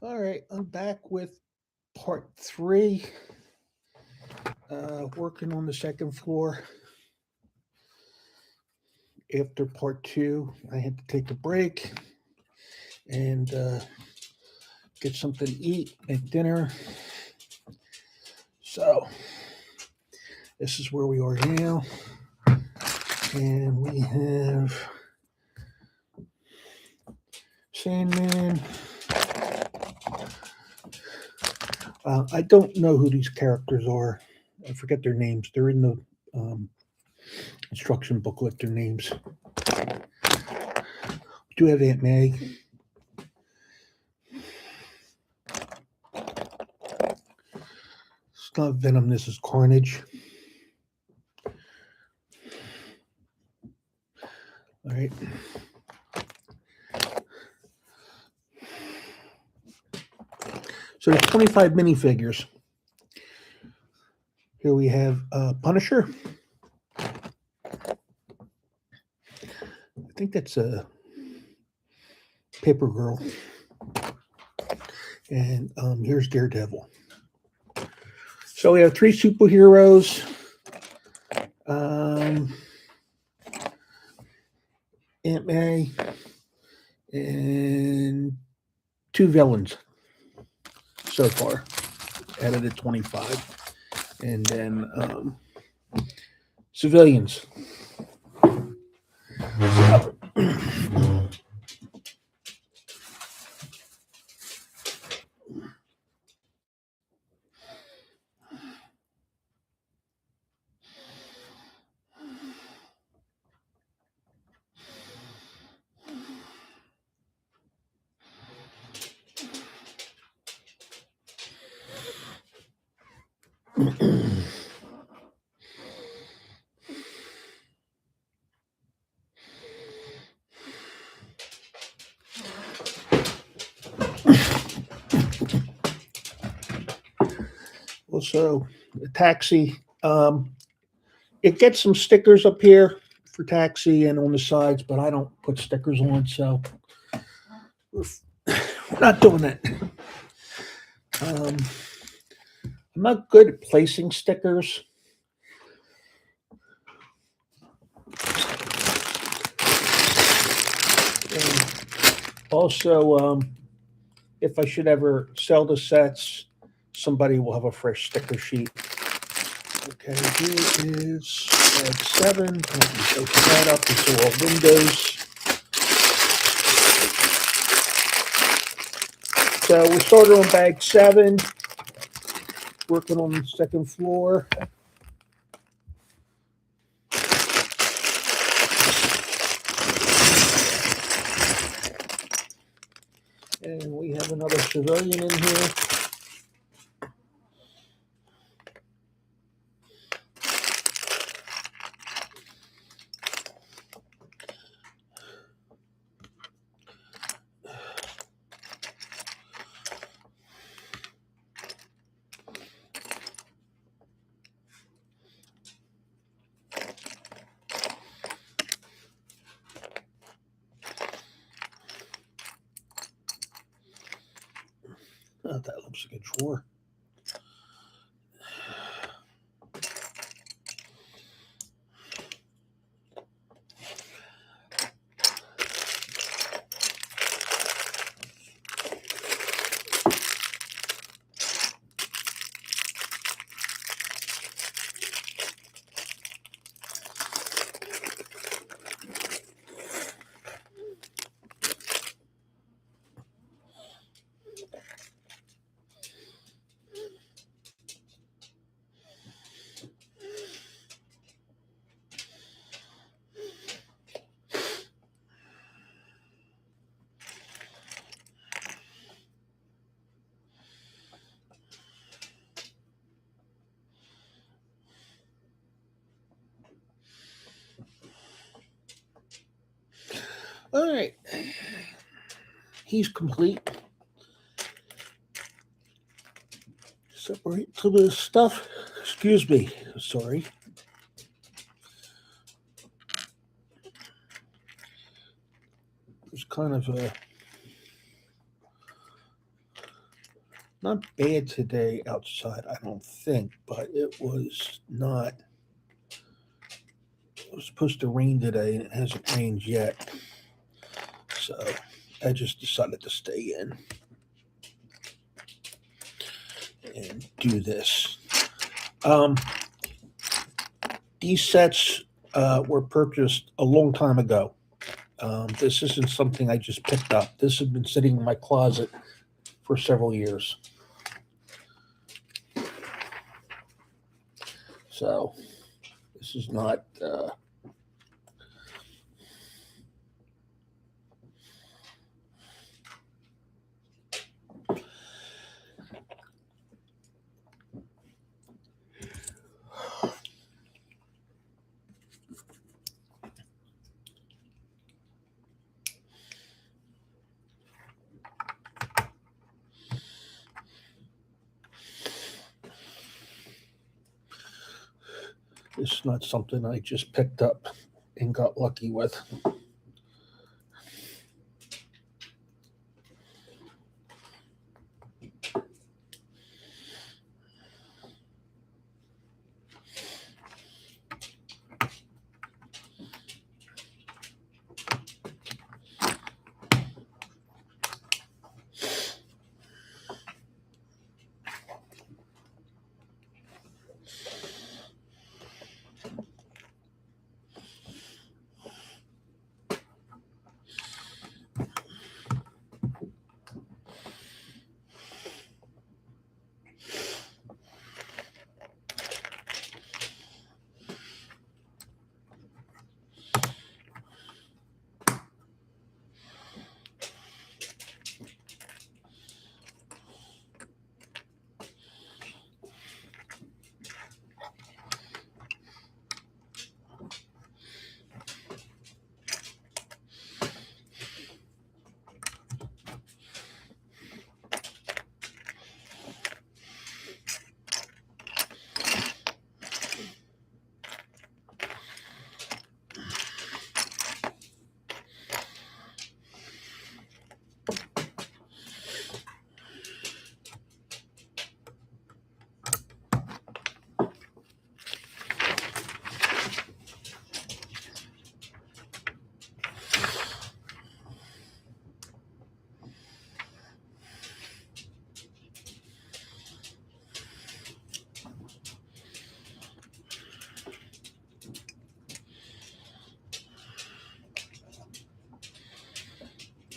All right, I'm back with part three. Working on the second floor. After part two, I had to take a break and get something to eat, make dinner. So this is where we are now, and we have Sandman. I don't know who these characters are. I forget their names. They're in the um, instruction booklet. Their names. We do have Aunt May. It's not Venom. This is Carnage. All right. So there's 25 minifigures. Here we have Punisher. I think that's a Paper Girl. And here's Daredevil. So we have three superheroes. Aunt May and two villains so far out of the 25. And then civilians. Also, a taxi. It gets some stickers up here for taxi and on the sides, but I don't put stickers on, so we're not doing that. Um, I'm not good at placing stickers. And also, if I should ever sell the sets, somebody will have a fresh sticker sheet. Okay, here is bag 7. Let me open that up. It's all windows. So we started on bag 7, working on the second floor. And we have another civilian in here. Oh, that looks like a drawer. All right. He's complete. Separate some of this stuff. Excuse me. Sorry. There's kind of a not bad today outside, I don't think, but it was not. It was supposed to rain today, and it hasn't rained yet. So I just decided to stay in and do this. These sets were purchased a long time ago. This isn't something I just picked up. This has been sitting in my closet for several years. So this is not. It's not something I just picked up and got lucky with.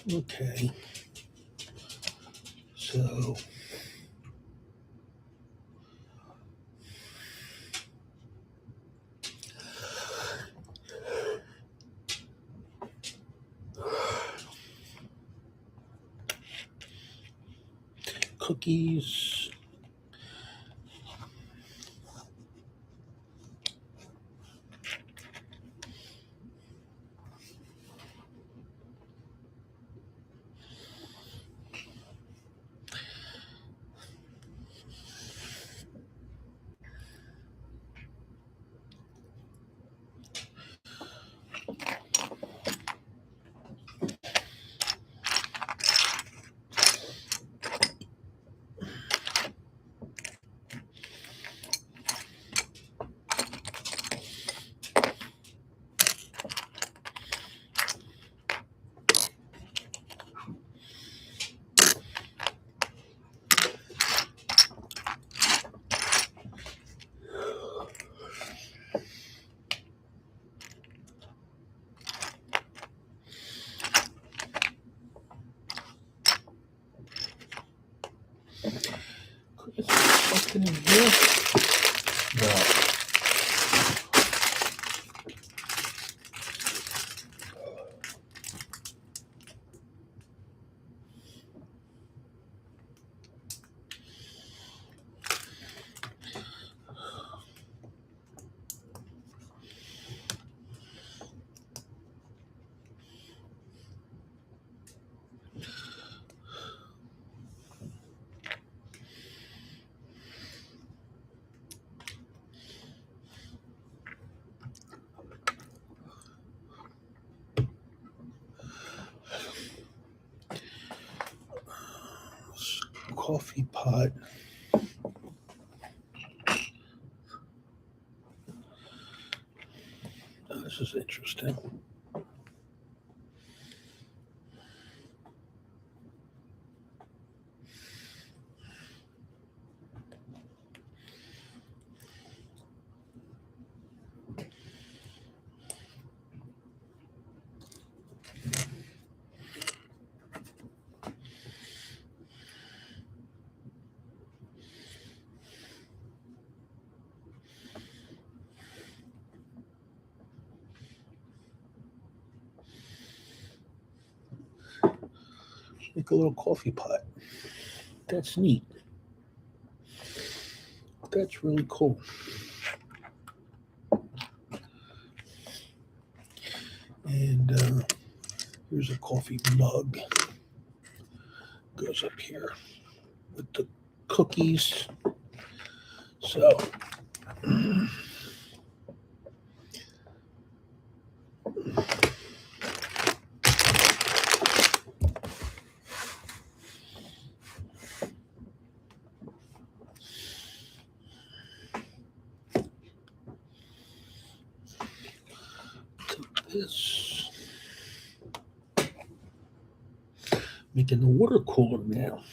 Okay. So cookies. Is there something in here? No. coffee pot. Oh, this is interesting. Make a little coffee pot. That's neat. That's really cool. And here's a coffee mug. Goes up here with the cookies. So this, making the water cooler now.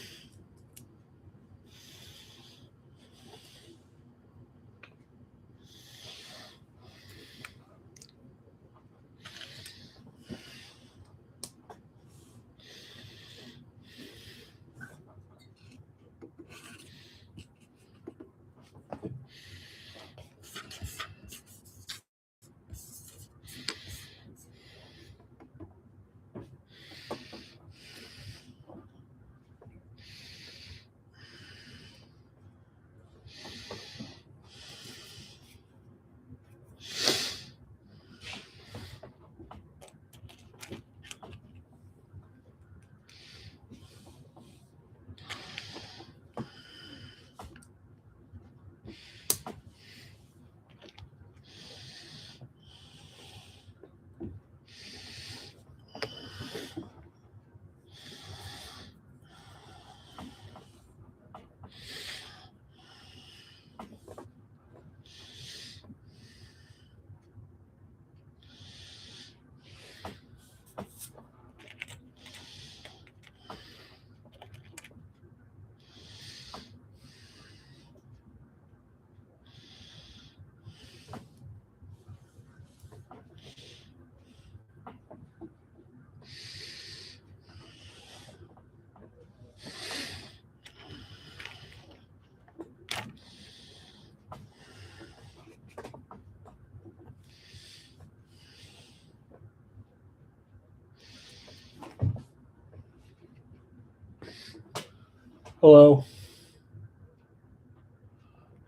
Hello.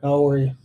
How are you?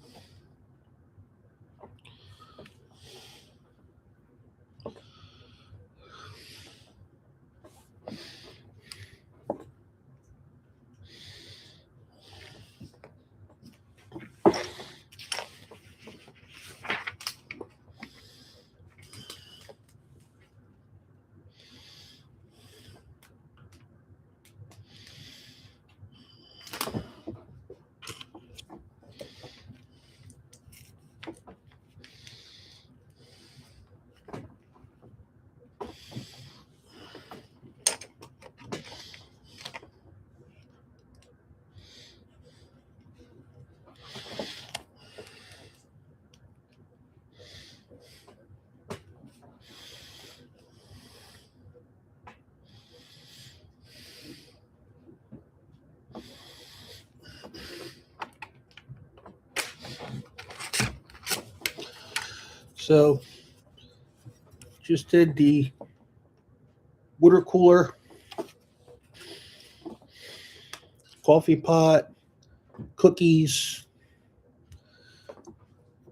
So just did the water cooler, coffee pot, cookies,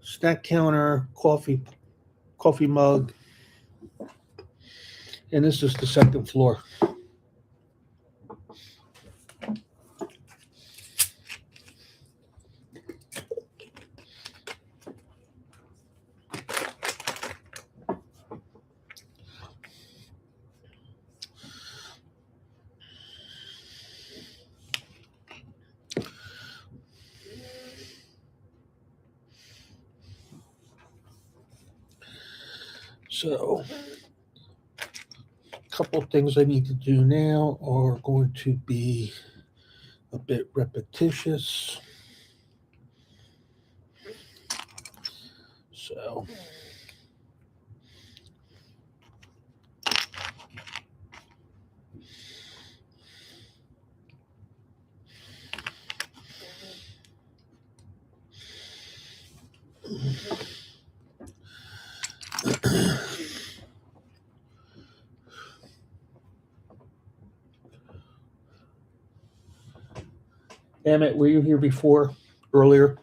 snack counter, coffee mug, and this is the second floor. So, a couple of things I need to do now are going to be a bit repetitious. So, Emmett, were you here before, earlier?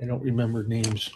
I don't remember names.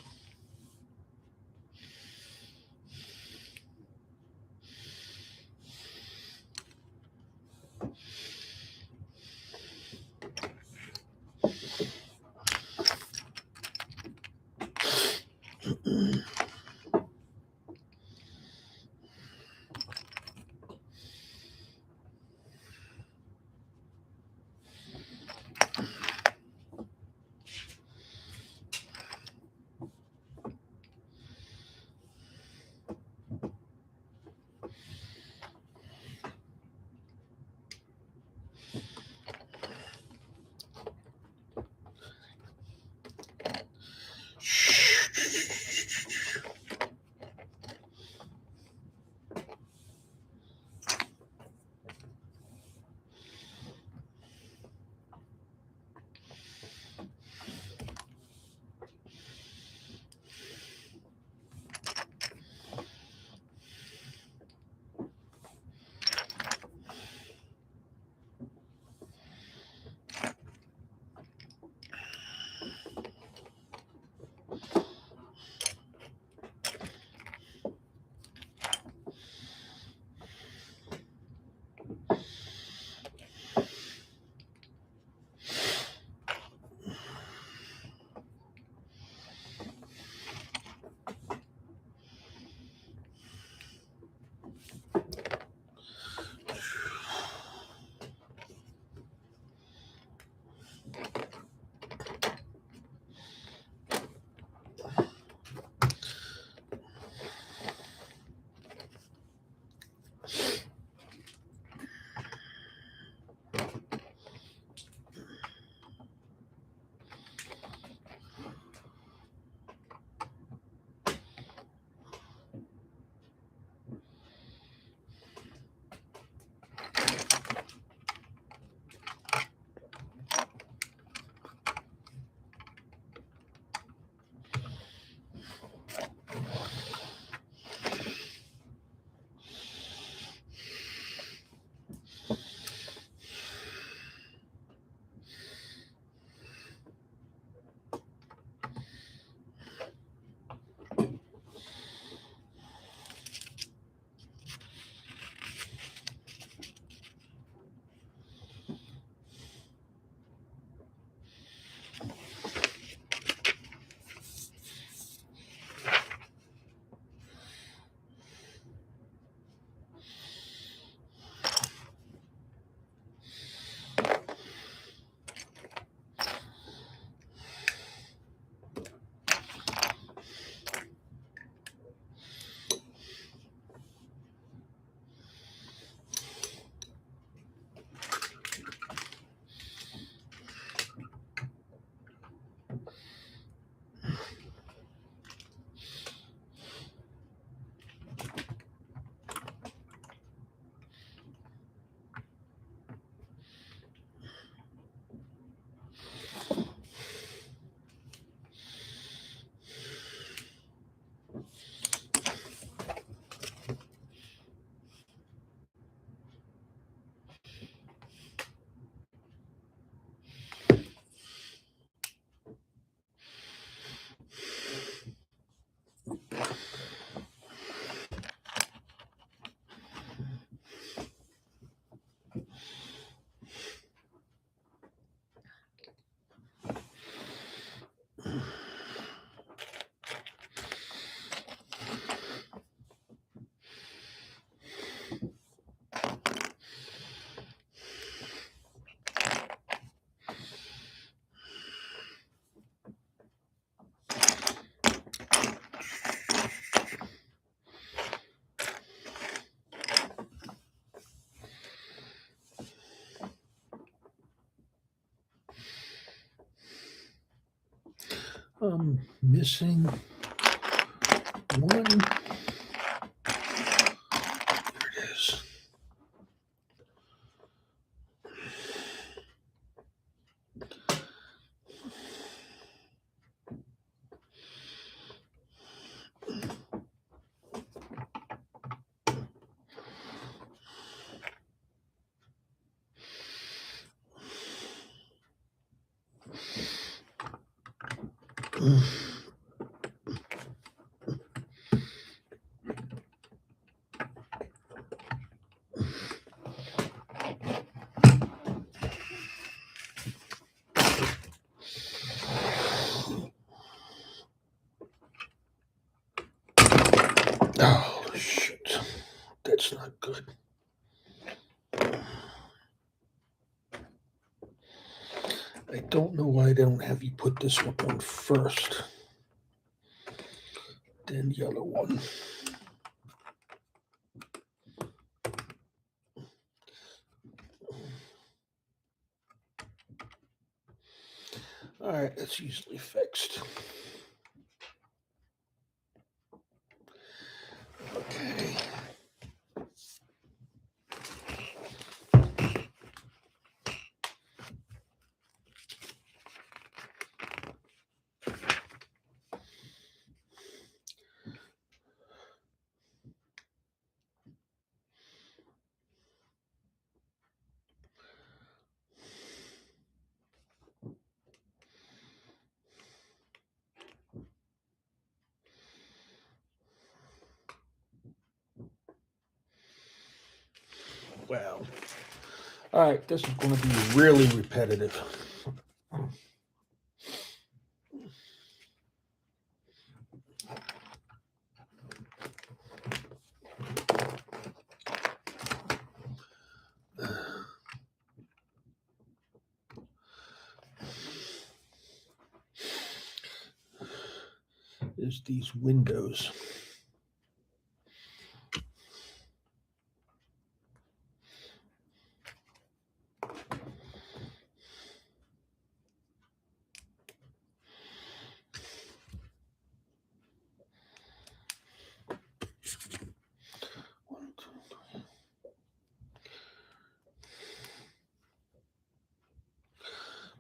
I'm missing one. There it is. Oh, shit. That's not good. I don't know why they don't have you put this one on first, then the other one. All right, that's easily fixed. Okay. Wow. All right, this is going to be really repetitive. Is these windows.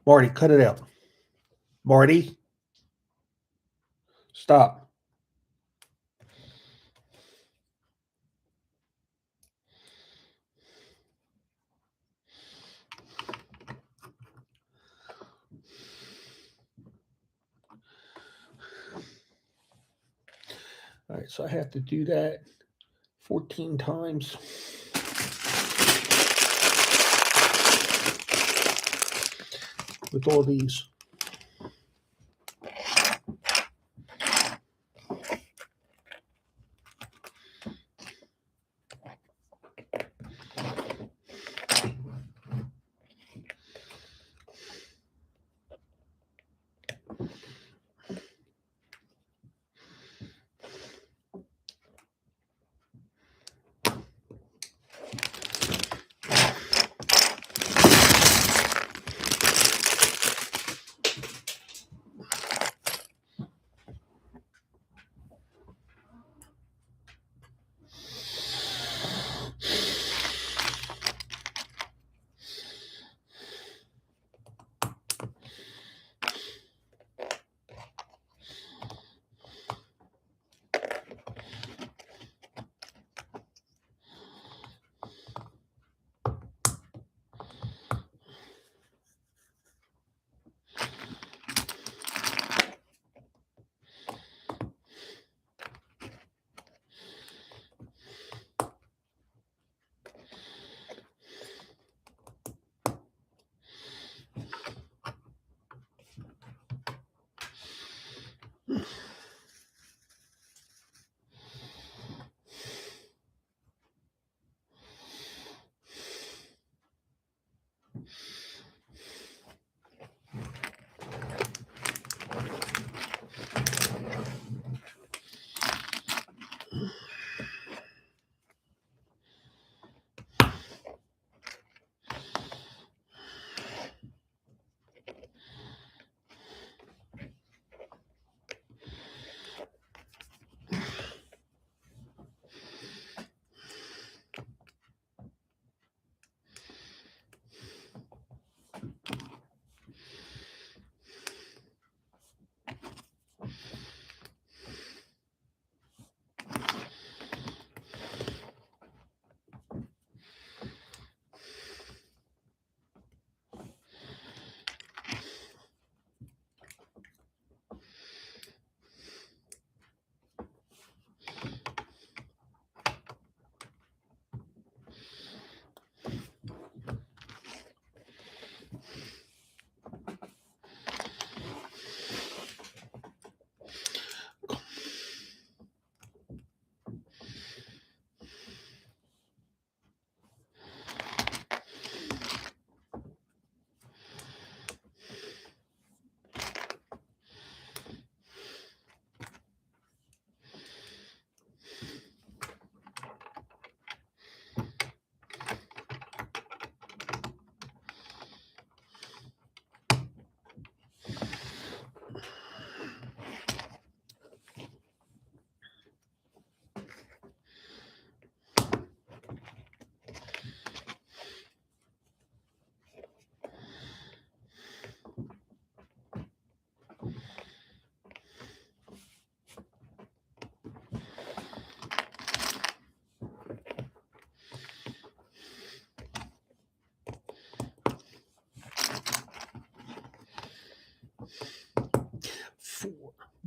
Marty, cut it out. Marty, stop. All right, so I have to do that 14 times. With all these.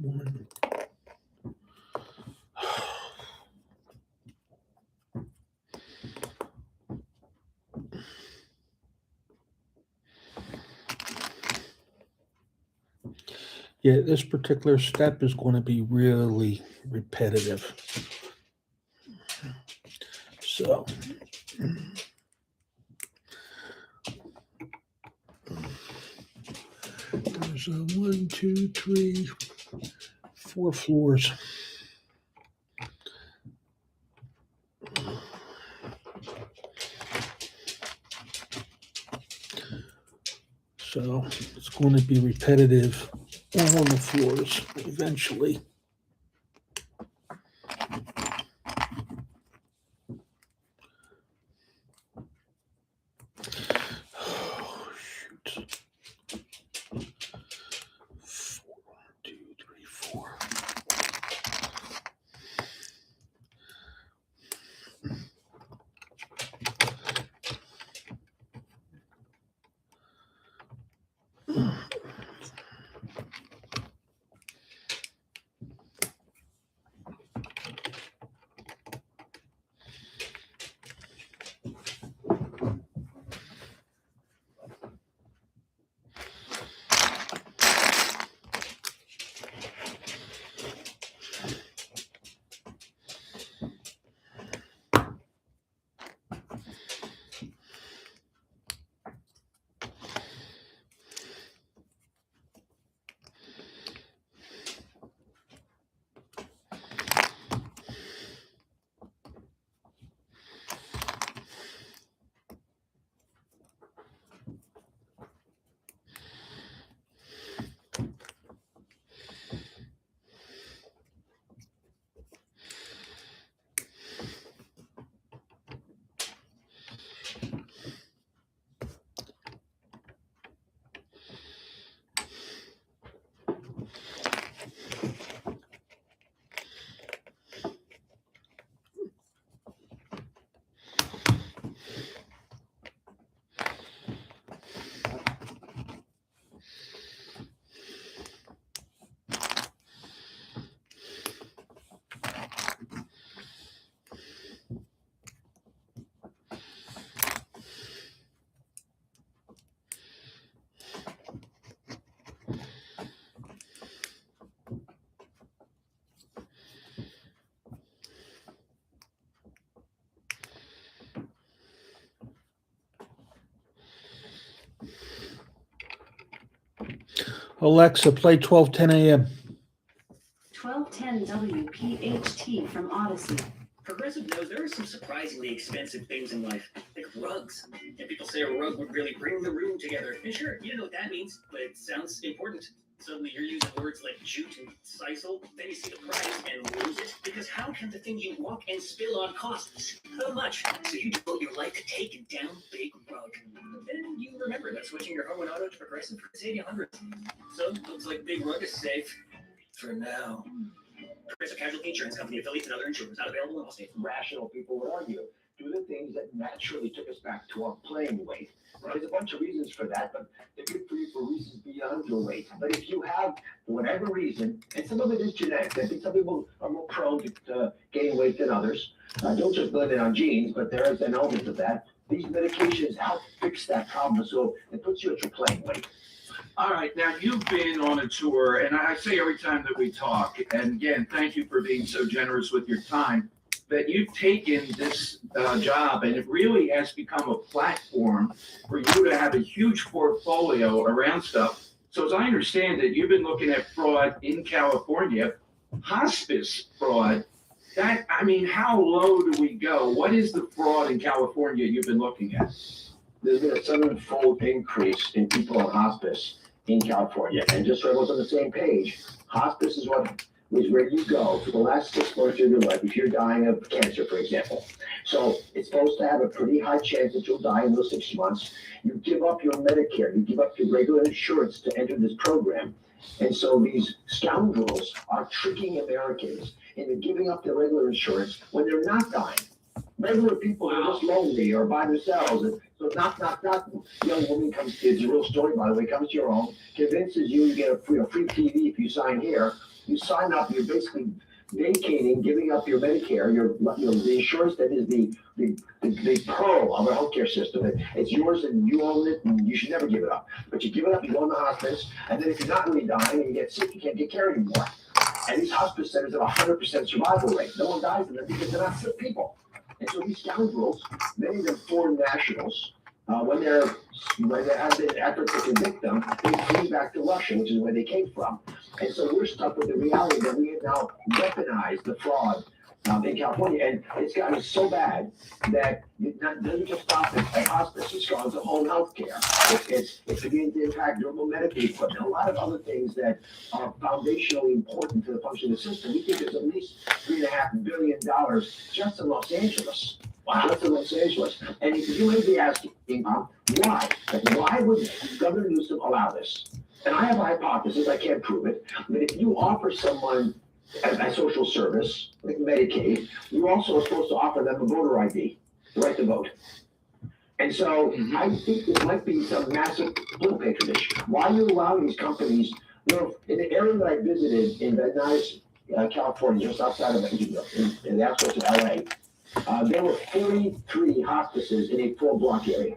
One. Yeah, this particular step is going to be really repetitive. So there's 1, 2, 3, 4 floors. So it's going to be repetitive on the floors eventually. Oh, shoot. 4, 2, 3, 4. Alexa, play 12:10 a.m. 1210 WPHT from Odyssey. Progressive knows there are some surprisingly expensive things in life, like rugs. And people say a rug would really bring the room together. And sure, you know what that means, but it sounds important. Suddenly you're using words like jute and sisal, then you see the price and lose it. Because how can the thing you walk and spill on cost so much? So you devote your life to taking down Big Rug. Then you remember that switching your home and auto to Progressive could save you hundreds. So looks like Big Rug is safe. For now. Progressive Casualty Insurance Company, affiliates, and other insurers. Not available in all states. Rational people would argue. Do the things that naturally took us back to our playing weight. There's a bunch of reasons for that, but they're good for you for reasons beyond your weight. But if you have, for whatever reason, and some of it is genetic, I think some people are more prone to gain weight than others. Don't just blame it on genes, but there is an element of that. These medications help fix that problem, so it puts you at your playing weight. All right, now you've been on a tour, and I say every time that we talk, and again, thank you for being so generous with your time, that you've taken this job, and it really has become a platform for you to have a huge portfolio around stuff. So as I understand it, you've been looking at fraud in California, hospice fraud. That, I mean, how low do we go? What is the fraud in California you've been looking at? There's been a 7-fold increase in people on hospice in California. And just so everyone's on the same page, hospice is where you go for the last 6 months of your life if you're dying of cancer, for example. So it's supposed to have a pretty high chance that you'll die in those 6 months. You give up your Medicare, you give up your regular insurance to enter this program. And so these scoundrels are tricking Americans into giving up their regular insurance when they're not dying. Regular people are just lonely or by themselves. And so not young woman comes, it's a real story by the way, comes to your home, convinces you get a free TV if you sign here. you sign up, you're basically vacating, giving up your Medicare, the insurance that is the pearl of a healthcare system. It's yours and you own it and you should never give it up. But you give it up, you go in the hospice, and then if you're not really dying and you get sick, you can't get care anymore. And these hospice centers have a 100% survival rate. No one dies in them because they're not sick people. And so these scoundrels, many of them foreign nationals, when there have been efforts to convict them, they flee back to Russia, which is where they came from. And so we're stuck with the reality that we have now weaponized the fraud in California. And it's gotten so bad that it doesn't just stop at hospice, it's gone to home health care. It's beginning to impact durable medical equipment, a lot of other things that are foundationally important to the function of the system. We think there's at least $3.5 billion just in Los Angeles. Wow, that's in Los Angeles. And you may be asking, why? Like, why would Governor Newsom allow this? And I have a hypothesis, I can't prove it, but if you offer someone a social service, like Medicaid, you also are supposed to offer them a voter ID, the right to vote. And so I think there might be some massive political patronage. Why are you allowing these companies, in the area that I visited in Van Nuys, California, just outside of in the outskirts of LA, there were 43 hospices in a 4-block area.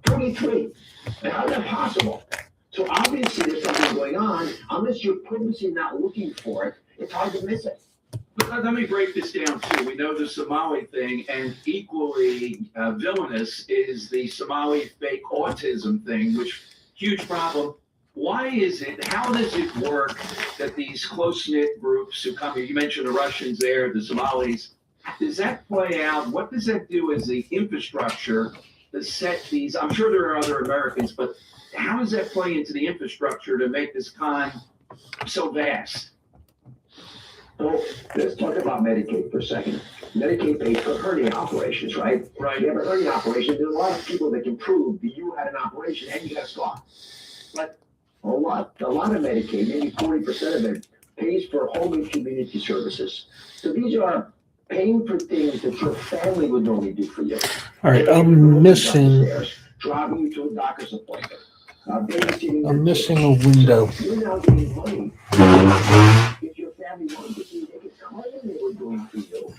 43. And how is that possible? So obviously there's something going on. Unless you're purposely not looking for it, it's hard to miss it. But let me break this down too. We know the Somali thing, and equally villainous is the Somali fake autism thing, which huge problem. Why is it, how does it work that these close-knit groups who come here, you mentioned the Russians there, the Somalis, does that play out? What does that do as the infrastructure to set these, I'm sure there are other Americans, but how does that play into the infrastructure to make this con so vast? So let's talk about Medicaid for a second. Medicaid pays for hernia operations, right? Right. You have a hernia operation, there's a lot of people that can prove that you had an operation and you got a scar. But a lot of Medicaid, maybe 40% of it, pays for home and community services. So these are paying for things that your family would normally do for you. All right, I'm missing Driving you to a doctor's appointment. I'm missing a window. You're now getting money. If your family wanted to do, they could claim they were doing for you.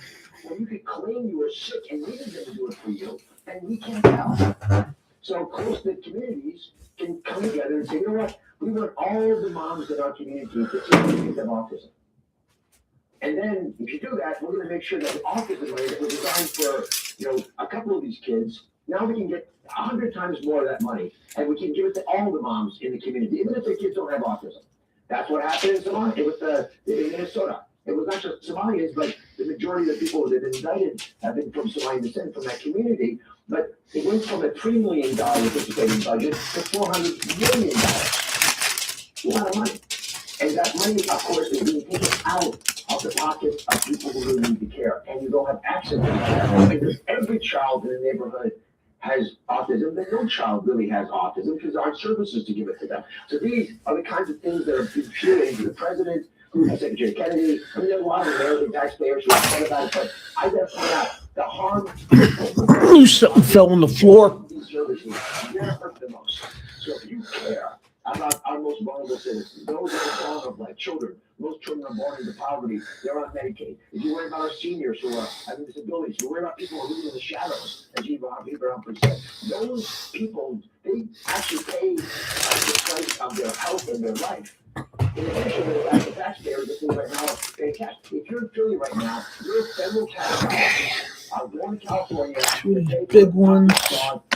Or you could claim you were sick and needed them to do it for you, and we can't tell. So close-knit communities can come together and say, you know what, we want all the moms in our community to see kids have autism. And then if you do that, we're going to make sure that the autism money that was designed for, a couple of these kids, now we can get 100 times more of that money, and we can give it to all the moms in the community, even if the kids don't have autism. That's what happened in Somalia, in Minnesota. It was not just Somalians, but the majority of the people that have been indicted have been from Somali descent, from that community. But it went from a $3 million anticipated budget to $400 million. A lot of money. And that money, of course, is being taken out of the pockets of people who really need the care. And you don't have access to care. Because every child in the neighborhood has autism, then no child really has autism because there aren't services to give it to them. So these are the kinds of things that are being fueling to the president, Secretary Kennedy. I mean, there are a lot of American taxpayers who are upset about it, but I got to point out the harm. Something fell on the floor. These services, they're hurt the most. So if you care about our most vulnerable citizens, those that are born of like children, most children are born into poverty, they're on Medicaid. If you worry about our seniors who are having disabilities, if you worry about people who are living in the shadows, as Abraham said, those people, they actually pay the price of their health and their life. In addition to the fact that taxpayers are right now paying tax. If you're in Philly right now, your federal tax dollars are going to California to pay Big ones.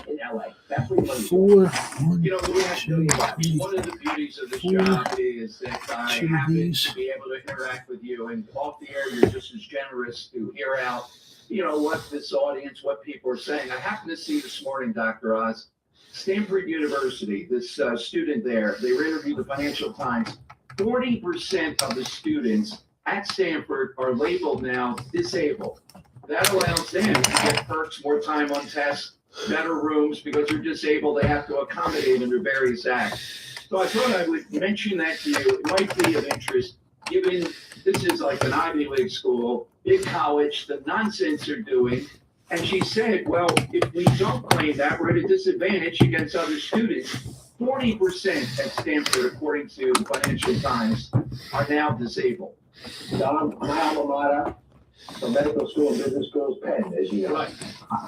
in LA. That's what you're 4, 1, You know, we have 2, 3, one of the beauties of this 4, job is that I 2 of happen these. to be able to interact with you, and off the air, you're just as generous to hear out, what this audience, what people are saying. I happened to see this morning, Dr. Oz, Stanford University, this student there, they were interviewed the Financial Times. 40% of the students at Stanford are labeled now disabled. That allows them to get perks, more time on tests, better rooms, because they're disabled, they have to accommodate under various acts. So I thought I would mention that to you. It might be of interest, given this is like an Ivy League school, big college, the nonsense they're doing. And she said, well, if we don't claim that, we're at a disadvantage against other students. 40% at Stanford, according to the Financial Times, are now disabled. Don, my alma mater, for medical school and business school is Penn, as you know. Right.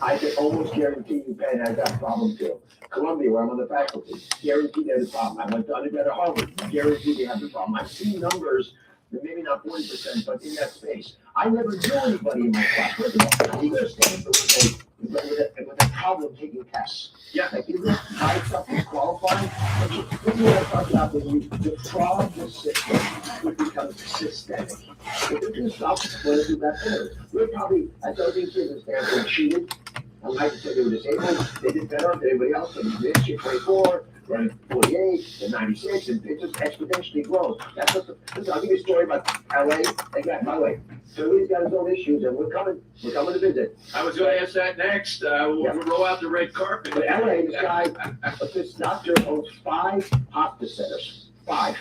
I can almost guarantee you Penn has that problem too. Columbia, where I'm on the faculty, guaranteed they have the problem. I went to undergrad at Harvard, guaranteed they have the problem. I've seen numbers, maybe not 40%, but in that space. I never knew anybody in my class. First of all, you got to stand with a problem taking tests. Yeah. Like, is this high stuff to qualify? What do you want to talk about when you defraud the system, it becomes systemic. If it can stop, what is that better? We're probably, I thought these kids in Stanford cheated. I like to say they were disabled, they did better than everybody else, and this year 24, then 48, then 96, and it just exponentially grows. That's what listen, I'll give you a story about LA. Again, by the way, Philly's got its own issues, and we're coming to visit. I was going to ask that next. We'll roll out the red carpet. But LA, this guy, this doctor owns 5 hospice centers. 5.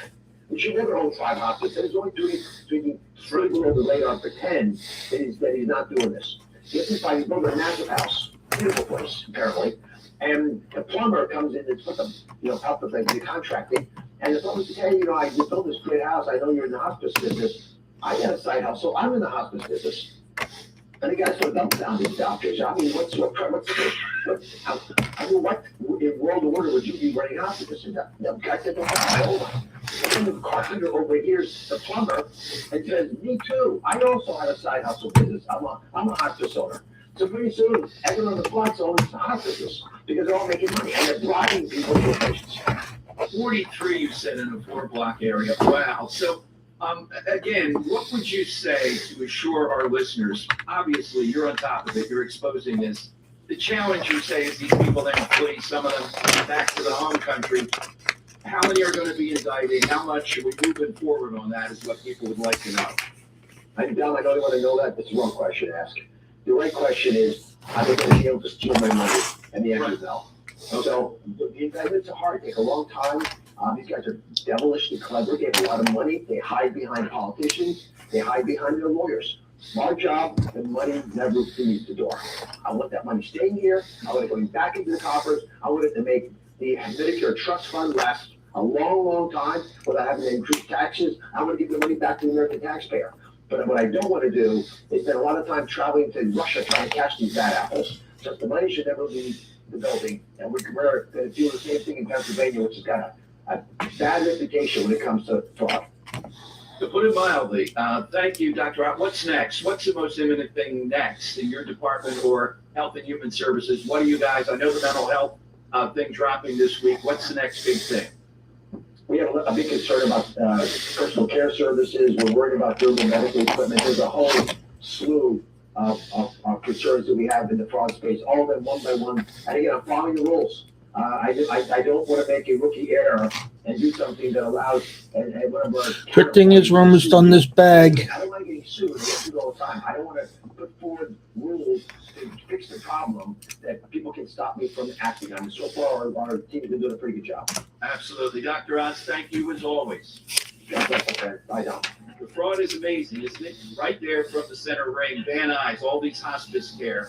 We should never own 5 hospice centers. Only doing 3 below the radar pretend that he's not doing this. Get this by, he's building a massive house. Beautiful place, apparently. And the plumber comes in and put them, help with the contracting. And the plumber says, hey, I just built this great house. I know you're in the hospice business. I got a side house, so I'm in the hospice business. And the guy's so dumbfounded, doctors. I mean, what in world order would you be running hospice? And the guy said, hold on. And the carpenter overhears the plumber and says, me too. I also have a side hustle business. I'm a hospice owner. So pretty soon, everyone on the block owns hospices because they're all making money and they're driving people to patients. 43, you said, in a 4-block area. Wow. So, again, what would you say to assure our listeners? Obviously, you're on top of it. You're exposing this. The challenge, you say, is these people then flee, some of them back to the home country. How many are going to be indicted? How much are we moving forward on that is what people would like to know. Don, I know you want to know that. That's the wrong question to ask. The right question is, are they going to be able to steal my money? And the answer is no. So the indictments are hard, take a long time. These guys are devilishly clever. They have a lot of money. They hide behind politicians. They hide behind their lawyers. My job, the money never leaves the door. I want that money staying here. I want it going back into the coffers. I want it to make the Medicare trust fund last a long, long time without having to increase taxes. I want to give the money back to the American taxpayer. But what I don't want to do is spend a lot of time traveling to Russia trying to catch these bad apples. So the money should never leave the building. And we're going to do the same thing in Pennsylvania, which has got a bad reputation when it comes to fraud. To put it mildly, thank you, Dr. Ott. What's next? What's the most imminent thing next in your department or Health and Human Services? What do you guys, I know the mental health thing dropping this week. What's the next big thing? We have a big concern about personal care services. We're worried about durable medical equipment. There's a whole slew of concerns that we have in the fraud space, all of them one by one. And again, I'm following the rules. I don't want to make a rookie error and do something that allows and whatever. Good thing is we're almost on this bag. I don't want to get sued. I get sued all the time. I don't want to put forward rules to fix the problem that people can stop me from acting on. So far, our team has been doing a pretty good job. Absolutely. Dr. Ott, thank you as always. I don't. The fraud is amazing, isn't it? Right there from the center ring, Van Nuys, all these hospice care.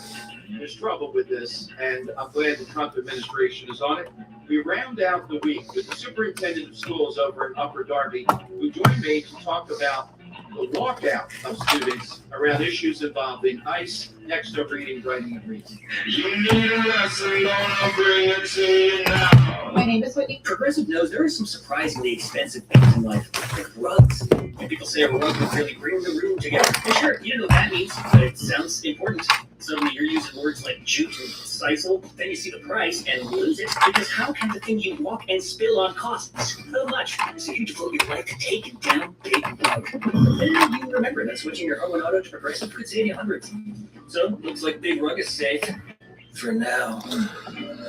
There's trouble with this, and I'm glad the Trump administration is on it. We round out the week with the superintendent of schools over in Upper Darby, who joined me to talk about the walkout of students around issues involving ICE, next up reading, writing, and reading. You need a lesson, gonna bring it to you now. My name is Whitney. Progressive knows there are some surprisingly expensive things in life, like rugs. And people say a rug would really bring the room together. And sure, you know what that means, but it sounds important. Suddenly you're using words like jute and sisal, then you see the price and lose it. Because how can the thing you walk and spill on cost so much? So you devote your life to taking down big rug. Then you remember that switching your home and auto to Progressive could save you hundreds. So, looks like big rug is safe. For now.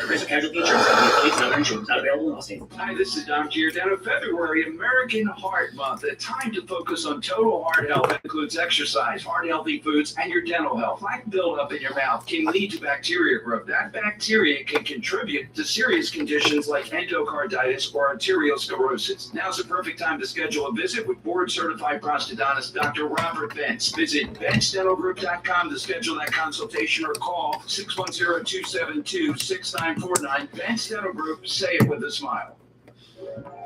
Progressive Casualty Insurance Company affiliates and other insurance not available in Austin. Hi, this is Dom Giordano. February, American Heart Month. A time to focus on total heart health. That includes exercise, heart-healthy foods, and your dental health. Plaque buildup in your mouth can lead to bacteria growth. That bacteria can contribute to serious conditions like endocarditis or arteriosclerosis. Now's the perfect time to schedule a visit with board-certified prosthodontist Dr. Robert Bentz. Visit BentzDentalGroup.com to schedule that consultation or call 610-272-6949. Bentz Dental Group, say it with a smile.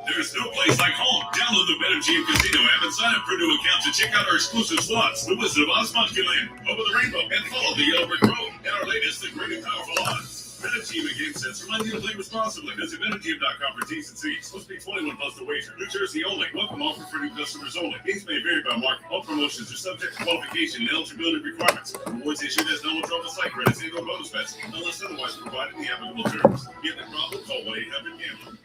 There's no place like home. Download the BetMGM Casino app and sign up for a new account to check out our exclusive slots, the Wizard of Oz Munchkin Over the Rainbow, and follow the Yellow Brick Road, and our latest, the Great and Powerful Odds. BetMGM and GameSense remind you to play responsibly. Visit BetMGM.com for T's and C's. Must be 21 plus to wager. New Jersey only. Welcome offer for new customers only. Games may vary by market. All promotions are subject to qualification and eligibility requirements. Rewards issued as no withdrawal site credits and/or bonus bets unless otherwise provided in the applicable terms. Get the problem? Call 1-800-GAMBLER.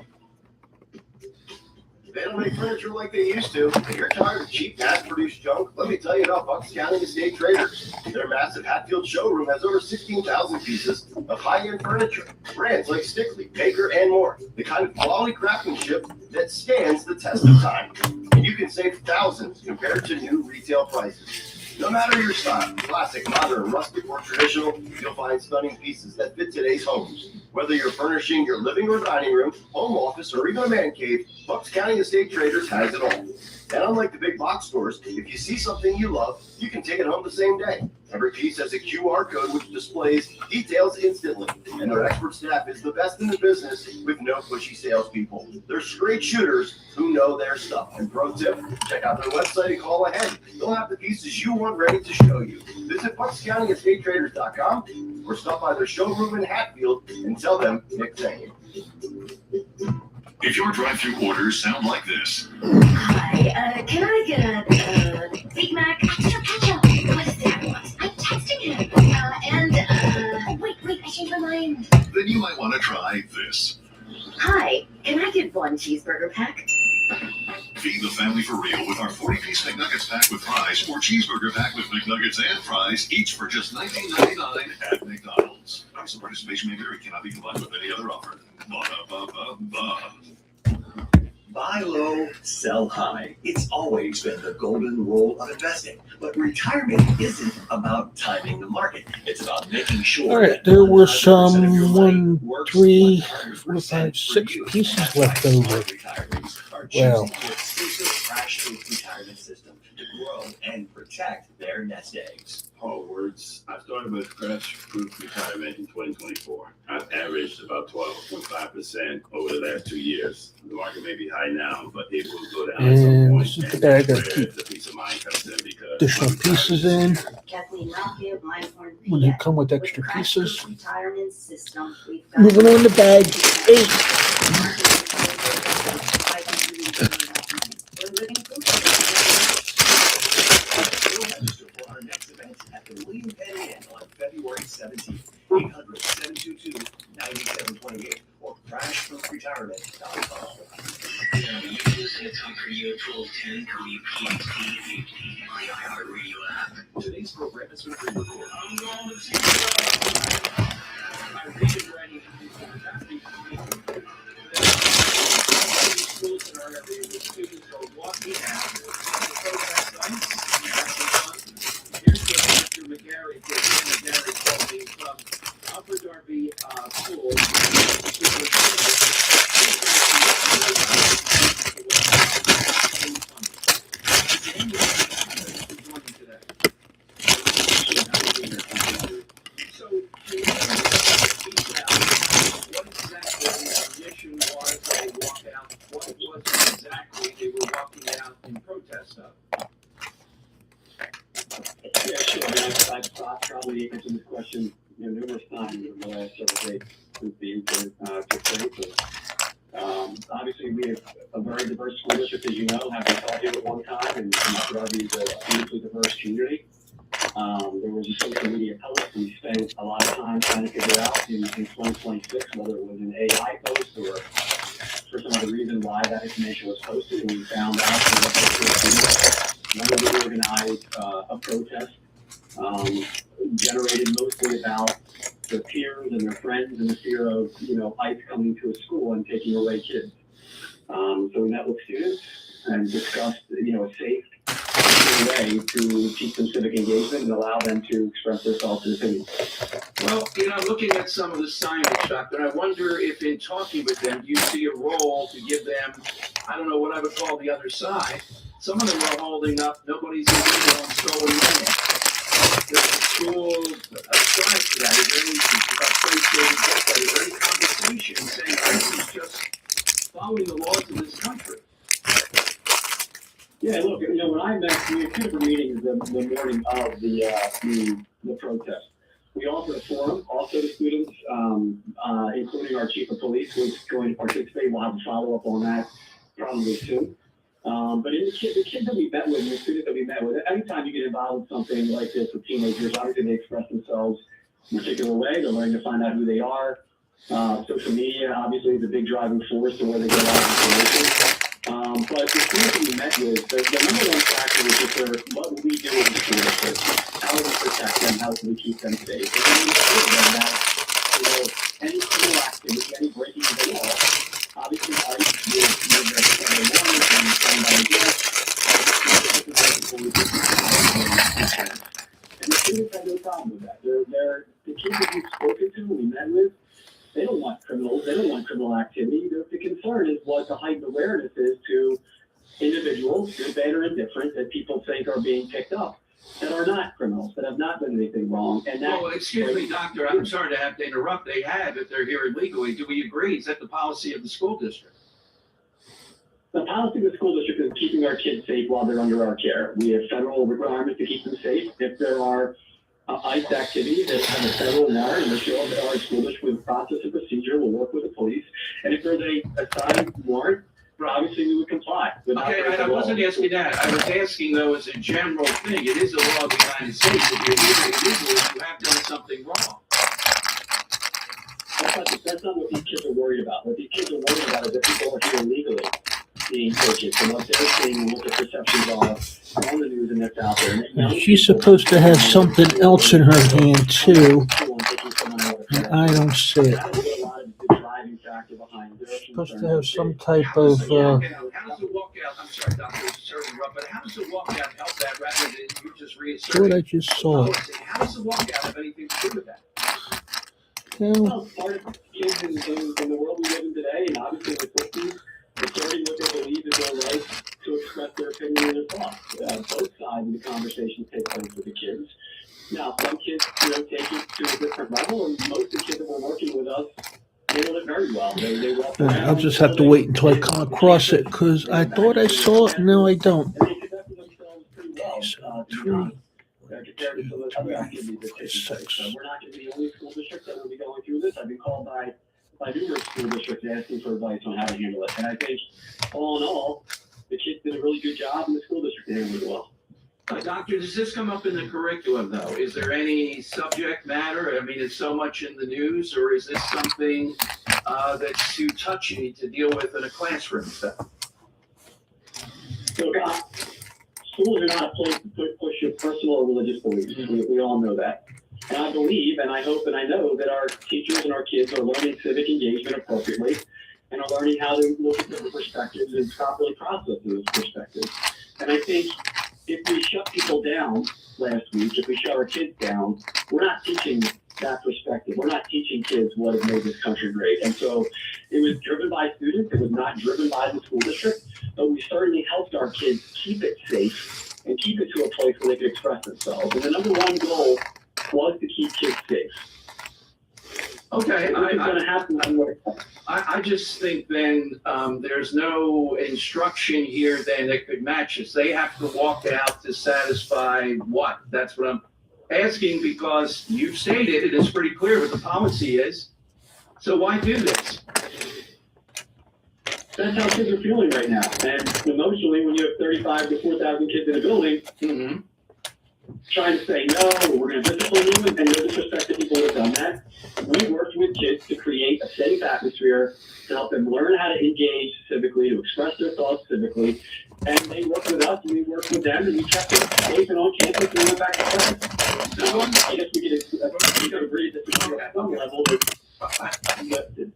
They don't make furniture like they used to. If you're tired of cheap, mass-produced junk, let me tell you about Bucks County Estate Traders. Their massive Hatfield showroom has over 16,000 pieces of high-end furniture. Brands like Stickley, Baker, and more. The kind of quality craftsmanship that stands the test of time. And you can save thousands compared to new retail prices. No matter your style, classic, modern, rustic, or traditional, you'll find stunning pieces that fit today's homes. Whether you're furnishing your living or dining room, home office, or even a man cave, Bucks County Estate Traders has it all. And unlike the big box stores, if you see something you love, you can take it home the same day. Every piece has a QR code which displays details instantly. And their expert staff is the best in the business with no pushy salespeople. They're straight shooters who know their stuff. And pro tip, check out their website and call ahead. They'll have the pieces you want ready to show you. Visit BucksCountyEstateTraders.com or stop by their showroom in Hatfield and tell them Nick sent you. If your drive-thru orders sound like this. Hi, can I get a Big Mac? Ketchup. What is that I want? I'm texting him. Wait, I changed my mind. Then you might want to try this. Hi, can I get one cheeseburger pack? Feed the family for real with our 40-piece McNuggets pack with fries or cheeseburger pack with McNuggets and fries, each for just $19.99 at McDonald's. Price and participation may vary, cannot be combined with any other offer. Ba-da-ba-ba-ba. Buy low, sell high. It's always been the golden rule of investing. But retirement isn't about timing the market. It's about making sure. All right, there were some 1, 3, 4, 5, 6 pieces left over. Well, retirement system to grow and protect their nest eggs. Oh, words. I started with crash-proof retirement in 2024. I've averaged about 12.5% over the last 2 years. The market may be high now, but it will go down at some and point. this is the bag I keep The peace of mind comes in because additional pieces in. Kathleen Malkia, Blindhorn When you Fiat. come with With extra the pieces. Crash Retirement System, we've got Moving on to bag 8. Register for our next event at the William Penn Inn on February 17th. 800-722-9728 or crashproofretirement.com. Today's program has been pre-recorded. I'm going to see schools in our area where students are walking out to protest sites. Here's what Mr. McGarry told me from Upper Darby School. So, can you what exactly the mission was they walked out? What was exactly they were walking out in protest of? Yeah, sure. I've probably answered this question numerous times in the last several days since the incident took place. Obviously, we have a very diverse school district, as you know, having taught here at one time, and Upper Darby is a hugely diverse community. There was a social media post. We spent a lot of time trying to figure out in 2026 whether it was an AI post or for some other reason why that information was posted, and we found out that one of the organized a protest generated mostly about their peers and their friends and the fear of, ICE coming to a school and taking away kids. So we met with students and discussed, a safe way to teach them civic engagement and allow them to express their thoughts and opinions. Well, looking at some of the signage, Doctor, I wonder if in talking with them, you see a role to give them, I don't know what I would call the other side. Some of them are holding up, nobody's illegal and stolen money. Does the school strive for that? Is there any conversation saying, this is just following the laws of this country? we had 2 different meetings the morning of the protest. We offered a forum also to students, including our chief of police, who's going to participate. We'll have a follow-up on that probably soon. But in the kids that we met with, and the students that we met with, anytime you get involved in something like this with teenagers, obviously they express themselves in a particular way. They're learning to find out who they are. Social media, obviously, is a big driving force to where they get a lot of information. But the students that we met with, the number one factor was just what will we do in the school district? How do we protect them? How do we keep them safe? And then we told them that, any criminal activity, any breaking of the law, obviously, ICE is very warning and somebody gets. And the students have no problem with that. The kids that we've spoken to, we met with, they don't want criminals. They don't want criminal activity. The concern is what the heightened awareness is to individuals, good, bad, or indifferent, that people think are being picked up, that are not criminals, that have not done anything wrong. And that, Well, excuse me, doctor, I'm sorry to have to interrupt. They have, if they're here illegally. Do we agree? Is that the policy of the school district? the policy of the school district is keeping our kids safe while they're under our care. We have federal requirements to keep them safe. If there are ICE activities that have a federal warrant, and the our school district with process and procedure will work with the police. And if there's a signed warrant, obviously we would comply. Okay, I wasn't asking that. I was asking, though, as a general thing. It is a law of the United States. If you're here illegally, you have done something wrong. That's not what these kids are worried about. What these kids are worried about is that people are here illegally being purchased, and what they're seeing and what the perceptions are on the news and that's out there. And she's supposed to have something else in her hand too, and I don't see it. She's supposed to have some type of. How does the walkout? I'm sorry, doctor, sorry to interrupt, but how does the walkout help that rather than you just reasserting? What I just saw. How does the walkout have anything to do with that? Well, part of kids in the world we live in today, and obviously in the 50s, asserting what they believe is their right to express their opinion and their thoughts. Both sides of the conversation take place with the kids. Now, some kids, take it to a different level, and most of the kids that were working with us handle it very well. They walk around, I'll just have to wait until I come across it because I thought I saw it. No, I don't. and they conducted themselves pretty well. Compared to some of the other activities that take place. So we're not going to be the only school district that will be going through this. I've been called by numerous school districts asking for advice on how to handle it. And I think, all in all, the kids did a really good job, and the school district handled it well. Doctor, does this come up in the curriculum, though? Is there any subject matter? I mean, it's so much in the news, or is this something that's too touchy to deal with in a classroom setting? So, schools are not a place to push your personal or religious beliefs. We all know that. And I believe, and I hope, and I know that our teachers and our kids are learning civic engagement appropriately and are learning how to look at different perspectives and properly process those perspectives. And I think if we shut people down last week, if we shut our kids down, we're not teaching that perspective. We're not teaching kids what has made this country great. And so it was driven by students. It was not driven by the school district. But we certainly helped our kids keep it safe and keep it to a place where they could express themselves. And the number one goal was to keep kids safe. Okay, I just think then there's no instruction here then that could match this. They have to walk out to satisfy what? That's what I'm asking, because you've stated it is pretty clear what the policy is. So why do this? That's how kids are feeling right now. And emotionally, when you have 35 to 4,000 kids in a building, trying to say, no, we're going to discipline you, and no disrespect to people who have done that. We worked with kids to create a safe atmosphere to help them learn how to engage civically, to express their thoughts civically. And they worked with us, and we worked with them, and we kept them safe and on campus, and we went back to class. So I guess we could agree that at some level that the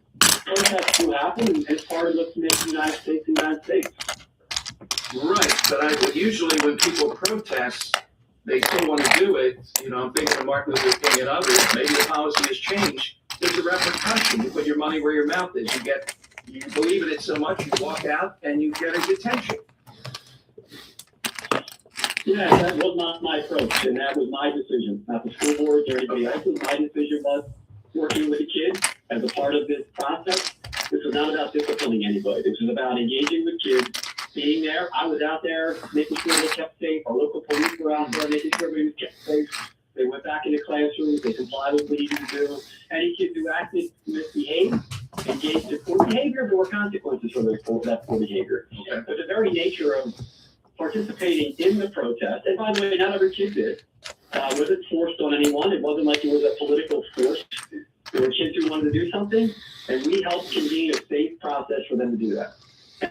protests do happen, and it's part of what's making the United States the United States. Right, but usually when people protest, they still want to do it. I'm thinking of Martin Luther King and others. Maybe the policy has changed. There's a repercussion. You put your money where your mouth is. You believe in it so much, you walk out and you get a detention. Yeah, that was not my approach, and that was my decision, not the school board or anybody else's. My decision was working with the kids as a part of this process. This was not about disciplining anybody. This was about engaging with kids being there. I was out there making sure they kept safe. Our local police were out there making sure everybody was kept safe. They went back into classrooms. They complied with what we needed to do. Any kids who acted misbehaved, engaged in poor behavior, there were consequences for that poor behavior. Okay. But the very nature of participating in the protest, and by the way, not every kid did, wasn't forced on anyone. It wasn't like it was a political force. There were kids who wanted to do something, and we helped convene a safe process for them to do that.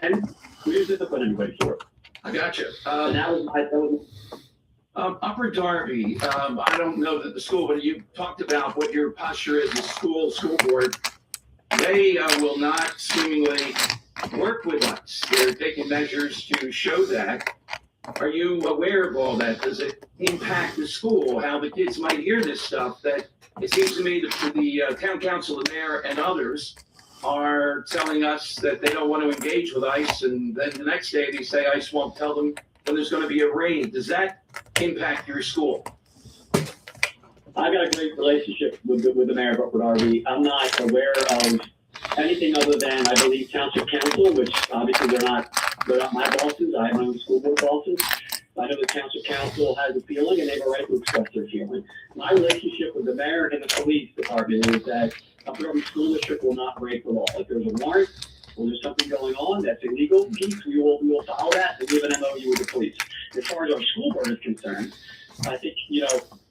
And we didn't discipline anybody for it. I got you. And that was Upper Darby, I don't know that the school, but you talked about what your posture is as a school board. They will not seemingly work with us. They're taking measures to show that. Are you aware of all that? Does it impact the school, how the kids might hear this stuff? That it seems to me that the town council, the mayor, and others are telling us that they don't want to engage with ICE, and then the next day they say ICE won't tell them when there's going to be a raid. Does that impact your school? I've got a great relationship with the mayor of Upper Darby. I'm not aware of anything other than, I believe, township council, which obviously they're not my bosses. I have my own school board bosses. I know the township council has a feeling, and they have a right to express their feeling. My relationship with the mayor and the police department is that Upper Darby School District will not break the law. If there's a warrant or there's something going on that's illegal, we will follow that and we have an MOU with the police. As far as our school board is concerned, I think,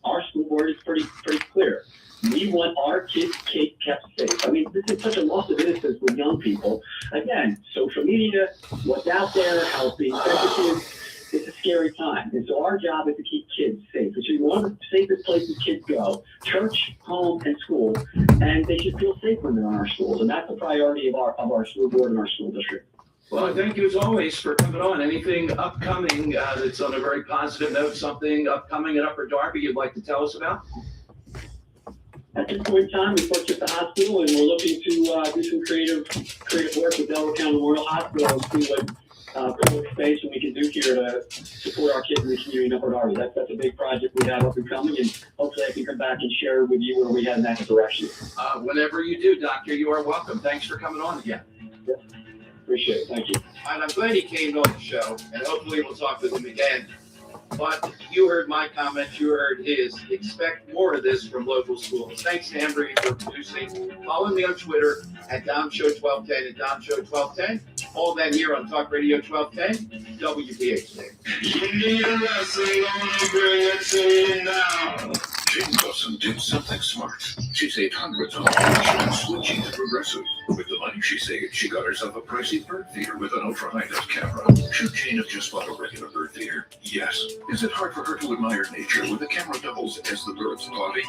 our school board is pretty clear. We want our kids kept safe. I mean, this is such a loss of innocence with young people. Again, social media, what's out there, how it's being sensitive, it's a scary time. And so our job is to keep kids safe. It should be one of the safest places kids go, church, home, and school. And they should feel safe when they're in our schools. And that's the priority of our school board and our school district. Well, thank you as always for coming on. Anything upcoming that's on a very positive note, something upcoming at Upper Darby you'd like to tell us about? At this point in time, we purchased the hospital, and we're looking to do some creative work with Delaware County Memorial Hospital and see what public space we can do here to support our kids in the community in Upper Darby. That's a big project we have up and coming, and hopefully I can come back and share with you where we head in that direction. Whenever you do, Doctor, you are welcome. Thanks for coming on again. Yes. Appreciate it. Thank you. And I'm glad he came on the show, and hopefully we'll talk with him again. But you heard my comments, you heard his. Expect more of this from local schools. Thanks to Embry for producing. Follow me on Twitter at DomShow1210 and DomShow1210. All that here on Talk Radio 1210, WPHC. You need a lesson, gonna bring it to you now. Jane Wilson did something smart. She saved hundreds of dollars switching to Progressive. With the money she saved, she got herself a pricey bird feeder with an ultra-high-def camera. Should Jane have just bought a regular bird feeder? Yes. Is it hard for her to admire nature when the camera doubles as the bird's body?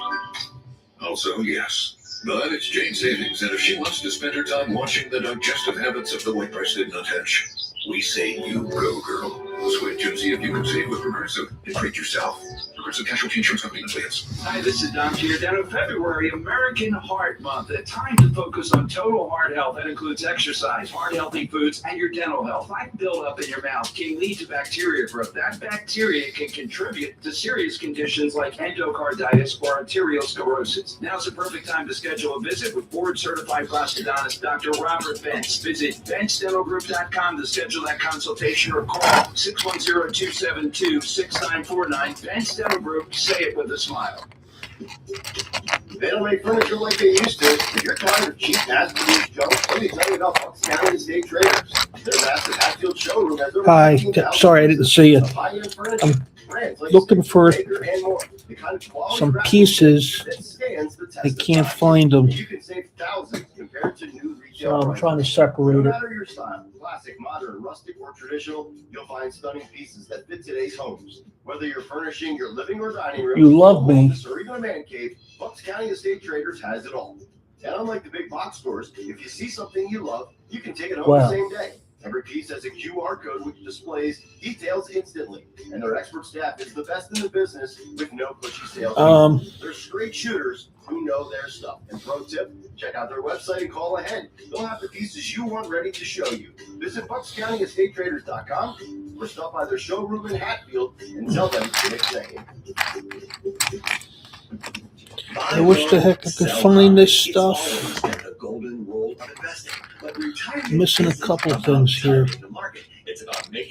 Also, yes. But it's Jane savings, and if she wants to spend her time watching the digestive habits of the white-breasted nuthatch, we say you go, girl. Switch and see if you can save with Progressive and treat yourself. Progressive Casualty Insurance Company in advance. Hi, this is Dom here. Down in February, American Heart Month, a time to focus on total heart health. That includes exercise, heart-healthy foods, and your dental health. Plaque buildup in your mouth can lead to bacteria growth. That bacteria can contribute to serious conditions like endocarditis or arteriosclerosis. Now's the perfect time to schedule a visit with board-certified prosthodontist Dr. Robert Bentz. Visit BentzDentalGroup.com to schedule that consultation or call 610-272-6949. Bentz Dental Group, say it with a smile. They don't make furniture like they used to. If you're tired of cheap, mass-produced junk, let me tell you about Bucks County Estate Traders. Their massive Hatfield showroom has over Hi, 15,000 sorry I didn't see you. of high-end furniture, brands like Looking for Baker and more. The kind of quality some craftsmanship pieces. that stands the test I of can't time. find them, You can save thousands compared to new retail so I'm prices. trying to No separate it. matter your style, classic, modern, rustic, or traditional, you'll find stunning pieces that fit today's homes. Whether you're furnishing your living or dining room, You love me. office, or even a man cave, Bucks County Estate Traders has it all. And unlike the big box stores, if you see something you love, you can take it home Wow. the same day. Every piece has a QR code which displays details instantly, and their expert staff is the best in the business with no pushy sales. They're straight shooters who know their stuff. And pro tip, check out their website and call ahead. They'll have the pieces you want ready to show you. Visit BucksCountyEstateTraders.com or stop by their showroom in Hatfield and tell them Nick saying. I wish the heck I could find this stuff. Missing a couple things here. It's about making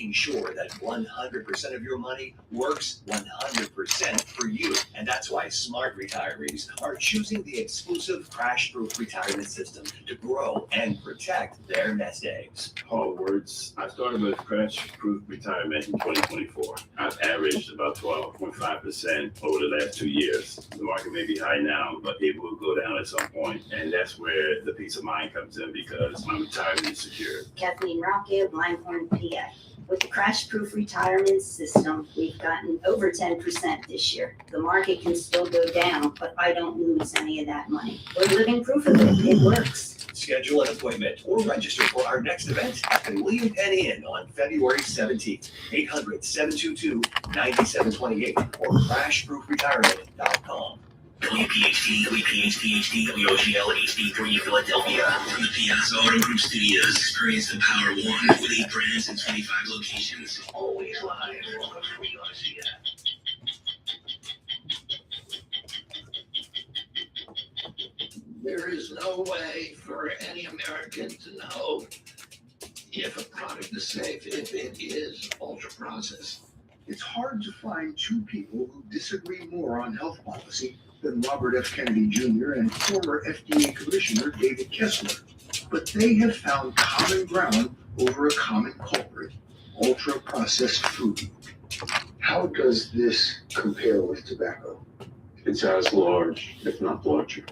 of your money works 100% for you. And that's why smart retirees are choosing the exclusive crash-proof retirement system to grow and protect their nest eggs. Hard words. I started with crash-proof retirement in 2024. I've averaged about 12.5% over the last 2 years. The market may be high now, but it will go down at some point, and that's where the peace of mind comes in because my retirement is secure. Kathleen Rocket, Linehorn, PA. With the crash-proof retirement system, we've gotten over 10% this year. The market can still go down, but I don't lose any of that money. We're living proof of it. It works. Schedule an appointment or register for our next event at the William Penny Inn on February 17th, 800-722-9728 or crashproofretirement.com. WPHT, WPHT, WOGL, HD3, Philadelphia. From the Piazza Auto Group Studios, experience the Power of One with 8 brands and 25 locations. Always live on the free Odyssey app. There is no way for any American to know if a product is safe if it is ultra-processed. It's hard to find two people who disagree more on health policy than Robert F. Kennedy Jr. and former FDA Commissioner David Kessler. But they have found common ground over a common culprit, ultra-processed food. How does this compare with tobacco? It's as large, if not larger.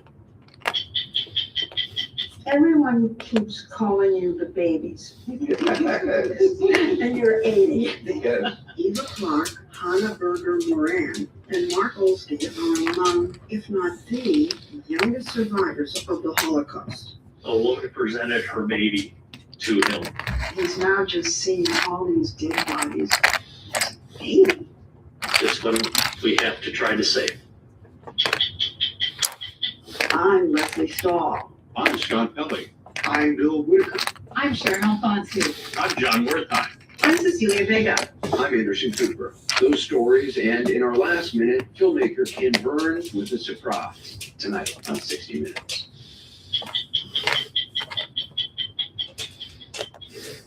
Everyone keeps calling you the babies. And you're 80. Yes. Eva Clark, Hannah Berger Moran, and Mark Olstein are among, if not the, youngest survivors of the Holocaust. A woman presented her baby to him. He's now just seeing all these dead bodies. 80. System we have to try to save. I'm Leslie Stahl. I'm Scott Pelley. I'm Bill Whitaker. I'm Sharon Alfonso. I'm John Wertheim. I'm Cecilia Vega. I'm Anderson Cooper. Those stories, and in our last minute, filmmaker Ken Burns with a surprise tonight on 60 Minutes.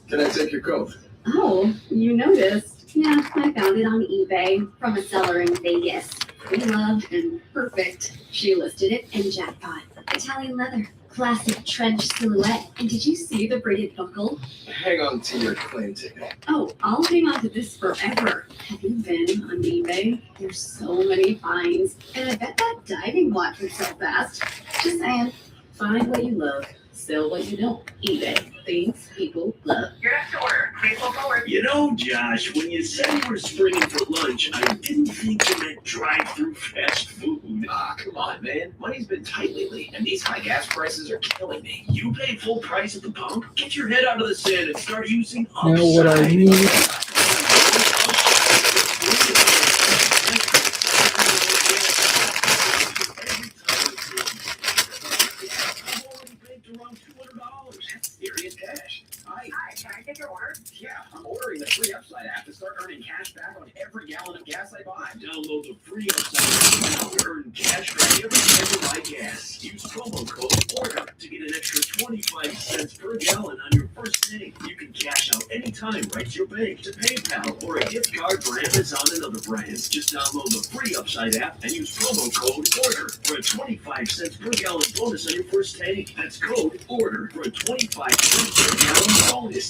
Can I take your coat? Oh, you noticed? Yeah, I found it on eBay from a seller in Vegas. Pre-loved and perfect. She listed it in jackpot. Italian leather, classic trench silhouette. And did you see the braided buckle? Hang on to your plane ticket. Oh, I'll hang on to this forever. Have you been on eBay? There's so many finds. And I bet that diving watch would sell fast. Just saying. Find what you love, sell what you don't. eBay. Things people love. Your next order. Please go forward. You know, Josh, when you said you were springing for lunch, I didn't think you meant drive-through fast food. Ah, come on, man. Money's been tight lately, and these high gas prices are killing me. You pay full price at the pump? Get your head out of the sand and start using Now what I Upside. need, Around $200. That's serious cash. Hi, can I get your order? Yeah, I'm ordering the free Upside app to start earning cash back on every gallon of gas I buy. Download the free Upside app now to earn cash back every time you buy gas. Use promo code ORDER to get an extra 25 cents per gallon on your first tank. You can cash out anytime right to your bank, to PayPal, or a gift card for Amazon and other brands. Just download the free Upside app and use promo code ORDER for a 25 cents per gallon bonus on your first tank. That's code ORDER for a 25 cents per gallon bonus.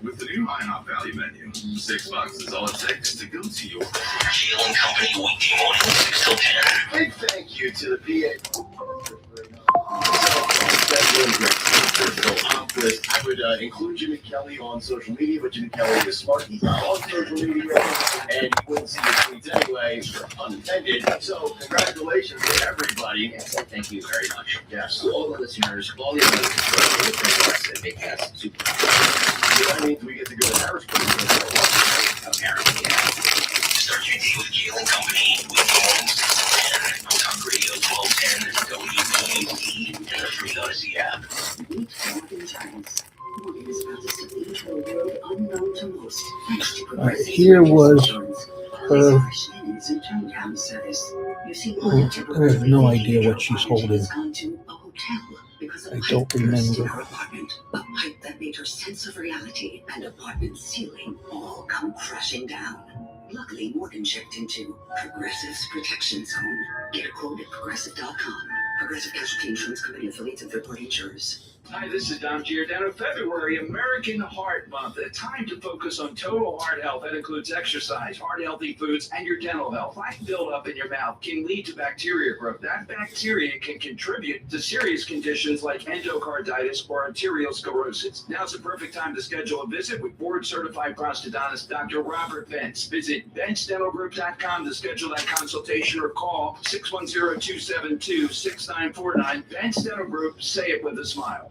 With the new IHOP value menu, $6 is all it takes to go to your Bugle and Company weekday morning, 6 till 10. Big thank you to the PA. I would include Jimmy Kelly on social media, but Jimmy Kelly is smart. He's not on social media, and you wouldn't see his tweets anyway, unintended. So congratulations to everybody. Yes, thank you very much. Yes. To all the listeners, all the others, that make us super. So that means we get to go to Harrisburg. Apparently, yeah. Start your day with Bugle and Company weekday morning, 6 till 10. On Talk Radio 1210, WPHT, and the free Odyssey app. Meet Morgan Giants. Morgan is about to step into a world unknown to most. Thanks to progressive here was insurance. her. Fresh minutes and turnaround service. You see, I have no idea what she's holding. has gone to a hotel because of I a don't pipe burst in remember. her apartment. A pipe that made her sense of reality and apartment ceiling all come crashing down. Luckily, Morgan checked into Progressive's Protection Zone. Get a quote at progressive.com. Progressive Casualty Insurance Company affiliates and third-party insurers. Hi, this is Dom Giordano. February, American Heart Month. A time to focus on total heart health. That includes exercise, heart-healthy foods, and your dental health. Plaque buildup in your mouth can lead to bacteria growth. That bacteria can contribute to serious conditions like endocarditis or arteriosclerosis. Now's the perfect time to schedule a visit with board-certified prosthodontist Dr. Robert Bentz. Visit BentzDentalGroup.com to schedule that consultation or call 610-272-6949. Bentz Dental Group, say it with a smile.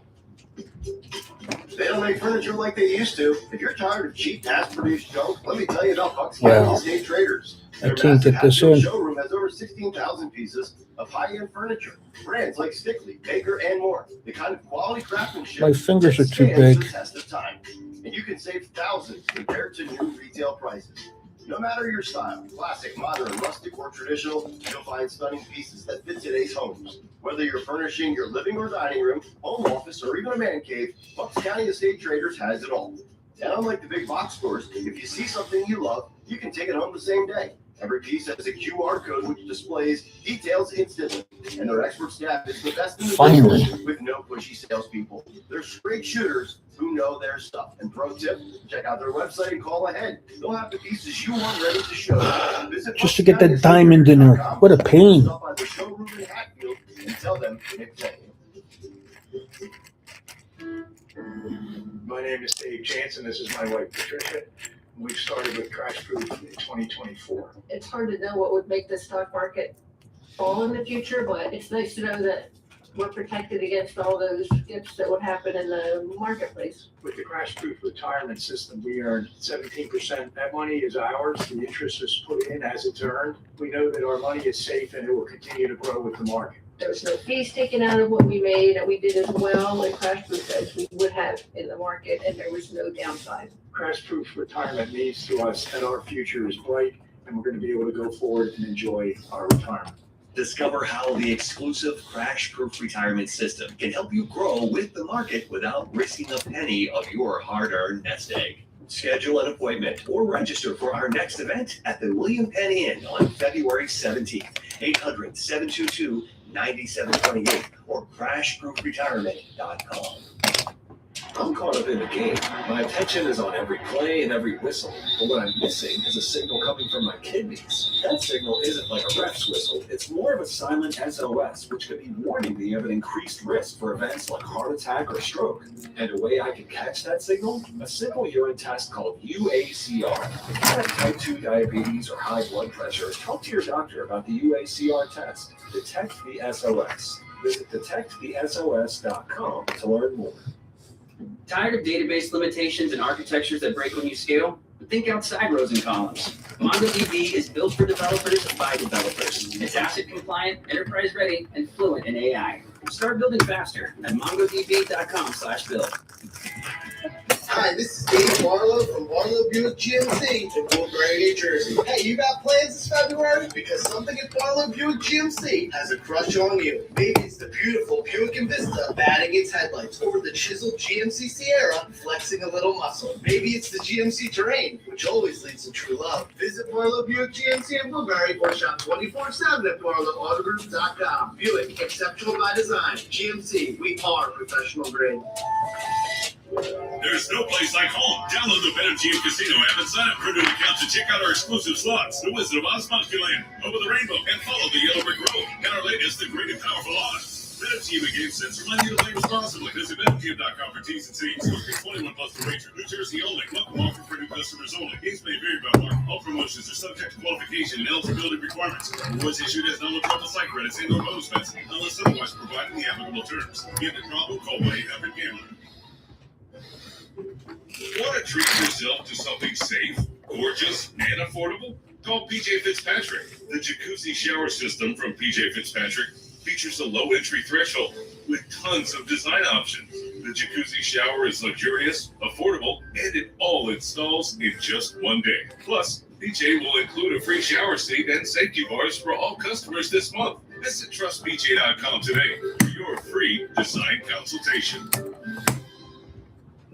They don't make furniture like they used to. If you're tired of cheap, mass-produced junk, let me tell you about Bucks Wow. County Estate Traders. I Their can't massive get this half-built in. showroom has over 16,000 pieces of high-end furniture. Brands like Stickley, Baker, and more. The kind of quality craftsmanship My fingers are that too stands big. the test of time. And you can save thousands compared to new retail prices. No matter your style, classic, modern, rustic, or traditional, you'll find stunning pieces that fit today's homes. Whether you're furnishing your living or dining room, home office, or even a man cave, Bucks County Estate Traders has it all. And unlike the big box stores, if you see something you love, you can take it home the same day. Every piece has a QR code which displays details instantly, and their expert staff is the best in the Finally. business with no pushy salespeople. They're straight shooters who know their stuff. And pro tip, check out their website and call ahead. They'll have the pieces you want ready to show. Visit Just to get that diamond in there. What a pain. Stop by the showroom in Hatfield and tell them Nick sent you. My name is Dave Jansen. This is my wife Patricia. We've started with Crash Proof in 2024. It's hard to know what would make the stock market fall in the future, but it's nice to know that we're protected against all those skips that would happen in the marketplace. With the Crash Proof retirement system, we earn 17%. That money is ours. The interest is put in as it's earned. We know that our money is safe and it will continue to grow with the market. There was no fees taken out of what we made, and we did as well in Crash Proof as we would have in the market, and there was no downside. Crash Proof retirement means to us that our future is bright and we're going to be able to go forward and enjoy our retirement. Discover how the exclusive Crash Proof retirement system can help you grow with the market without risking a penny of your hard-earned nest egg. Schedule an appointment or register for our next event at the William Penn Inn on February 17th, 800-722-9728 or crashproofretirement.com. I'm caught up in the game. My attention is on every play and every whistle. But what I'm missing is a signal coming from my kidneys. That signal isn't like a ref's whistle. It's more of a silent SOS, which could be warning me of an increased risk for events like heart attack or stroke. And a way I can catch that signal? A simple urine test called UACR. If you have type 2 diabetes or high blood pressure, talk to your doctor about the UACR test. Detect the SOS. Visit detectthesos.com to learn more. Tired of database limitations and architectures that break when you scale? Think outside rows and columns. MongoDB is built for developers by developers. It's ACID compliant, enterprise ready, and fluent in AI. Start building faster at mongodb.com/build. Hi, this is Dave Barlow from Barlow Buick GMC in Woodbury, New Jersey. Hey, you got plans this February? Because something at Barlow Buick GMC has a crush on you. Maybe it's the beautiful Buick Envista batting its headlights, or the chiseled GMC Sierra flexing a little muscle. Maybe it's the GMC Terrain, which always leads to true love. Visit Barlow Buick GMC in Woodbury or shop 24/7 at BarlowAutoGroup.com. Buick, exceptional by design. GMC, we are professional grade. There's no place like home. Download the BetMGM Casino app and sign up for a new account to check out our exclusive slots, the Wizard of Oz Monkeyland, Over the Rainbow, and follow the Yellow Brick Road. And our latest, the Great and Powerful Odds. BetMGM and GameSense remind you to play responsibly. Visit BetMGM.com for T's and C's. Must be 21 plus to wager. New Jersey only. Local offer for new customers only. Games may vary by market. All promotions are subject to qualification and eligibility requirements. Rewards issued as non-withdrawable site credits and or bonus bets unless otherwise provided in the applicable terms. Gambling problem? Call 1-800-GAMBLER. Want to treat yourself to something safe, gorgeous, and affordable? Call PJ Fitzpatrick. The jacuzzi shower system from PJ Fitzpatrick features a low entry threshold with tons of design options. The jacuzzi shower is luxurious, affordable, and it all installs in just one day. Plus, PJ will include a free shower seat and safety bars for all customers this month. Visit trustpj.com today for your free design consultation.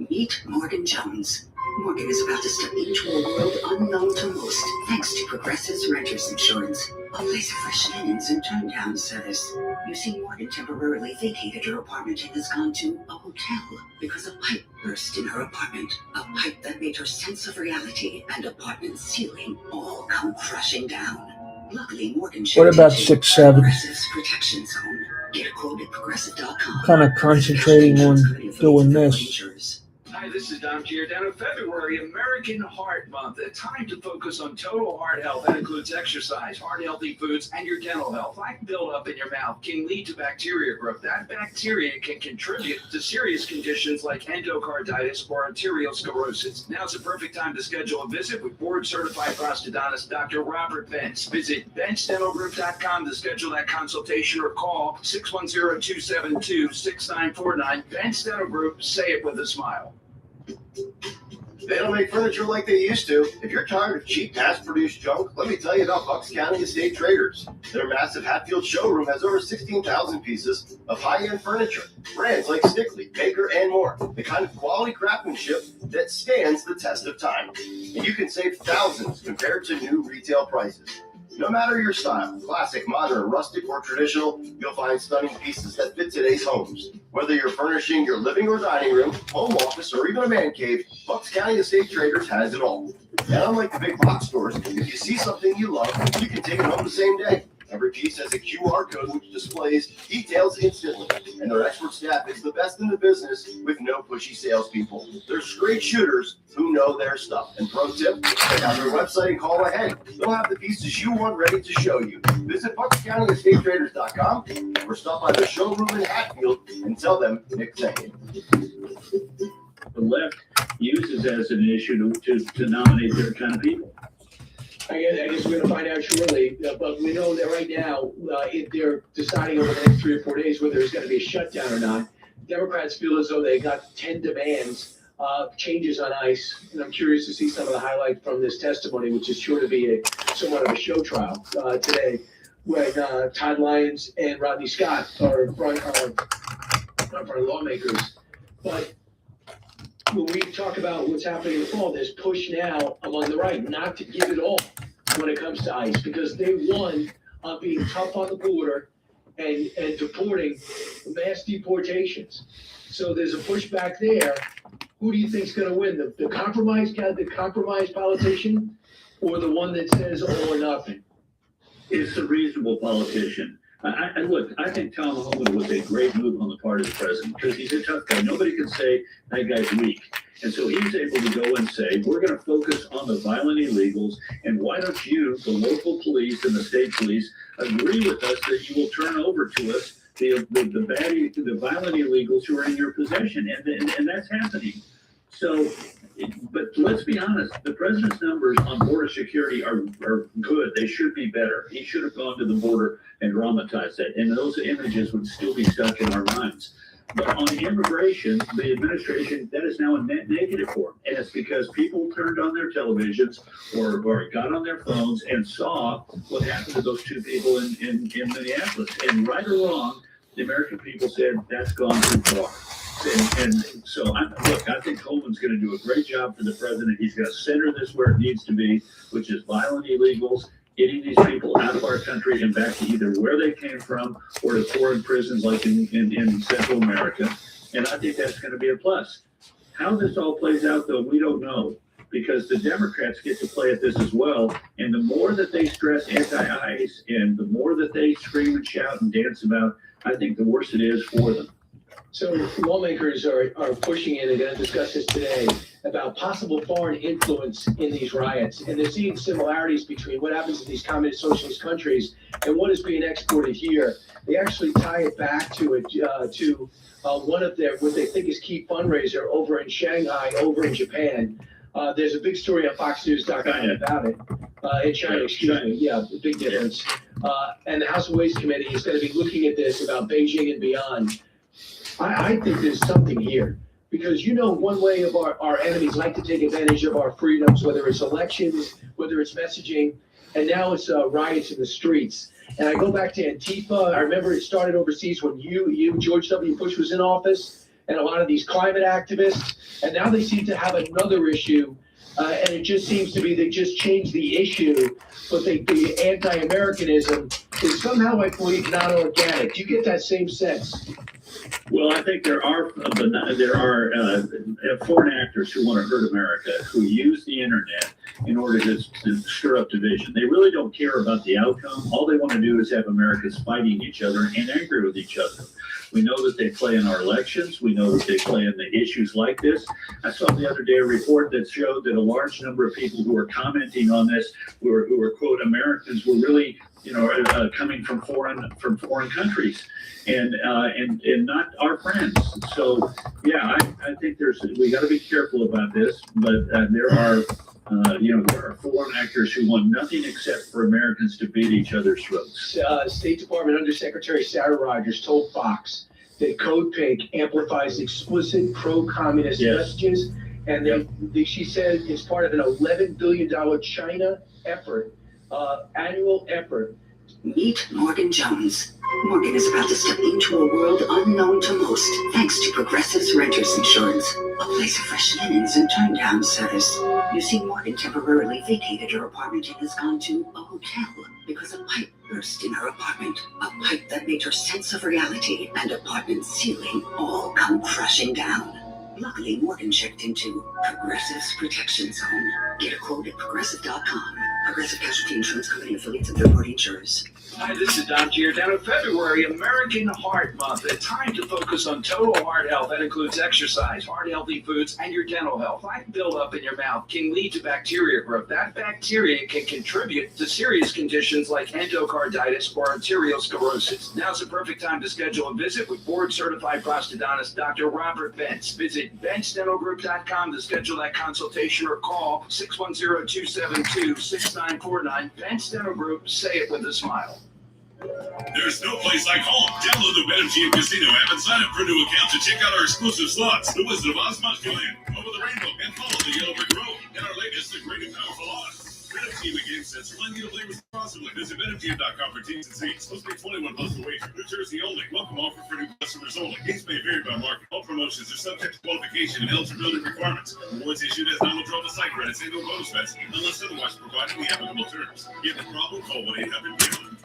Meet Morgan Jones, Morgan is about to step into a world unknown to most, thanks to Progressive's Renters Insurance. A place for fresh-ins and turn-down service. You see, Morgan temporarily vacated her apartment and has gone to a hotel because a pipe burst in her apartment. A pipe that made her sense of reality and apartment ceiling all come crashing down. Luckily, Morgan What about 6-7? Progressive's protection zone. Get a quote at progressive.com. Kind of concentrating on doing this. Hi, this is Dom Giordano. February, American Heart Month. A time to focus on total heart health. That includes exercise, heart-healthy foods, and your dental health. Plaque buildup in your mouth can lead to bacteria growth. That bacteria can contribute to serious conditions like endocarditis or arteriosclerosis. Now's the perfect time to schedule a visit with board-certified prosthodontist Dr. Robert Bentz. Visit BentzDentalGroup.com to schedule that consultation or call 610-272-6949. Bentz Dental Group, say it with a smile. They don't make furniture like they used to. If you're tired of cheap, mass-produced junk, let me tell you about Bucks County Estate Traders. Their massive Hatfield showroom has over 16,000 pieces of high-end furniture. Brands like Stickley, Baker, and more. The kind of quality craftsmanship that stands the test of time. And you can save thousands compared to new retail prices. No matter your style, classic, modern, rustic, or traditional, you'll find stunning pieces that fit today's homes. Whether you're furnishing your living or dining room, home office, or even a man cave, Bucks County Estate Traders has it all. And unlike the big box stores, if you see something you love, you can take it home the same day. Every piece has a QR code which displays details instantly. And their expert staff is the best in the business with no pushy salespeople. They're straight shooters who know their stuff. And pro tip, check out their website and call ahead. They'll have the pieces you want ready to show you. Visit BucksCountyEstateTraders.com or stop by their showroom in Hatfield and tell them Nick sent you. The left uses as an issue to nominate their kind of people. I guess we're gonna find out shortly, but we know that right now, if they're deciding over the next 3 or 4 days whether there's gonna be a shutdown or not. Democrats feel as though they got 10 demands, changes on ICE, and I'm curious to see some of the highlights from this testimony, which is sure to be somewhat of a show trial today, when Todd Lyons and Rodney Scott are in front of lawmakers. But when we talk about what's happening in the fall, there's push now among the right not to give it all when it comes to ICE, because they won on being tough on the border and deporting mass deportations. So there's a pushback there. Who do you think's going to win? The compromised politician, or the one that says all or nothing? It's a reasonable politician. Look, I think Tom Homan was a great move on the part of the president because he's a tough guy. Nobody can say that guy's weak. And so he's able to go and say, we're going to focus on the violent illegals. And why don't you, the local police and the state police, agree with us that you will turn over to us the violent illegals who are in your possession. And that's happening. So, but let's be honest, the president's numbers on border security are good. They should be better. He should have gone to the border and dramatized that. And those images would still be stuck in our minds. But on immigration, the administration, that is now a net negative for them. And it's because people turned on their televisions or got on their phones and saw what happened to those two people in Minneapolis. And right or wrong, the American people said, that's gone too far. And so, I think Coleman's going to do a great job for the president. He's going to center this where it needs to be, which is violent illegals, getting these people out of our country and back to either where they came from or to foreign prisons like in Central America. And I think that's going to be a plus. How this all plays out, though, we don't know, because the Democrats get to play at this as well. And the more that they stress anti-ICE and the more that they scream and shout and dance about, I think the worse it is for them. So lawmakers are pushing in, they're going to discuss this today, about possible foreign influence in these riots. And they're seeing similarities between what happens in these communist socialist countries and what is being exported here. They actually tie it back to one of their, what they think is key fundraiser over in Shanghai, over in Japan. There's a big story on FoxNews.com about it. In China, excuse me. Yeah, big difference. And the House of Ways Committee is going to be looking at this about Beijing and beyond. I think there's something here, because one way of our enemies like to take advantage of our freedoms, whether it's elections, whether it's messaging, and now it's riots in the streets. And I go back to Antifa. I remember it started overseas when George W. Bush was in office. and a lot of these climate activists, and now they seem to have another issue, and it just seems to be they just changed the issue, but the anti-Americanism is somehow, I believe, not organic. Do you get that same sense? Well, I think there are foreign actors who want to hurt America, who use the internet in order to stir up division. They really don't care about the outcome. All they want to do is have Americans fighting each other and angry with each other. We know that they play in our elections. We know that they play in the issues like this. I saw the other day a report that showed that a large number of people who were commenting on this, who were quote Americans, were really coming from foreign countries and not our friends. So yeah, I think we got to be careful about this. But there are foreign actors who want nothing except for Americans to beat each other's throats. State Department Undersecretary Sarah Rogers told Fox that Code Pink amplifies explicit pro-communist messages, and she said it's part of an $11 billion China effort, annual effort. Meet Morgan Jones. Morgan is about to step into a world unknown to most, thanks to Progressive's Renters Insurance, a place of fresh linens and turn-down service. You see, Morgan temporarily vacated her apartment and has gone to a hotel because a pipe burst in her apartment, a pipe that made her sense of reality and apartment ceiling all come crashing down. Luckily, Morgan checked into Progressive's Protection Zone. Get a quote at Progressive.com. Progressive Casualty Insurance Company, affiliates of third-party insurers. Hi, this is Don Giordano. February, American Heart Month. A time to focus on total heart health. That includes exercise, heart-healthy foods, and your dental health. Plaque buildup in your mouth can lead to bacteria growth. That bacteria can contribute to serious conditions like endocarditis or arteriosclerosis. Now's the perfect time to schedule a visit with board-certified prosthodontist Dr. Robert Bentz. Visit BentzDentalGroup.com to schedule that consultation or call 610-272-6949. Bentz Dental Group. Say it with a smile. There's no place like home. Download the BetMGM Casino app and sign up for a new account to check out our exclusive slots, The Wizard of Oz, Monkeyland, Over the Rainbow, and Follow the Yellow Brick Road. And our latest, The Great and Powerful Odds. BetMGM again sets remind you to play responsibly. Visit BetMGM.com for T's and C's. Supposed to be 21 plus the wager. New Jersey only. Welcome offer for new customers only. Games may vary by market. All promotions are subject to qualification and eligibility requirements. Rewards issued as non-withdrawable site credits and no bonus bets unless otherwise provided in the applicable terms. Get the problem? Call 1-800-GAMBLER.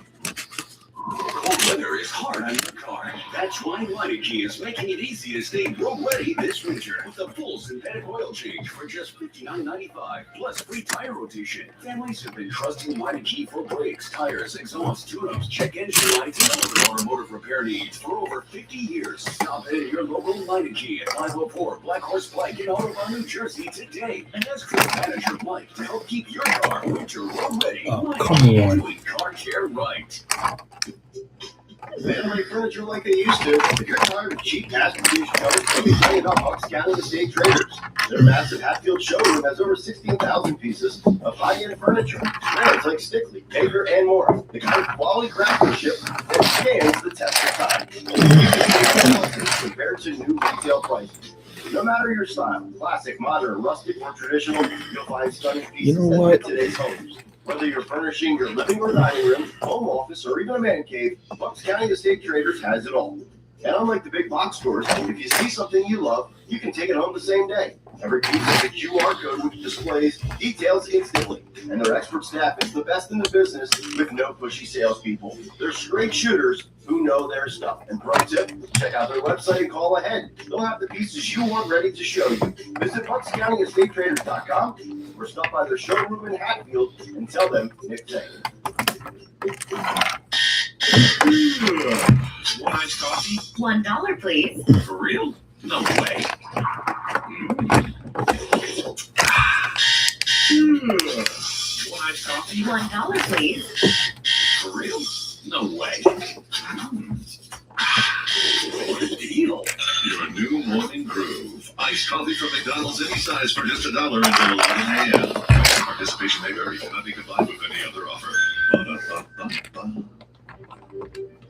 Cold weather is hard on your car. That's why Meineke is making it easy to stay road ready this winter with a full synthetic oil change for just $59.95, plus free tire rotation. Families have been trusting Meineke for brakes, tires, exhaust, tune-ups, check engine lights, and other automotive repair needs for over 50 years. Stop in at your local Meineke at 504 Black Horse Pike in Audubon, New Jersey today, and ask for manager Mike to help keep your car winter road ready. Oh, come on. Doing car care right. They don't make furniture like they used to. If you're tired of cheap mass-produced junk, let me tell you about Bucks County Estate Traders. Their massive Hatfield showroom has over 16,000 pieces of high-end furniture, brands like Stickley, Baker, and more. The kind of quality craftsmanship that stands the test of time. Compared to new retail prices. No matter your style, classic, modern, rustic, or traditional, you'll find stunning pieces that fit today's homes. Whether you're furnishing your living or dining room, home office, or even a man cave, Bucks County Estate Traders has it all. And unlike the big box stores, if you see something you love, you can take it home the same day. Every piece has a QR code which displays details instantly. And their expert staff is the best in the business with no pushy salespeople. They're straight shooters who know their stuff. And pro tip, check out their website and call ahead. They'll have the pieces you want ready to show you. Visit BucksCountyEstateTraders.com or stop by their showroom in Hatfield and tell them Nick said. One iced coffee? $1, please. For real? No way. One iced coffee? $1, please. For real? No way. What a deal. Your new morning groove. Iced coffee from McDonald's any size for just $1 until 11 a.m. Participation may vary. Cannot be combined with any other offer. Ba-da-ba-ba-ba.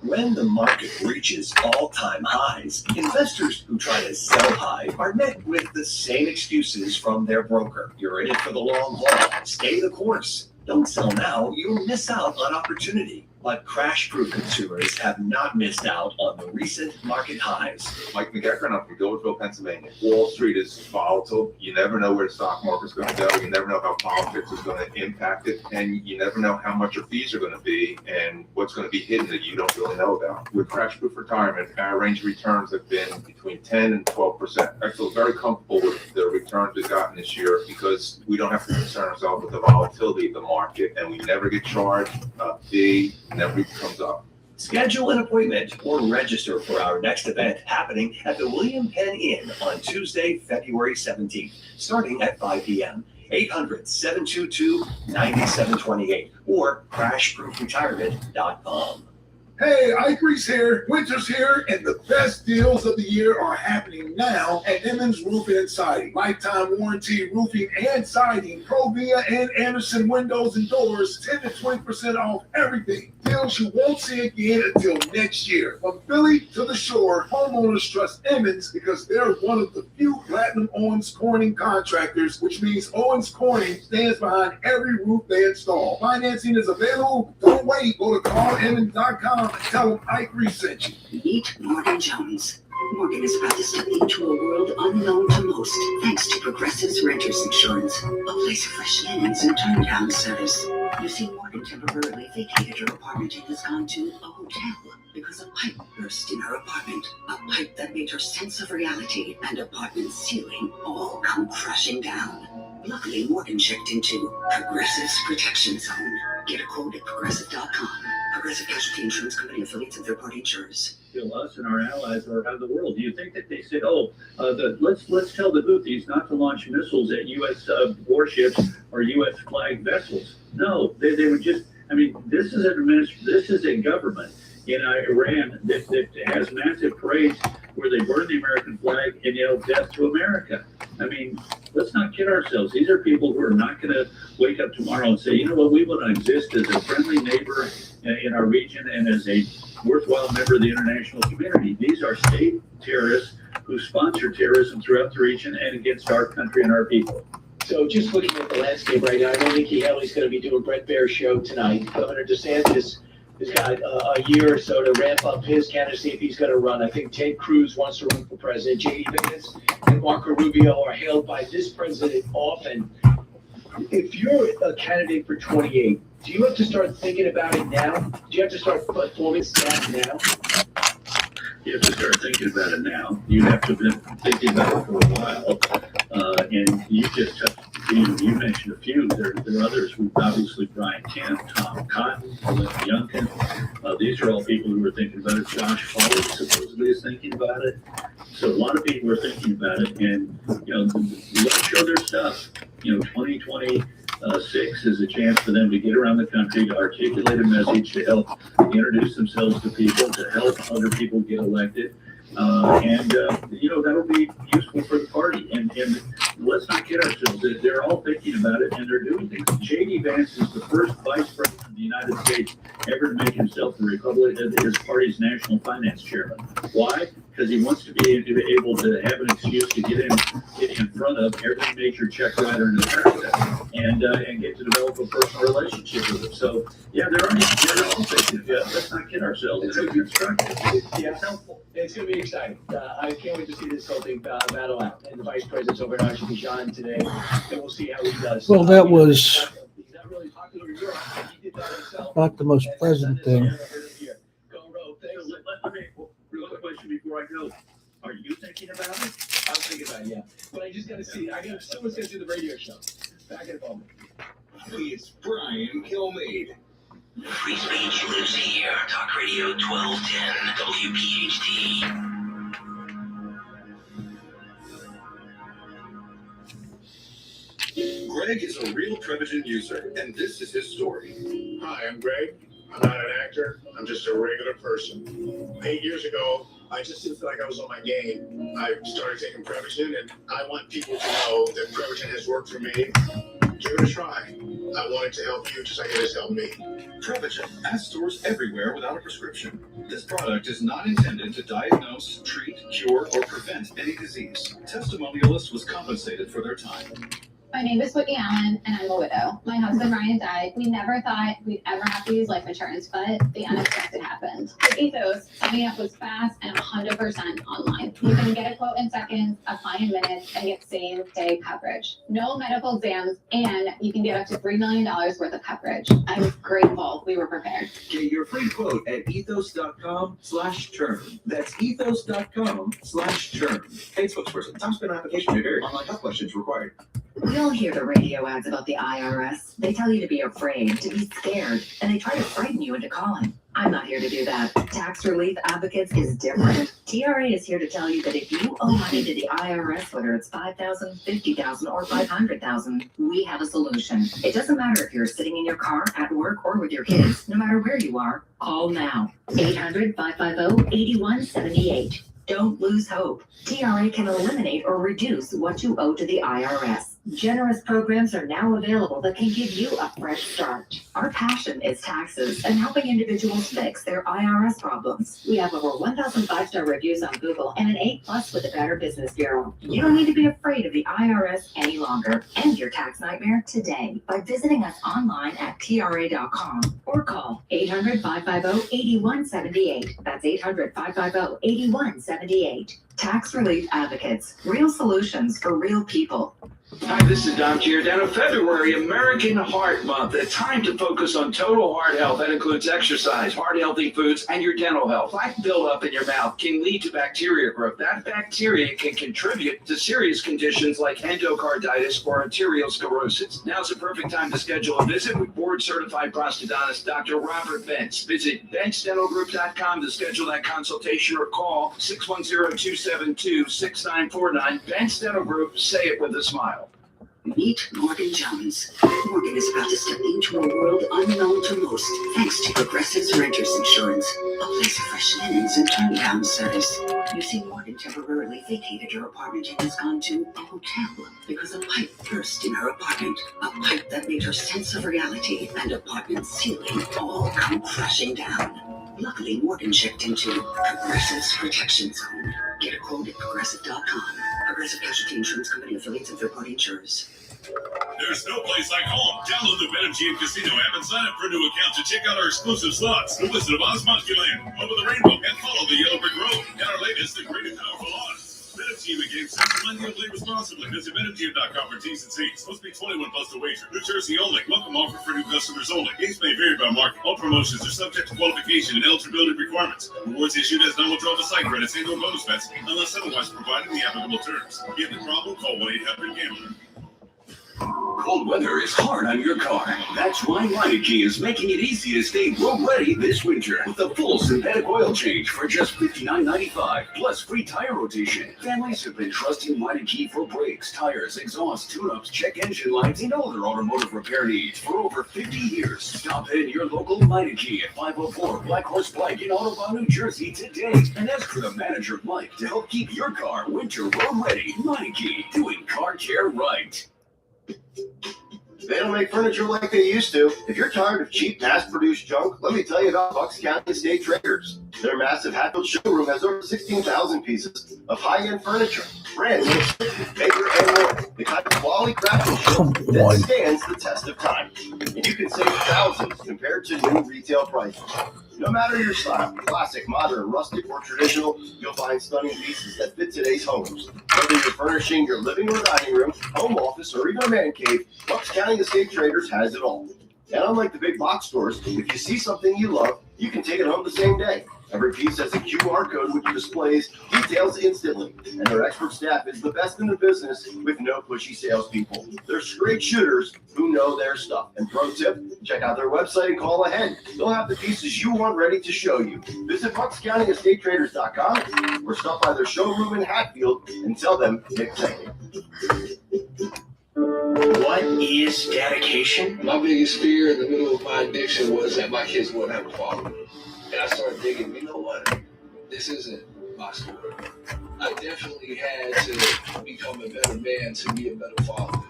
When the market reaches all-time highs, investors who try to sell high are met with the same excuses from their broker. You're in it for the long haul. Stay the course. Don't sell now. You'll miss out on opportunity. But crash-proof consumers have not missed out on the recent market highs. Mike McEachern, I'm from Gilbertville, Pennsylvania. Wall Street is volatile. You never know where the stock market's going to go. You never know how politics is going to impact it. And you never know how much your fees are going to be and what's going to be hidden that you don't really know about. With Crash Proof Retirement, our range of returns have been between 10 and 12%. I feel very comfortable with the returns we've gotten this year because we don't have to concern ourselves with the volatility of the market, and we never get charged a fee. Never comes up. Schedule an appointment or register for our next event happening at the William Penn Inn on Tuesday, February 17th, starting at 5 p.m. 800-722-9728 or crashproofretirement.com. Hey, Ike Reese here. Winter's here, and the best deals of the year are happening now at Emmons Roofing and Siding. Lifetime warranty roofing and siding, Provia and Anderson windows and doors, 10 to 20% off everything. Deals you won't see again until next year. From Philly to the shore, homeowners trust Emmons because they're one of the few Platinum Owens Corning contractors, which means Owens Corning stands behind every roof they install. Financing is available. Don't wait. Go to callemmons.com. Tell them Ike Reese sent you. Meet Morgan Jones. Morgan is about to step into a world unknown to most, thanks to Progressive's Renters Insurance, a place of fresh linens and turn-down service. You see, Morgan temporarily vacated her apartment and has gone to a hotel because a pipe burst in her apartment. A pipe that made her sense of reality and apartment ceiling all come crashing down. Luckily, Morgan checked into Progressive's Protection Zone. Get a quote at progressive.com. Progressive Casualty Insurance Company, affiliates and third-party insurers. Us and our allies are around the world. Do you think that they said, let's tell the Houthis not to launch missiles at U.S. warships or U.S. flagged vessels? No, they would just. I mean, this is a government in Iran that has massive parades where they burn the American flag and yell "Death to America." I mean, let's not kid ourselves. These are people who are not going to wake up tomorrow and say, you know what, we want to exist as a friendly neighbor in our region and as a worthwhile member of the international community. These are state terrorists who sponsor terrorism throughout the region and against our country and our people. So just looking at the landscape right now, I know Nikki Haley's going to be doing Brett Baer's show tonight. Governor DeSantis has got a year or so to ramp up his candidacy if he's going to run. I think Ted Cruz wants to run for president. J.D. Vance and Marco Rubio are hailed by this president often. If you're a candidate for 28, do you have to start thinking about it now? Do you have to start forming staff now? You have to start thinking about it now. You have to have been thinking about it for a while. And you just touched, you mentioned a few. There are others. We've obviously Brian Kemp, Tom Cotton, Olivia Youngkin. These are all people who are thinking about it. Josh Hawley supposedly is thinking about it. So a lot of people are thinking about it. And, let them show their stuff. 2026 is a chance for them to get around the country, to articulate a message, to help introduce themselves to people, to help other people get elected. That'll be useful for the party. And let's not kid ourselves. They're all thinking about it, and they're doing things. J.D. Vance is the first vice president of the United States ever to make himself his party's national finance chairman. Why? Because he wants to be able to have an excuse to get in front of every major check writer in America and get to develop a personal relationship with them. So, yeah, they're all thinking, let's not kid ourselves. It's constructive. Yeah, it's helpful. It's going to be exciting. I can't wait to see this whole thing battle out. And the vice president's over in Azerbaijan today, and we'll see how he does. Well, that was He's not really popular in Europe. He did that himself. not the most pleasant thing. Let me, real quick question before I go. Are you thinking about it? I'm thinking about it, yeah. But I just got to see. Someone's going to do the radio show. Back in a moment. It's Brian Kilmeade. Free speech lives here. Talk Radio 1210 WPHT. Greg is a real Prevagen user, and this is his story. Hi, I'm Greg. I'm not an actor. I'm just a regular person. 8 years ago, I just didn't feel like I was on my game. I started taking Prevagen, and I want people to know that Prevagen has worked for me. Give it a try. I wanted to help you just like it has helped me. Prevagen at stores everywhere without a prescription. This product is not intended to diagnose, treat, cure, or prevent any disease. Testimonialists was compensated for their time. My name is Whitney Allen, and I'm a widow. My husband Ryan died. We never thought we'd ever have to use life insurance, but the unexpected happened. With Ethos, signing up was fast and 100% online. You can get a quote in seconds, apply in minutes, and get same-day coverage. No medical exams, and you can get up to $3 million worth of coverage. I'm grateful we were prepared. Get your free quote at ethos.com/term. That's ethos.com/term. Paid spokesperson. Time spent on application may vary. Online health questions required. We all hear the radio ads about the IRS. They tell you to be afraid, to be scared, and they try to frighten you into calling. I'm not here to do that. Tax Relief Advocates is different. TRA is here to tell you that if you owe money to the IRS, whether it's $5,000, $50,000, or $500,000, we have a solution. It doesn't matter if you're sitting in your car, at work, or with your kids. No matter where you are, call now. 800-550-8178. Don't lose hope. TRA can eliminate or reduce what you owe to the IRS. Generous programs are now available that can give you a fresh start. Our passion is taxes and helping individuals fix their IRS problems. We have over 1,000 5-star reviews on Bugle and an A+ with the Better Business Bureau. You don't need to be afraid of the IRS any longer. End your tax nightmare today by visiting us online at TRA.com or call 800-550-8178. That's 800-550-8178. Tax Relief Advocates. Real solutions for real people. Hi, this is Dom Giordano. February, American Heart Month, a time to focus on total heart health. That includes exercise, heart-healthy foods, and your dental health. Plaque buildup in your mouth can lead to bacteria growth. That bacteria can contribute to serious conditions like endocarditis or arteriosclerosis. Now's the perfect time to schedule a visit with board-certified prosthodontist Dr. Robert Bentz. Visit BentzDentalGroup.com to schedule that consultation or call 610-272-6949. Bentz Dental Group, say it with a smile. Meet Morgan Jones. Morgan is about to step into a world unknown to most, thanks to Progressive's Renters Insurance, a place of fresh linens and turn-down service. You see, Morgan temporarily vacated her apartment and has gone to a hotel because a pipe burst in her apartment, a pipe that made her sense of reality and apartment ceiling all come crashing down. Luckily, Morgan checked into Progressive's Protection Zone. Get a quote at Progressive.com. Progressive Casualty Insurance Company affiliates and third-party insurers. There's no place like home. Download the BetMGM Casino app and sign up for a new account to check out our exclusive slots, the Wizard of Oz Monkeyland, Over the Rainbow, and Follow the Yellow Brick Road, and our latest, the Great and Powerful Odds. BetMGM Games, money and play responsibly. Visit BetMGM.com for T's and C's. Must be 21 plus to wager. New Jersey only. Welcome offer for new customers only. Games may vary by market. All promotions are subject to qualification and eligibility requirements. Rewards issued as non-withdrawable site credits and/or bonus bets, unless otherwise provided in the applicable terms. Gambling problem? Call 1-800-GAMBLER. Cold weather is hard on your car. That's why Meineke is making it easy to stay road ready this winter with a full synthetic oil change for just $59.95, plus free tire rotation. Families have been trusting Meineke for brakes, tires, exhaust, tune-ups, check engine lights, and other automotive repair needs for over 50 years. Stop in your local Meineke at 504 Black Horse Pike in Audubon, New Jersey today, and ask for the manager Mike to help keep your car winter road ready. Meineke, doing car care right. They don't make furniture like they used to. If you're tired of cheap, mass-produced junk, let me tell you about Bucks County Estate Traders. Their massive Hatfield showroom has over 16,000 pieces of high-end furniture, brand new, paper, and more. The kind of quality craftsmanship that stands the test of time. And you can save thousands compared to new retail prices. No matter your style, classic, modern, rustic, or traditional, you'll find stunning pieces that fit today's homes. Whether you're furnishing your living or dining room, home office, or even a man cave, Bucks County Estate Traders has it all. And unlike the big box stores, if you see something you love, you can take it home the same day. Every piece has a QR code which displays details instantly, and their expert staff is the best in the business with no pushy salespeople. They're straight shooters who know their stuff. And pro tip, check out their website and call ahead. They'll have the pieces you want ready to show you. Visit BucksCountyEstateTraders.com or stop by their showroom in Hatfield and tell them Nick sent you. What is dedication? My biggest fear in the middle of my addiction was that my kids wouldn't have a father. And I started thinking, you know what? This isn't my story. I definitely had to become a better man to be a better father.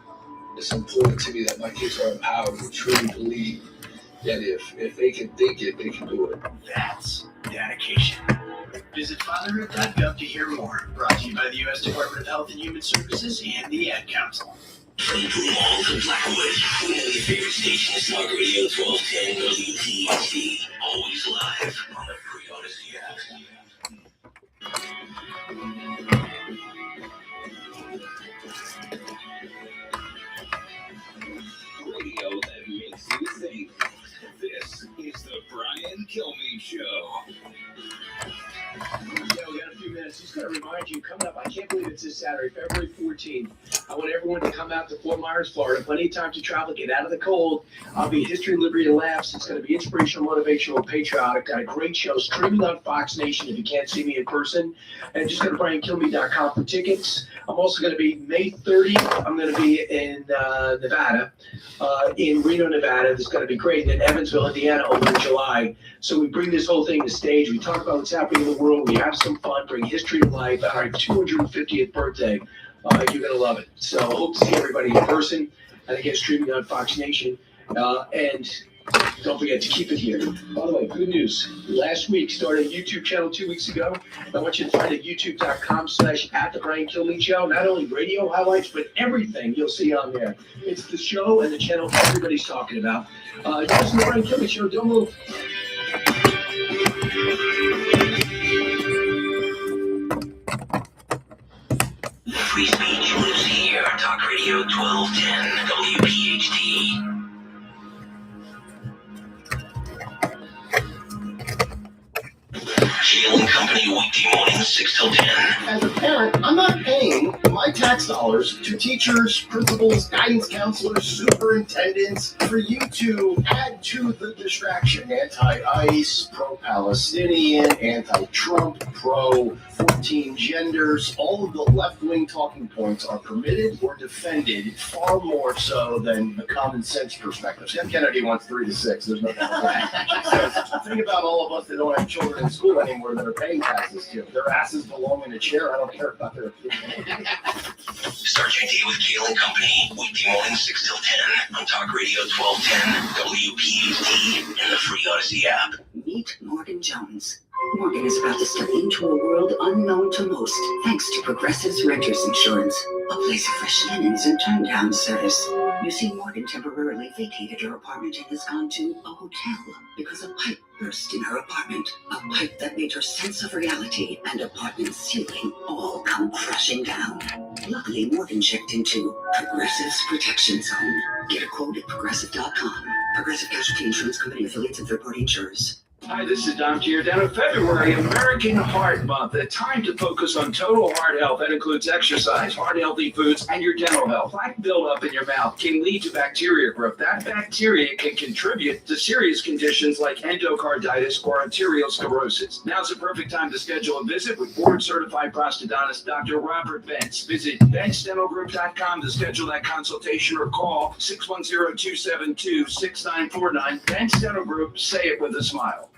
It's important to me that my kids are empowered to truly believe that if they can think it, they can do it. That's dedication. Visit fatherhood.gov to hear more. Brought to you by the U.S. Department of Health and Human Services and the Ad Council. From Bugle to Blackwood, we know your favorite station is Talk Radio 1210 WTHD. Always live on the free Odyssey app. Radio that makes you think. This is the Brian Kilmeade Show. Yeah, we got a few minutes. Just going to remind you, coming up, I can't believe it's this Saturday, February 14th. I want everyone to come out to Fort Myers, Florida. Plenty of time to travel, get out of the cold. I'll be History, Liberty, and Laughs. It's going to be inspirational, motivational, and patriotic. Got a great show streaming on Fox Nation if you can't see me in person. And just go to BrianKilmeade.com for tickets. I'm also going to be May 30th. I'm going to be in Nevada, in Reno, Nevada. This is going to be great. Then Evansville, Indiana, over in July. So we bring this whole thing to stage. We talk about what's happening in the world. We have some fun, bring history to life. On our 250th birthday, you're going to love it. So I hope to see everybody in person. And again, streaming on Fox Nation. And don't forget to keep it here. By the way, good news. Last week, started a YouTube channel 2 weeks ago. I want you to find it at youtube.com/@The Brian Kilmeade Show. Not only radio highlights, but everything you'll see on there. It's the show and the channel everybody's talking about. This is The Brian Kilmeade Show. Don't move. Free speech lives here. Talk Radio 1210 WPHT. Jill and Company weekday mornings 6 till 10. As a parent, I'm not paying my tax dollars to teachers, principals, guidance counselors, superintendents for you to add to the distraction. Anti-ICE, pro-Palestinian, anti-Trump, pro-14 genders. All of the left-wing talking points are permitted or defended far more so than the common sense perspective. Tim Kennedy wants 3 to 6. There's nothing wrong with that. So think about all of us that don't have children in school anymore that are paying taxes to. Their asses belong in a chair. I don't care about their opinion. Start your day with Jill and Company weekday mornings 6 till 10 on Talk Radio 1210 WPHT and the free Odyssey app. Meet Morgan Jones. Morgan is about to step into a world unknown to most, thanks to Progressive's Renters Insurance, a place of fresh linens and turn-down service. You see, Morgan temporarily vacated her apartment and has gone to a hotel because a pipe burst in her apartment. A pipe that made her sense of reality and apartment ceiling all come crashing down. Luckily, Morgan checked into Progressive's Protection Zone. Get a quote at Progressive.com. Progressive Casualty Insurance Company affiliates and third-party insurers. Hi, this is Dom Giordano. February, American Heart Month, a time to focus on total heart health. That includes exercise, heart-healthy foods, and your dental health. Plaque buildup in your mouth can lead to bacteria growth. That bacteria can contribute to serious conditions like endocarditis or arteriosclerosis. Now's the perfect time to schedule a visit with board-certified prosthodontist Dr. Robert Bentz. Visit BentzDentalGroup.com to schedule that consultation or call 610-272-6949. Bentz Dental Group, say it with a smile.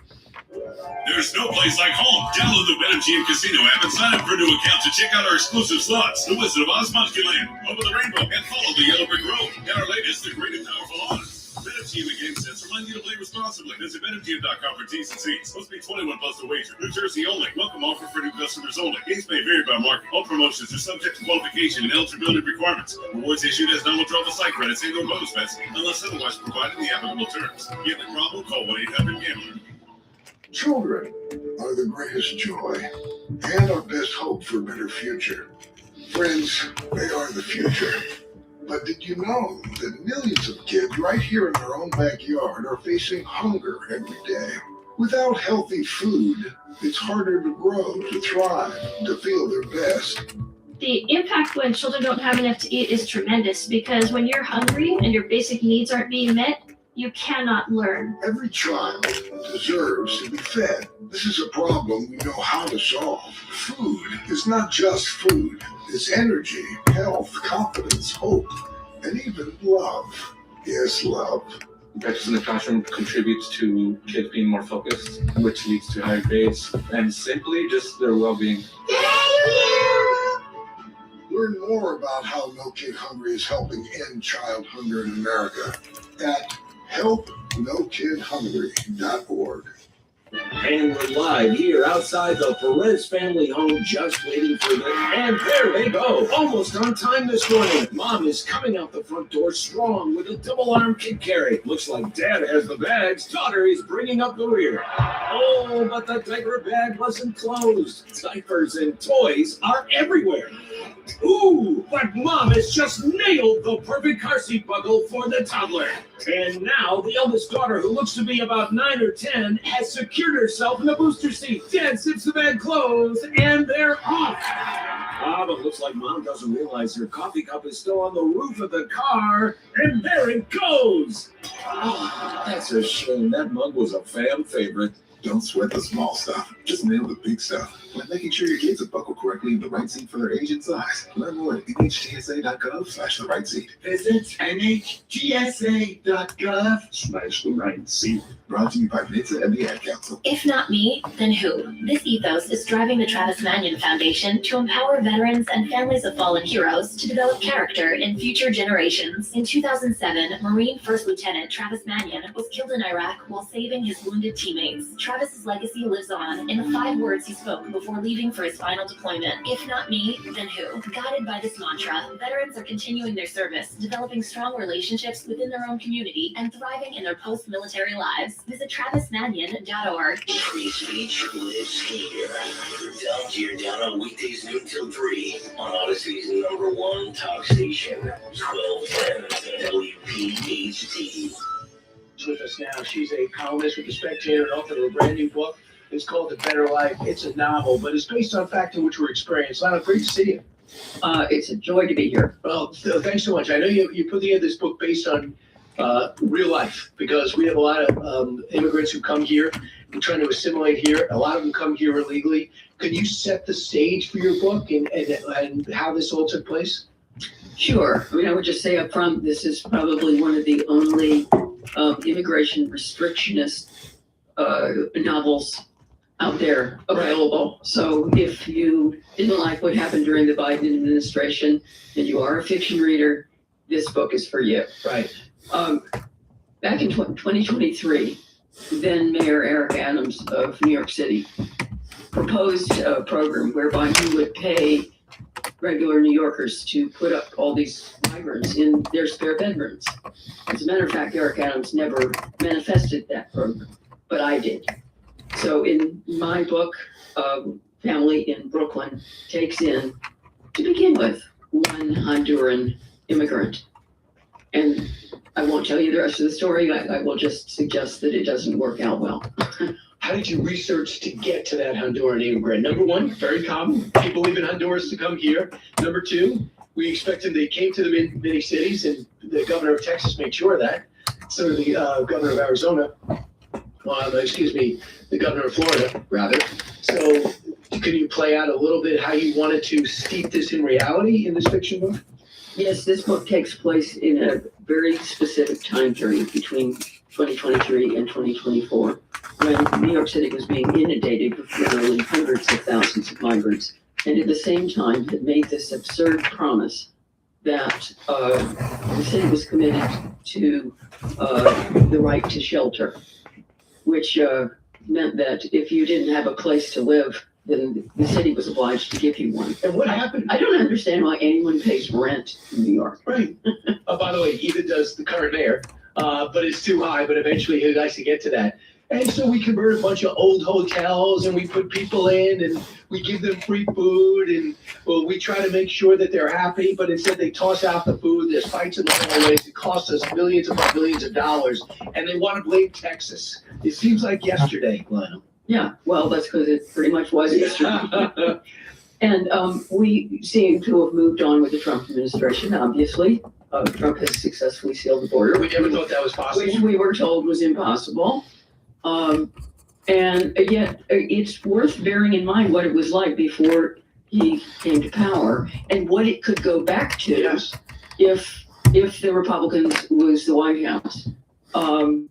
There's no place like home. Download the BetMGM Casino app and sign up for a new account to check out our exclusive slots, the Wizard of Oz Monkeyland, Over the Rainbow, and follow the Yellow Brick Road. And our latest, the Great and Powerful Odds. BetMGM and Game Sense remind you to play responsibly. Visit BetMGM.com for T's and C's. Must be 21 plus to wager. New Jersey only. Welcome offer for new customers only. Games may vary by market. All promotions are subject to qualification and eligibility requirements. Rewards issued as non-withdrawable site credits and or bonus bets unless otherwise provided in the applicable terms. Gambling problem? Call 1-800-GAMBLER. Children are the greatest joy and our best hope for a better future. Friends, they are the future. But did you know that millions of kids right here in their own backyard are facing hunger every day? Without healthy food, it's harder to grow, to thrive, to feel their best. The impact when children don't have enough to eat is tremendous because when you're hungry and your basic needs aren't being met, you cannot learn. Every child deserves to be fed. This is a problem we know how to solve. Food is not just food. It's energy, health, confidence, hope, and even love. Yes, love. Practice in the classroom contributes to kids being more focused, which leads to higher grades, and simply just their well-being. Learn more about how No Kid Hungry is helping end child hunger in America at helpnokidhungry.org. And we're live here outside the Perez family home, just waiting for them. And there they go, almost on time this morning. Mom is coming out the front door strong with a double-arm kid carry. Looks like Dad has the bags. Daughter is bringing up the rear. Oh, but the diaper bag wasn't closed. Diapers and toys are everywhere. Ooh, but Mom has just nailed the perfect car seat buckle for the toddler. And now the eldest daughter, who looks to be about 9 or 10, has secured herself in the booster seat. Dad zips the bag closed, and they're off. Ah, but looks like Mom doesn't realize her coffee cup is still on the roof of the car, and there it goes. Oh, that's a shame. That mug was a fan favorite. Don't sweat the small stuff. Just nail the big stuff. Like making sure your kids are buckled correctly in the right seat for their age and size. Learn more at nhtsa.gov/the right seat. Visit nhtsa.gov/the right seat. Brought to you by NHTSA and the Ad Council. If not me, then who? This ethos is driving the Travis Manion Foundation to empower veterans and families of fallen heroes to develop character in future generations. In 2007, Marine First Lieutenant Travis Manion was killed in Iraq while saving his wounded teammates. Travis's legacy lives on in the 5 words he spoke before leaving for his final deployment. If not me, then who? Guided by this mantra, veterans are continuing their service, developing strong relationships within their own community, and thriving in their post-military lives. Visit travismanion.org. Free speech lives here. Down here, down on weekdays noon till 3 on Odyssey's #1 talk station, 1210 WPHT. With us now, she's a columnist with The Spectator and author of a brand new book. It's called The Better Life. It's a novel, but it's based on fact in which we're experienced. Lana, great to see you. It's a joy to be here. Well, thanks so much. I know you put together this book based on real life, because we have a lot of immigrants who come here and trying to assimilate here. A lot of them come here illegally. Could you set the stage for your book and how this all took place? Sure. I mean, I would just say up front, this is probably one of the only immigration restrictionist novels out there available. So if you didn't like what happened during the Biden administration and you are a fiction reader, this book is for you. Right. Back in 2023, then Mayor Eric Adams of New York City proposed a program whereby he would pay regular New Yorkers to put up all these migrants in their spare bedrooms. As a matter of fact, Eric Adams never manifested that program, but I did. So in my book, family in Brooklyn takes in, to begin with, one Honduran immigrant. And I won't tell you the rest of the story. I will just suggest that it doesn't work out well. How did you research to get to that Honduran immigrant? Number one, very common. People leave in Honduras to come here. Number two, we expect them. They came to the many cities, and the governor of Texas made sure of that. So did the governor of Arizona. The governor of Florida, rather. So can you play out a little bit how you wanted to steep this in reality in this fiction book? Yes, this book takes place in a very specific time period between 2023 and 2024, when New York City was being inundated with literally hundreds of thousands of migrants, and at the same time had made this absurd promise that the city was committed to the right to shelter, which meant that if you didn't have a place to live, then the city was obliged to give you one. And what happened? I don't understand why anyone pays rent in New York. Right. By the way, either does the current mayor, but it's too high, but eventually he likes to get to that. And so we convert a bunch of old hotels and we put people in and we give them free food and we try to make sure that they're happy, but instead they toss out the food. There's fights in the hallways. It costs us millions upon millions of dollars, and they want to blame Texas. It seems like yesterday, Lionel. Yeah, well, that's because it pretty much was yesterday. And we seem to have moved on with the Trump administration, obviously. Trump has successfully sealed the border. We never thought that was possible. Which we were told was impossible. And yet it's worth bearing in mind what it was like before he came to power and what it could go back to if the Republicans was the White House. I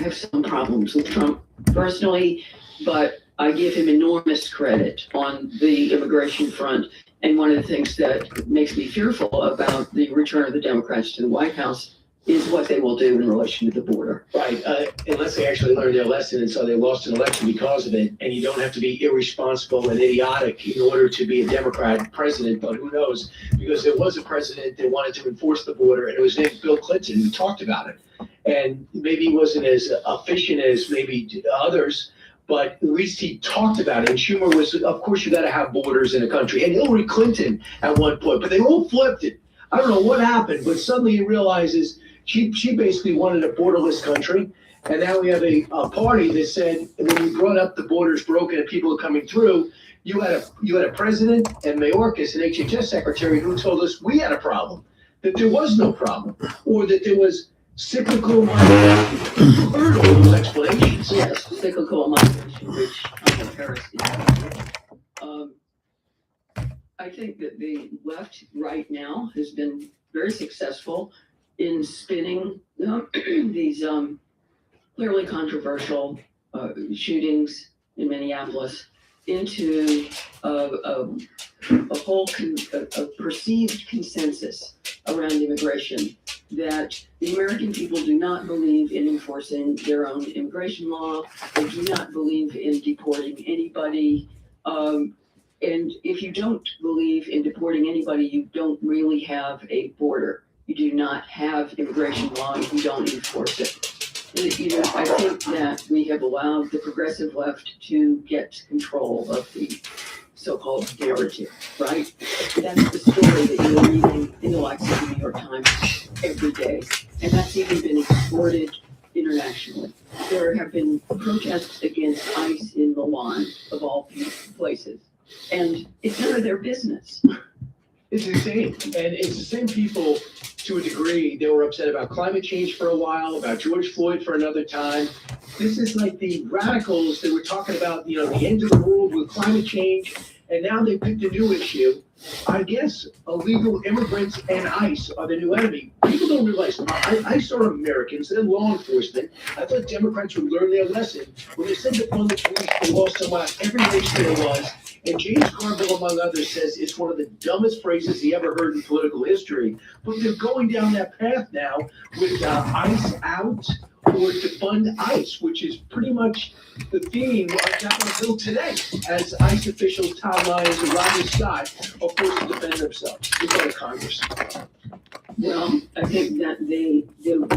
have some problems with Trump personally, but I give him enormous credit on the immigration front. And one of the things that makes me fearful about the return of the Democrats to the White House is what they will do in relation to the border. Right, unless they actually learned their lesson, and so they lost an election because of it, and you don't have to be irresponsible and idiotic in order to be a Democrat president, but who knows? Because there was a president that wanted to enforce the border, and it was named Bill Clinton, who talked about it. And maybe he wasn't as efficient as maybe others, but at least he talked about it. And Schumer was, of course, you gotta have borders in a country, and Hillary Clinton at one point, but they all flipped it. I don't know what happened, but suddenly he realizes she basically wanted a borderless country, and now we have a party that said when you brought up the borders broken and people are coming through, you had a president and Mayorkas, an HHS secretary, who told us we had a problem, that there was no problem, or that there was cyclical migration. Heard all those explanations. Yes, cyclical migration, which Harris I think that the left right now has been very successful in spinning these clearly controversial shootings in Minneapolis into a perceived consensus around immigration, that the American people do not believe in enforcing their own immigration law. They do not believe in deporting anybody. And if you don't believe in deporting anybody, you don't really have a border. You do not have immigration law if you don't enforce it. You know, I think that we have allowed the progressive left to get control of the so-called narrative, right? That's the story that you're reading in the likes of the New York Times every day. And that's even been exported internationally. There have been protests against ICE in Milan, of all places. And it's none of their business. It's insane, and it's the same people to a degree. They were upset about climate change for a while, about George Floyd for another time. This is like the radicals that were talking about, the end of the world with climate change, and now they picked a new issue. I guess illegal immigrants and ICE are the new enemy. People don't realize ICE are Americans, they're law enforcement. I thought Democrats would learn their lesson when they said that on the police they lost someone every race there was. And James Carville, among others, says it's one of the dumbest phrases he ever heard in political history. But they're going down that path now with ICE out or defund ICE, which is pretty much the theme on Capitol Hill today, as ICE officials Tom Lyons and Rodney Scott are forced to defend themselves in front of Congress. Well, I think that the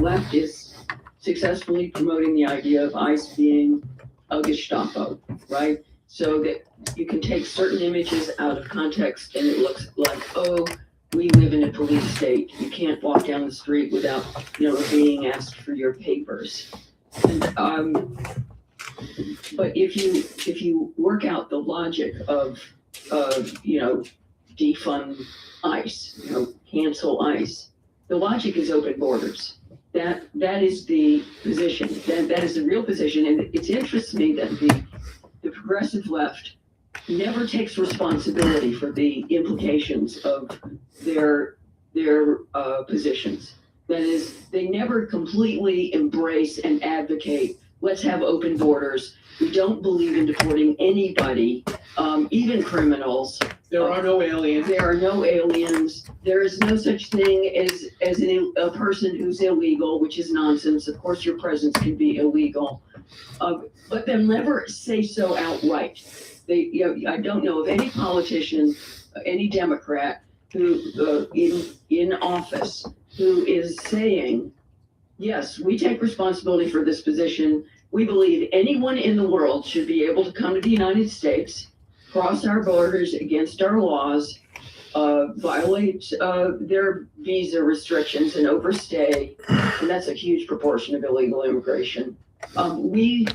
left is successfully promoting the idea of ICE being a Gestapo, right? So that you can take certain images out of context and it looks like, oh, we live in a police state. You can't walk down the street without, being asked for your papers. And, but if you work out the logic of defund ICE, cancel ICE, the logic is open borders. That is the position. That is the real position. And it interests me that the progressive left never takes responsibility for the implications of their positions. That is, they never completely embrace and advocate, let's have open borders. We don't believe in deporting anybody, even criminals. There are no aliens. There are no aliens. There is no such thing as a person who's illegal, which is nonsense. Of course, your presence can be illegal. But they'll never say so outright. I don't know of any politician, any Democrat who in office who is saying, yes, we take responsibility for this position. We believe anyone in the world should be able to come to the United States, cross our borders against our laws, violate their visa restrictions and overstay, and that's a huge proportion of illegal immigration. We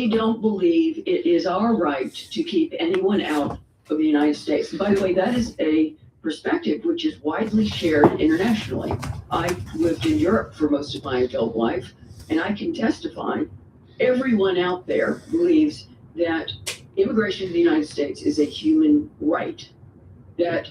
don't believe it is our right to keep anyone out of the United States. And by the way, that is a perspective which is widely shared internationally. I lived in Europe for most of my adult life, and I can testify everyone out there believes that immigration to the United States is a human right, that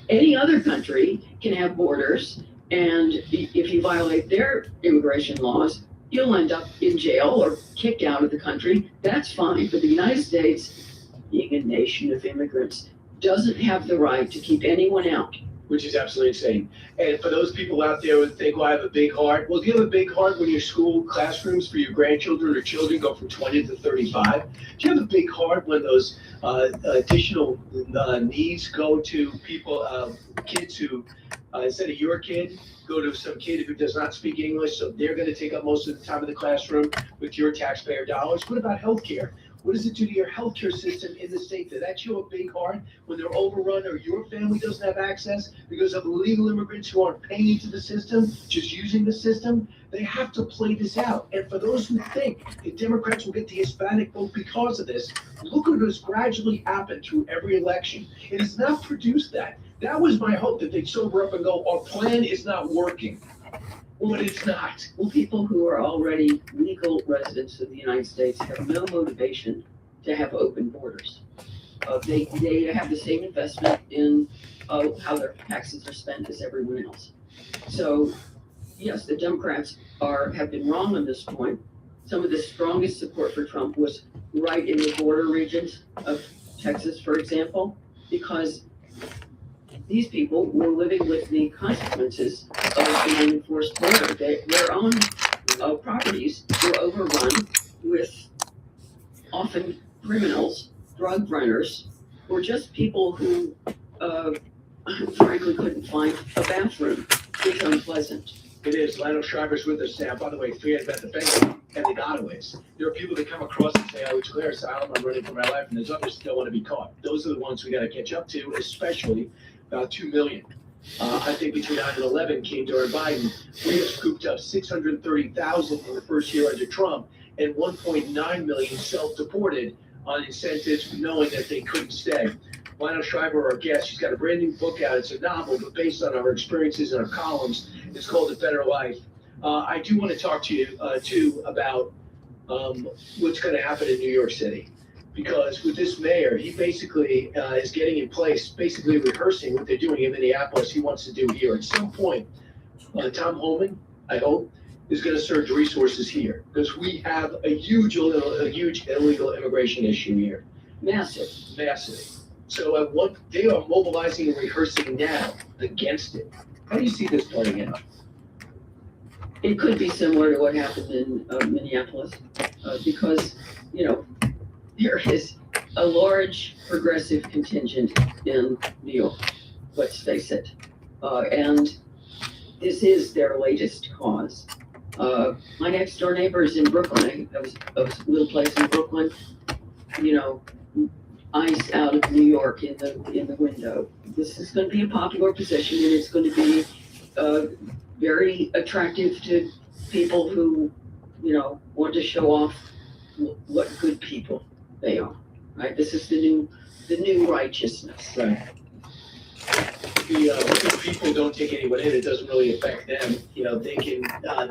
any other country can have borders, and if you violate their immigration laws, you'll end up in jail or kicked out of the country. That's fine. But the United States, being a nation of immigrants, doesn't have the right to keep anyone out. which is absolutely insane. And for those people out there who think, well, I have a big heart. Well, do you have a big heart when your school classrooms for your grandchildren or children go from 20 to 35? Do you have a big heart when those additional needs go to people, kids who, instead of your kid, go to some kid who does not speak English, so they're going to take up most of the time in the classroom with your taxpayer dollars? What about healthcare? What does it do to your healthcare system in the state? Does that show a big heart when they're overrun or your family doesn't have access because of illegal immigrants who aren't paying into the system, just using the system? They have to play this out. And for those who think the Democrats will get the Hispanic vote because of this, look what has gradually happened through every election. It has not produced that. That was my hope, that they'd sober up and go, our plan is not working. But it's not. Well, people who are already legal residents of the United States have no motivation to have open borders. They have the same investment in how their taxes are spent as everyone else. So, yes, the Democrats have been wrong on this point. Some of the strongest support for Trump was right in the border regions of Texas, for example, because these people were living with the consequences of an unenforced border. Their own properties were overrun with often criminals, drug runners, or just people who frankly couldn't find a bathroom. It's unpleasant. It is. Lionel Shriver's with us now. By the way, forget about the family and the gotaways. There are people that come across and say, I would declare asylum, I'm running for my life, and there's others that don't want to be caught. Those are the ones we got to catch up to, especially about 2 million. I think between 9 and 11 came during Biden. We have scooped up 630,000 in the first year under Trump and 1.9 million self-deported on incentives knowing that they couldn't stay. Lionel Shriver, our guest, she's got a brand new book out. It's a novel, but based on our experiences and our columns. It's called A Better Life. I do want to talk to you, too, about what's going to happen in New York City. Because with this mayor, he basically is getting in place, basically rehearsing what they're doing in Minneapolis he wants to do here. At some point, Tom Homan, I hope, is going to surge resources here. Because we have a huge illegal immigration issue here. Massive. Massive. So they are mobilizing and rehearsing now against it. How do you see this playing out? It could be similar to what happened in Minneapolis, because, there is a large progressive contingent in New York, let's face it. And this is their latest cause. My next door neighbor is in Brooklyn. I was a little place in Brooklyn, eyes out of New York in the window. This is going to be a popular position, and it's going to be very attractive to people who, want to show off what good people they are. Right? This is the new righteousness. Right. The people don't take anyone in. It doesn't really affect them. They can.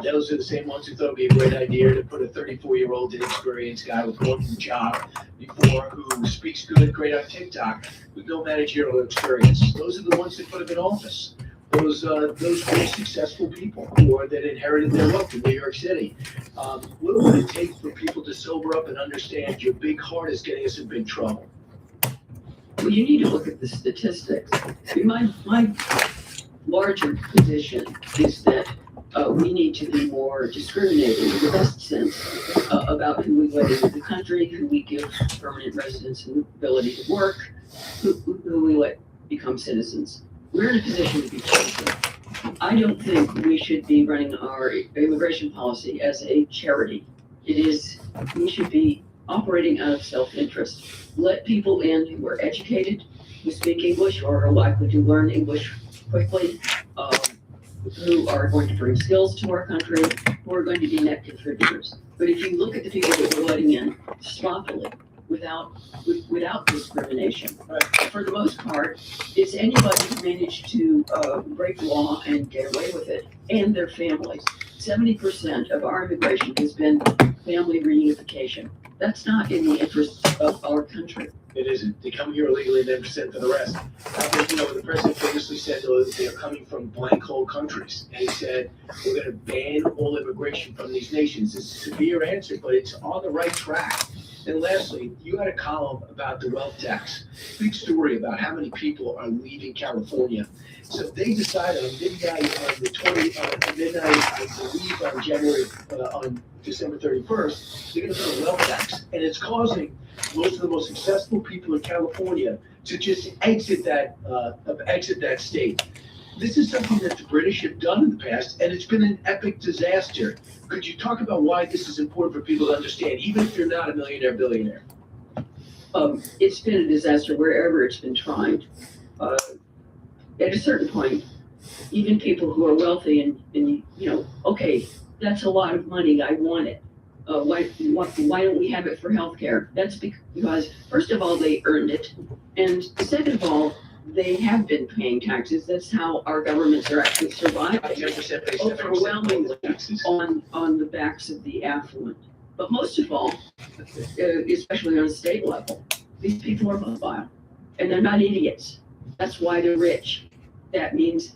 Those are the same ones who thought it'd be a great idea to put a 34-year-old inexperienced guy with one job before, who speaks good, great on TikTok, with no managerial experience. Those are the ones that put him in office. Those really successful people that inherited their wealth in New York City. What would it take for people to sober up and understand your big heart is getting us in big trouble? Well, you need to look at the statistics. My larger position is that we need to be more discriminating in the best sense about who we let into the country, who we give permanent residence and ability to work, who we let become citizens. We're in a position to be chosen. I don't think we should be running our immigration policy as a charity. We should be operating out of self-interest. Let people in who are educated, who speak English or are likely to learn English quickly, who are going to bring skills to our country, who are going to be net contributors. But if you look at the people that we're letting in sloppily, without discrimination, for the most part, it's anybody who managed to break law and get away with it, and their families. 70% of our immigration has been family reunification. That's not in the interest of our country. It isn't. They come here illegally and then sent for the rest. The president famously said they're coming from blank hole countries. And he said, we're going to ban all immigration from these nations. It's a severe answer, but it's on the right track. And lastly, you had a column about the wealth tax. Big story about how many people are leaving California. So they decided on midnight on the 20, midnight, I believe on December 31st, they're going to put a wealth tax. And it's causing most of the most successful people in California to just exit that state. This is something that the British have done in the past, and it's been an epic disaster. Could you talk about why this is important for people to understand, even if you're not a millionaire, billionaire? It's been a disaster wherever it's been tried. At a certain point, even people who are wealthy and okay, that's a lot of money, I want it. Why don't we have it for healthcare? That's because, first of all, they earned it. And second of all, they have been paying taxes. That's how our governments are actually surviving. 10% Overwhelmingly on the backs of the affluent. But most of all, especially on a state level, these people are mobile. And they're not idiots. That's why they're rich. That means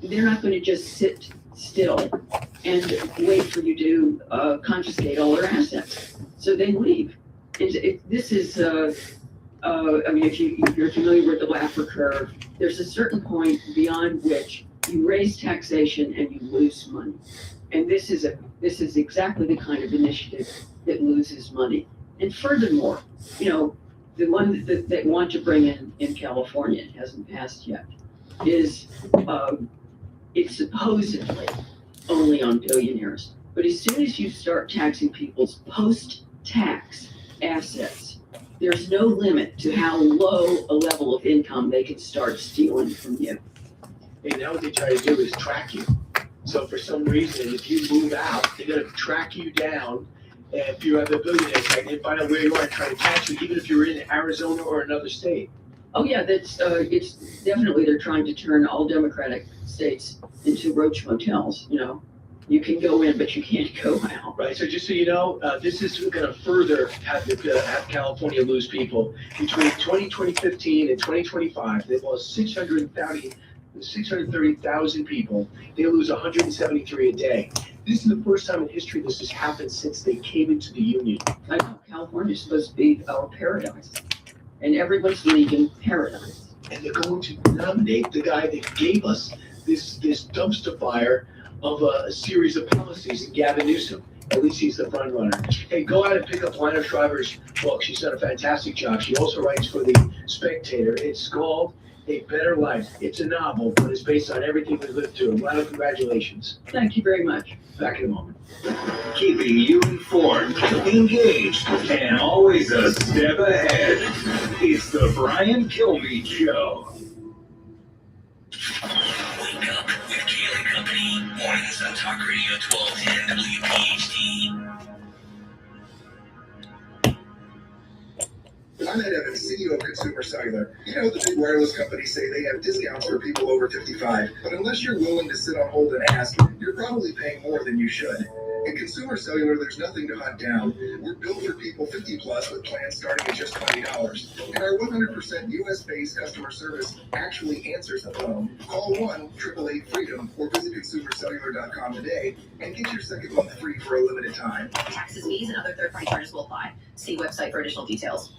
they're not going to just sit still and wait for you to confiscate all their assets. So they leave. This is, if you're familiar with the Laffer curve, there's a certain point beyond which you raise taxation and you lose money. And this is exactly the kind of initiative that loses money. And furthermore, the one that they want to bring in California, it hasn't passed yet, is it's supposedly only on billionaires. But as soon as you start taxing people's post-tax assets, there's no limit to how low a level of income they can start stealing from you. And now what they try to do is track you. So for some reason, if you move out, they're going to track you down. And if you have a billionaire tag, they find out where you are and try to catch you, even if you're in Arizona or another state. Oh yeah, that's it's definitely they're trying to turn all Democratic states into roach motels. You can go in, but you can't go out. Right. So just so you know, this is going to further have California lose people. Between 2015 and 2025, they lost 630,000 people. They lose 173 a day. This is the first time in history this has happened since they came into the union. I know California is supposed to be our paradise, and everyone's leaving paradise. And they're going to nominate the guy that gave us this dumpster fire of a series of policies in Gavin Newsom. At least he's the front runner. Hey, go out and pick up Lina Shriver's book. She's done a fantastic job. She also writes for The Spectator. It's called A Better Life. It's a novel, but it's based on everything we lived through. Lina, congratulations. Thank you very much. Back in a moment. Keeping you informed, engaged, and always a step ahead. It's the Brian Kilmeade Show. Wake up with Kaylee Company. Mornings on Talk Radio 1210 WPHT. I'm Ed Evans, CEO of Consumer Cellular. The big wireless companies say they have discounts for people over 55, but unless you're willing to sit on hold and ask, you're probably paying more than you should. In Consumer Cellular, there's nothing to hunt down. We're built for people 50 plus with plans starting at just $20. And our 100% US-based customer service actually answers the phone. Call 1-888-FREEDOM or visit consumercellular.com today and get your second month free for a limited time. Taxes, fees, and other third-party charges will apply. See website for additional details.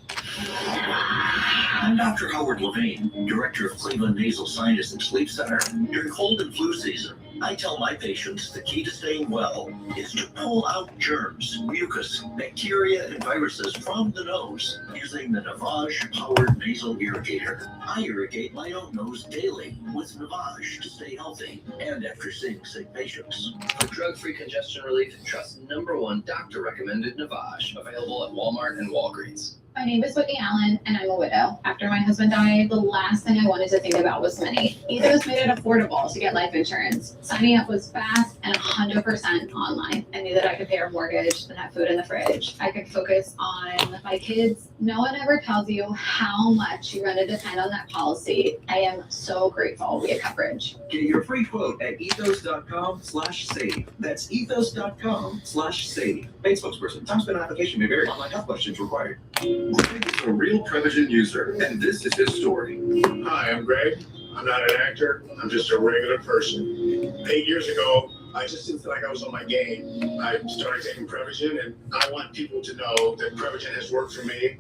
I'm Dr. Howard Levine, Director of Cleveland Nasal Sinus and Sleep Center. During cold and flu season, I tell my patients the key to staying well is to pull out germs, mucus, bacteria, and viruses from the nose using the Navage-powered nasal irrigator. I irrigate my own nose daily with Navage to stay healthy and after seeing sick patients. For drug-free congestion relief, trust #1 doctor-recommended Navage, available at Walmart and Walgreens. My name is Whitney Allen, and I'm a widow. After my husband died, the last thing I wanted to think about was money. Ethos made it affordable to get life insurance. Signing up was fast and 100% online. I knew that I could pay our mortgage and have food in the fridge. I could focus on my kids. No one ever tells you how much you're going to depend on that policy. I am so grateful we had coverage. Get your free quote at ethos.com/save. That's ethos.com/save. Paid spokesperson. Time spent on application may vary. Online health questions required. Greg is a real Prevagen user, and this is his story. Hi, I'm Greg. I'm not an actor. I'm just a regular person. 8 years ago, I just didn't feel like I was on my game. I started taking Prevagen, and I want people to know that Prevagen has worked for me.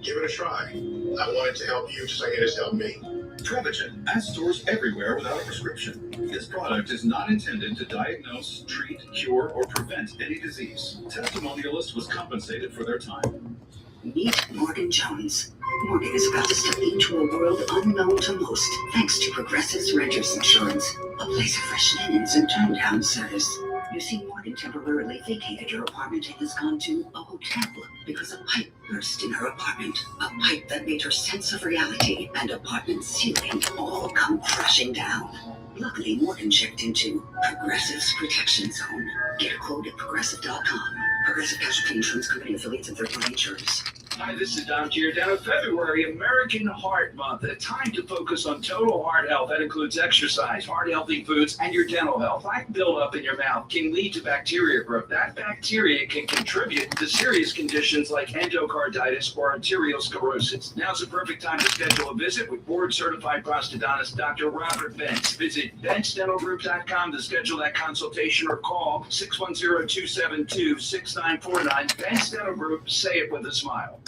Give it a try. I want it to help you just like it has helped me. Prevagen at stores everywhere without a prescription. This product is not intended to diagnose, treat, cure, or prevent any disease. Testimonialists was compensated for their time. Meet Morgan Jones. Morgan is about to step into a world unknown to most, thanks to Progressive's Renters Insurance, a place of fresh linens and turn-down service. You see, Morgan temporarily vacated her apartment and has gone to a hotel because a pipe burst in her apartment. A pipe that made her sense of reality and apartment ceiling all come crashing down. Luckily, Morgan checked into Progressive's Protection Zone. Get a quote at Progressive.com. Progressive Casualty Insurance Company affiliates and third-party insurers. Hi, this is Dom Giordano. February, American Heart Month, a time to focus on total heart health. That includes exercise, heart-healthy foods, and your dental health. Plaque buildup in your mouth can lead to bacteria growth. That bacteria can contribute to serious conditions like endocarditis or arteriosclerosis. Now's the perfect time to schedule a visit with board-certified prosthodontist Dr. Robert Bentz. Visit BentzDentalGroup.com to schedule that consultation or call 610-272-6949. Bentz Dental Group, say it with a smile.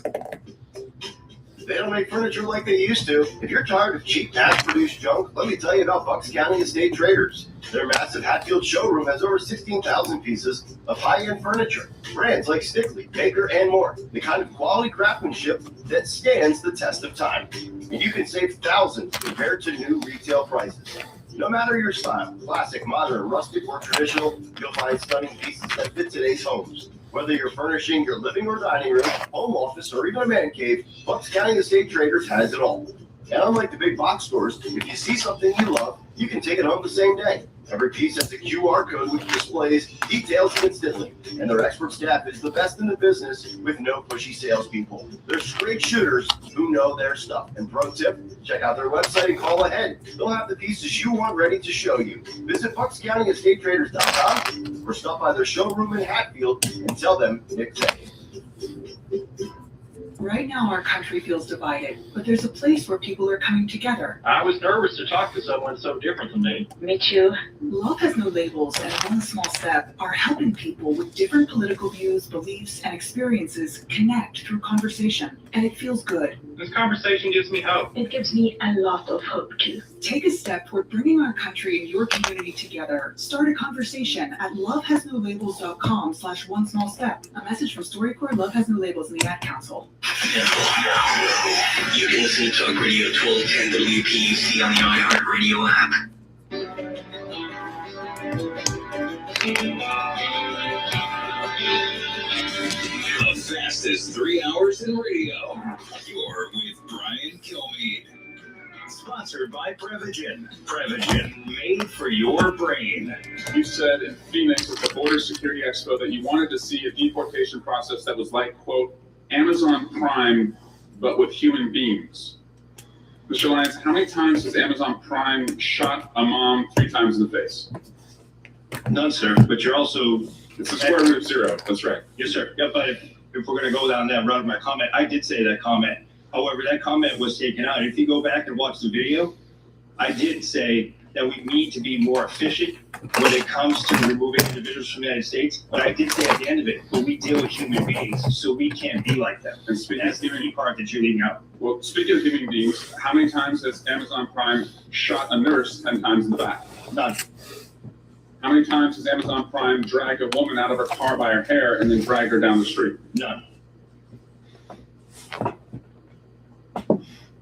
They don't make furniture like they used to. If you're tired of cheap, mass-produced junk, let me tell you about Bucks County Estate Traders. Their massive Hatfield showroom has over 16,000 pieces of high-end furniture. Brands like Stickley, Baker, and more. The kind of quality craftsmanship that stands the test of time. And you can save thousands compared to new retail prices. No matter your style, classic, modern, rustic, or traditional, you'll find stunning pieces that fit today's homes. Whether you're furnishing your living or dining room, home office, or even a man cave, Bucks County Estate Traders has it all. And unlike the big box stores, if you see something you love, you can take it home the same day. Every piece has a QR code which displays details instantly. And their expert staff is the best in the business with no pushy salespeople. They're straight shooters who know their stuff. And pro tip, check out their website and call ahead. They'll have the pieces you want ready to show you. Visit BucksCountyEstateTraders.com or stop by their showroom in Hatfield and tell them Nick sent you. Right now, our country feels divided, but there's a place where people are coming together. I was nervous to talk to someone so different from me. Me too. Love Has No Labels and One Small Step are helping people with different political views, beliefs, and experiences connect through conversation, and it feels good. This conversation gives me hope. It gives me a lot of hope too. Take a step toward bringing our country and your community together. Start a conversation at lovehasnolabels.com/onesmallstep. A message from StoryCorps, Love Has No Labels, and the Ad Council. You can listen to Talk Radio 1210 WPUC on the iHeartRadio app. The fastest 3 hours in radio. You're with Brian Kilmeade. Sponsored by Prevagen. Prevagen, made for your brain. You said in Phoenix at the Border Security Expo that you wanted to see a deportation process that was like, quote, Amazon Prime, but with human beings. Mr. Lyons, how many times has Amazon Prime shot a mom 3 times in the face? None, sir, but you're also... It's the square root of 0, that's right. Yes, sir. Yeah, but if we're going to go down that road of my comment, I did say that comment. However, that comment was taken out. If you go back and watch the video, I did say that we need to be more efficient when it comes to removing individuals from the United States. But I did say at the end of it, but we deal with human beings, so we can't be like them. And that's the only part that you're leaving out. Well, speaking of human beings, how many times has Amazon Prime shot a nurse 10 times in the back? None. How many times has Amazon Prime dragged a woman out of her car by her hair and then dragged her down the street? None.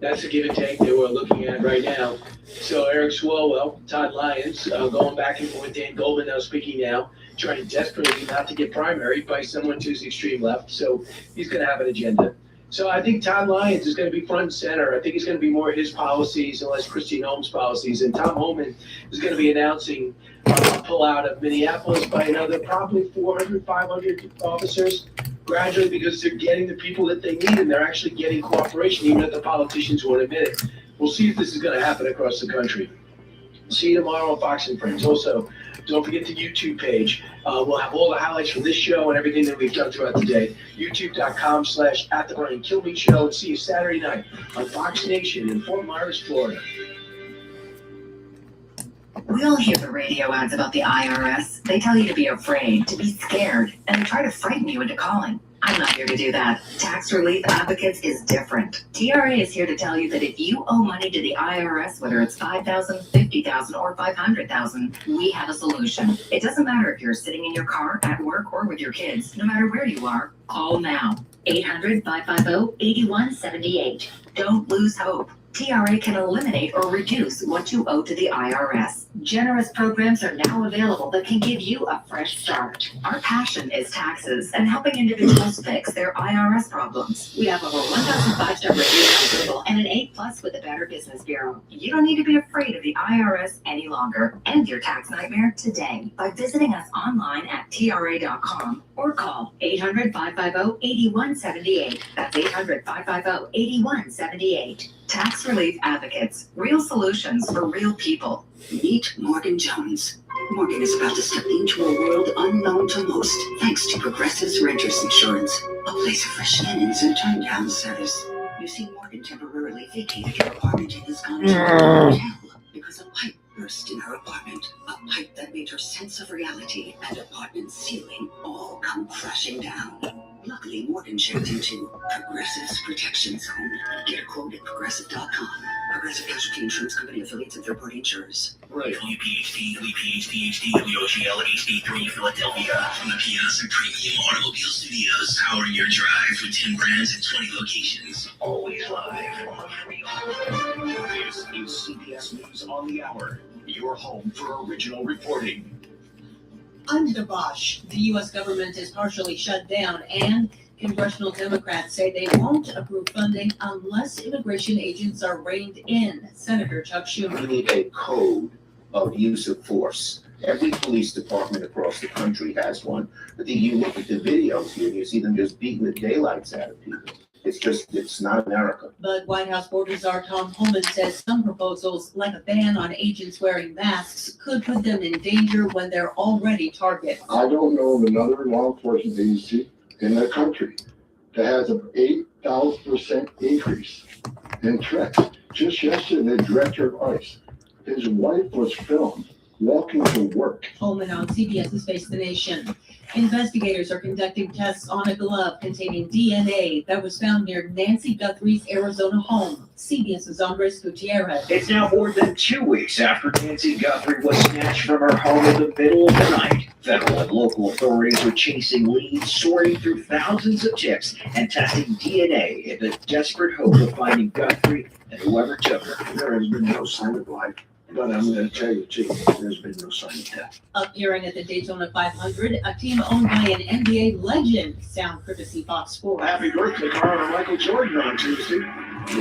That's a give and take that we're looking at right now. So Eric Swalwell, Todd Lyons, going back and forth, Dan Goldman now speaking now, trying desperately not to get primaried by someone to his extreme left. So he's going to have an agenda. So I think Todd Lyons is going to be front and center. I think it's going to be more his policies and less Christine Holmes' policies. And Tom Homan is going to be announcing a pull-out of Minneapolis by another probably 400, 500 officers gradually, because they're getting the people that they need and they're actually getting cooperation, even if the politicians won't admit it. We'll see if this is going to happen across the country. See you tomorrow on Fox and Friends. Also, don't forget the YouTube page. We'll have all the highlights from this show and everything that we've done throughout the day. YouTube.com/@the-Brian-Kilmeade Show. And see you Saturday night on Fox Nation in Fort Myers, Florida. We all hear the radio ads about the IRS. They tell you to be afraid, to be scared, and they try to frighten you into calling. I'm not here to do that. Tax Relief Advocates is different. TRA is here to tell you that if you owe money to the IRS, whether it's $5,000, $50,000, or $500,000, we have a solution. It doesn't matter if you're sitting in your car, at work, or with your kids. No matter where you are, call now. 800-550-8178. Don't lose hope. TRA can eliminate or reduce what you owe to the IRS. Generous programs are now available that can give you a fresh start. Our passion is taxes and helping individuals fix their IRS problems. We have over 1,000 5-star reviews on Google and an A+ with the Better Business Bureau. You don't need to be afraid of the IRS any longer. End your tax nightmare today by visiting us online at TRA.com or call 800-550-8178. That's 800-550-8178. Tax Relief Advocates. Real solutions for real people. Meet Morgan Jones. Morgan is about to step into a world unknown to most, thanks to Progressive's Renters Insurance, a place of fresh linens and turn-down service. You see, Morgan temporarily vacated her apartment and has gone to a hotel because a pipe burst in her apartment. A pipe that made her sense of reality and apartment ceiling all come crashing down. Luckily, Morgan checked into Progressive's Protection Zone. Get a quote at Progressive.com. Progressive Casualty Insurance Company, affiliates, and third-party insurers. Right. WPHT, WPHT, WOGL, HD3, Philadelphia. From the Piazza Premium Automobile Studios, powering your drive with 10 brands and 20 locations. Always live on Free. This is CBS News on the Hour, your home for original reporting. Under Bosch, the U.S. government is partially shut down, and congressional Democrats say they won't approve funding unless immigration agents are reined in. Senator Chuck Schumer. We need a code of use of force. Every police department across the country has one. But then you look at the videos here, you see them just beating the daylights out of people. It's not America. But White House Board Czar Tom Homan says some proposals, like a ban on agents wearing masks, could put them in danger when they're already targets. I don't know of another law enforcement agency in the country that has an 8,000% increase in threats. Just yesterday, the director of ICE, his wife was filmed walking to work. Holman on CBS's Face the Nation. Investigators are conducting tests on a glove containing DNA that was found near Nancy Guthrie's Arizona home. CBS's Andres Gutierrez. It's now more than 2 weeks after Nancy Guthrie was snatched from her home in the middle of the night. Federal and local authorities are chasing leads, sorting through thousands of tips, and testing DNA in the desperate hope of finding Guthrie and whoever took her. There has been no sign of life. But I'm going to tell you, Chief, there's been no sign of death. Appearing at the Daytona 500, a team owned by an NBA legend. Sound courtesy Fox Sports. Happy birthday, Carl, to Michael Jordan on Tuesday.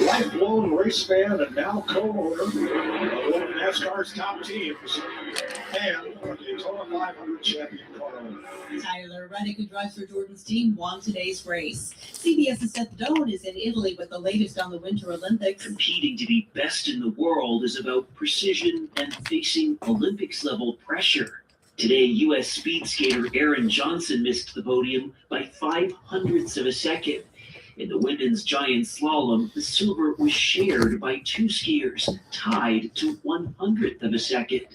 Lifelong race fan and now co-owner of one of NASCAR's top teams and a Daytona 500 champion car owner. Tyler Reddick, who drives for Jordan's team, won today's race. CBS's Seth Doan is in Italy with the latest on the Winter Olympics. Competing to be best in the world is about precision and facing Olympics-level pressure. Today, U.S. speed skater Aaron Johnson missed the podium by 0.05 of a second. In the women's giant slalom, the silver was shared by two skiers, tied to 1/100 of a second.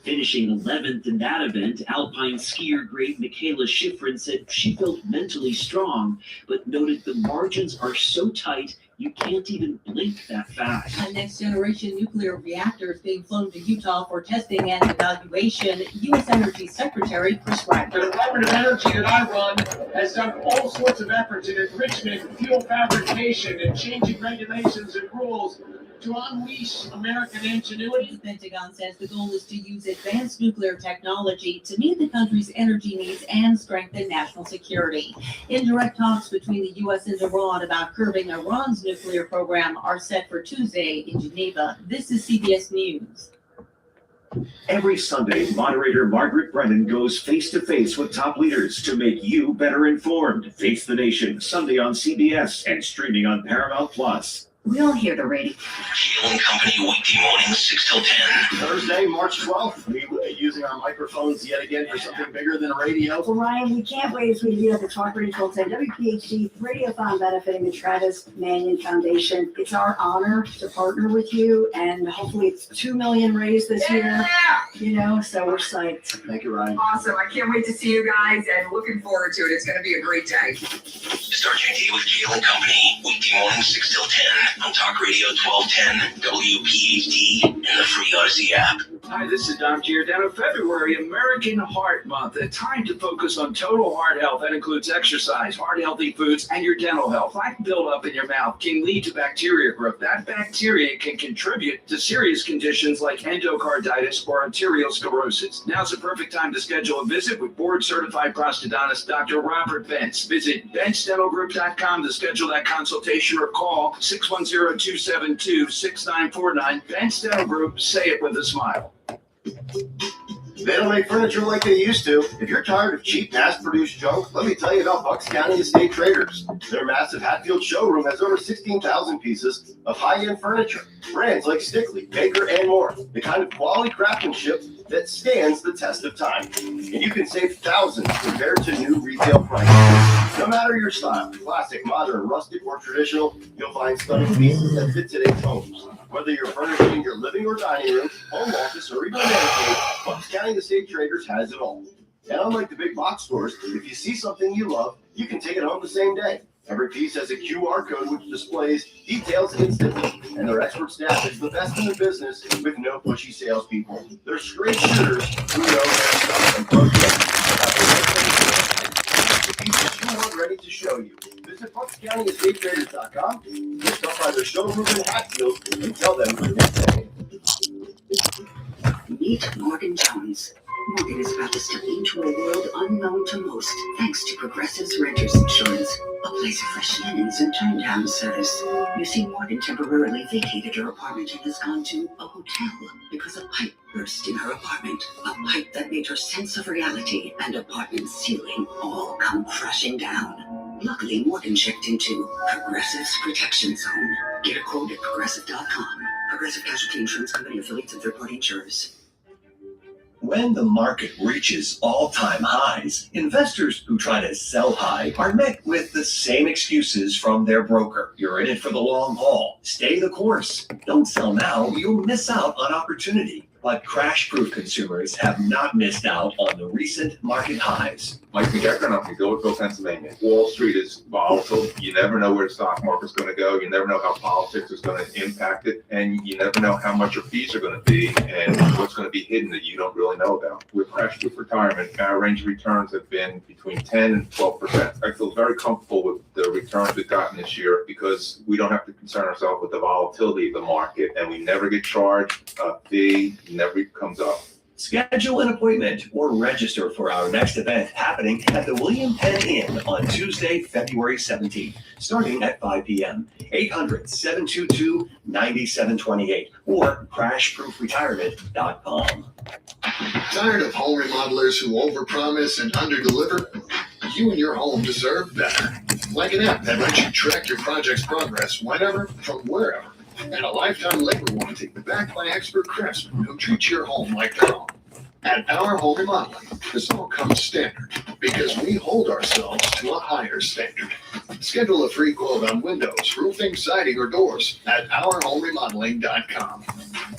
Finishing 11th in that event, alpine skier great Michaela Schifrin said she felt mentally strong, but noted the margins are so tight you can't even blink that fast. A next-generation nuclear reactor is being flown to Utah for testing and evaluation. U.S. Energy Secretary Chris Wright. The Department of Energy that I run has done all sorts of efforts in enrichment, fuel fabrication, and changing regulations and rules to unleash American ingenuity. The Pentagon says the goal is to use advanced nuclear technology to meet the country's energy needs and strengthen national security. Indirect talks between the U.S. and Iran about curbing Iran's nuclear program are set for Tuesday in Geneva. This is CBS News. Every Sunday, moderator Margaret Brennan goes face-to-face with top leaders to make you better informed. Face the Nation, Sunday on CBS and streaming on Paramount+. We'll hear the radio. Kale and Company weekday mornings 6 till 10. Thursday, March 12th, we using our microphones yet again for something bigger than radio. Well, Ryan, we can't wait as we lead up the Talk Radio 1210 WPHT Radiothon benefiting the Travis Manion Foundation. It's our honor to partner with you, and hopefully it's 2 million raised this year. You know, so we're psyched. Thank you, Ryan. Awesome. I can't wait to see you guys and looking forward to it. It's going to be a great day. Start your day with Kale and Company weekday mornings 6 till 10 on Talk Radio 1210 WPHT and the free Odyssey app. Hi, this is Dom Giordano. February, American Heart Month, a time to focus on total heart health. That includes exercise, heart-healthy foods, and your dental health. Plaque buildup in your mouth can lead to bacteria growth. That bacteria can contribute to serious conditions like endocarditis or arteriosclerosis. Now's the perfect time to schedule a visit with board-certified prosthodontist Dr. Robert Bentz. Visit BentzDentalGroup.com to schedule that consultation or call 610-272-6949. Bentz Dental Group, say it with a smile. They don't make furniture like they used to. If you're tired of cheap, mass-produced junk, let me tell you about Bucks County Estate Traders. Their massive Hatfield showroom has over 16,000 pieces of high-end furniture. Brands like Stickley, Baker, and more. The kind of quality craftsmanship that stands the test of time. And you can save thousands compared to new retail prices. No matter your style, classic, modern, rustic, or traditional, you'll find stunning pieces that fit today's homes. Whether you're furnishing your living or dining room, home office, or even a man cave, Bucks County Estate Traders has it all. And unlike the big box stores, if you see something you love, you can take it home the same day. Every piece has a QR code which displays details instantly, and their expert staff is the best in the business with no pushy salespeople. They're straight shooters who know their stuff and programs. The pieces you want ready to show you. Visit BucksCountyEstateTraders.com, just stop by their showroom in Hatfield, and tell them your name. Meet Morgan Jones. Morgan is about to step into a world unknown to most, thanks to Progressive's Renters Insurance, a place of fresh linens and turn-down service. You see, Morgan temporarily vacated her apartment and has gone to a hotel because a pipe burst in her apartment, a pipe that made her sense of reality and apartment ceiling all come crashing down. Luckily, Morgan checked into Progressive's Protection Zone. Get a quote at Progressive.com. Progressive Casualty Insurance Company, affiliates, and third-party insurers. When the market reaches all-time highs, investors who try to sell high are met with the same excuses from their broker. You're in it for the long haul. Stay the course. Don't sell now. You'll miss out on opportunity. But crash-proof consumers have not missed out on the recent market highs. Mike McGeckern up in Goatville, Pennsylvania. Wall Street is volatile. You never know where the stock market's going to go. You never know how politics is going to impact it. And you never know how much your fees are going to be and what's going to be hidden that you don't really know about. With crash-proof retirement, our range of returns have been between 10 and 12%. I feel very comfortable with the returns we've gotten this year because we don't have to concern ourselves with the volatility of the market, and we never get charged a fee. Never comes up. Schedule an appointment or register for our next event happening at the William Penn Inn on Tuesday, February 17th, starting at 5 p.m. 800-722-9728 or crashproofretirement.com. Tired of home remodelers who overpromise and underdeliver? You and your home deserve better. Like an app that lets you track your project's progress whenever, from wherever. And a lifetime labor warranty backed by expert craftsmen who treat your home like their own. At Our Home Remodeling, this all comes standard because we hold ourselves to a higher standard. Schedule a free quote on windows, roofing, siding, or doors at ourhomeremodeling.com.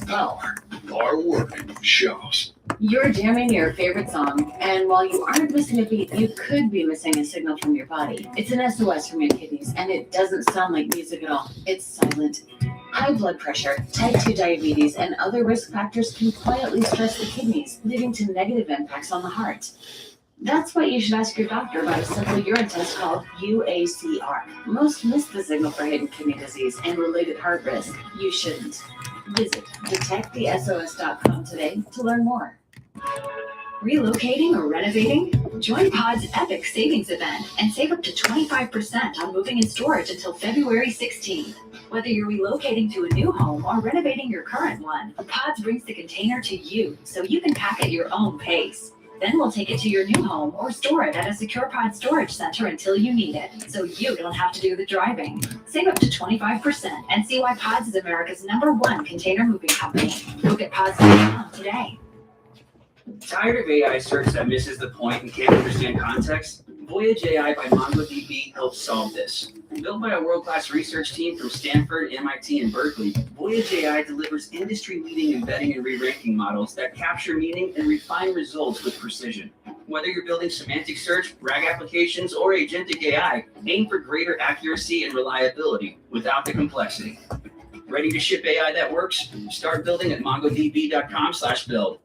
Power, our work shows. You're jamming your favorite song, and while you aren't missing a beat, you could be missing a signal from your body. It's an SOS from your kidneys, and it doesn't sound like music at all. It's silent. High blood pressure, type 2 diabetes, and other risk factors can quietly stress the kidneys, leading to negative impacts on the heart. That's why you should ask your doctor about a simple urine test called UACR. Most miss the signal for hidden kidney disease and related heart risk. You shouldn't. Visit detectthesos.com today to learn more. Relocating or renovating? Join Pod's epic savings event and save up to 25% on moving and storage until February 16th. Whether you're relocating to a new home or renovating your current one, Pods brings the container to you so you can pack at your own pace. Then we'll take it to your new home or store it at a secure pod storage center until you need it, so you don't have to do the driving. Save up to 25% and see why Pods is America's #1 container moving company. Look at pods.com today. Tired of AI search that misses the point and can't understand context? Voyage AI by MongoDB helps solve this. Built by a world-class research team from Stanford, MIT, and Berkeley, Voyage AI delivers industry-leading embedding and re-ranking models that capture meaning and refine results with precision. Whether you're building semantic search, RAG applications, or agentic AI, aim for greater accuracy and reliability without the complexity. Ready to ship AI that works? Start building at mongodb.com/build.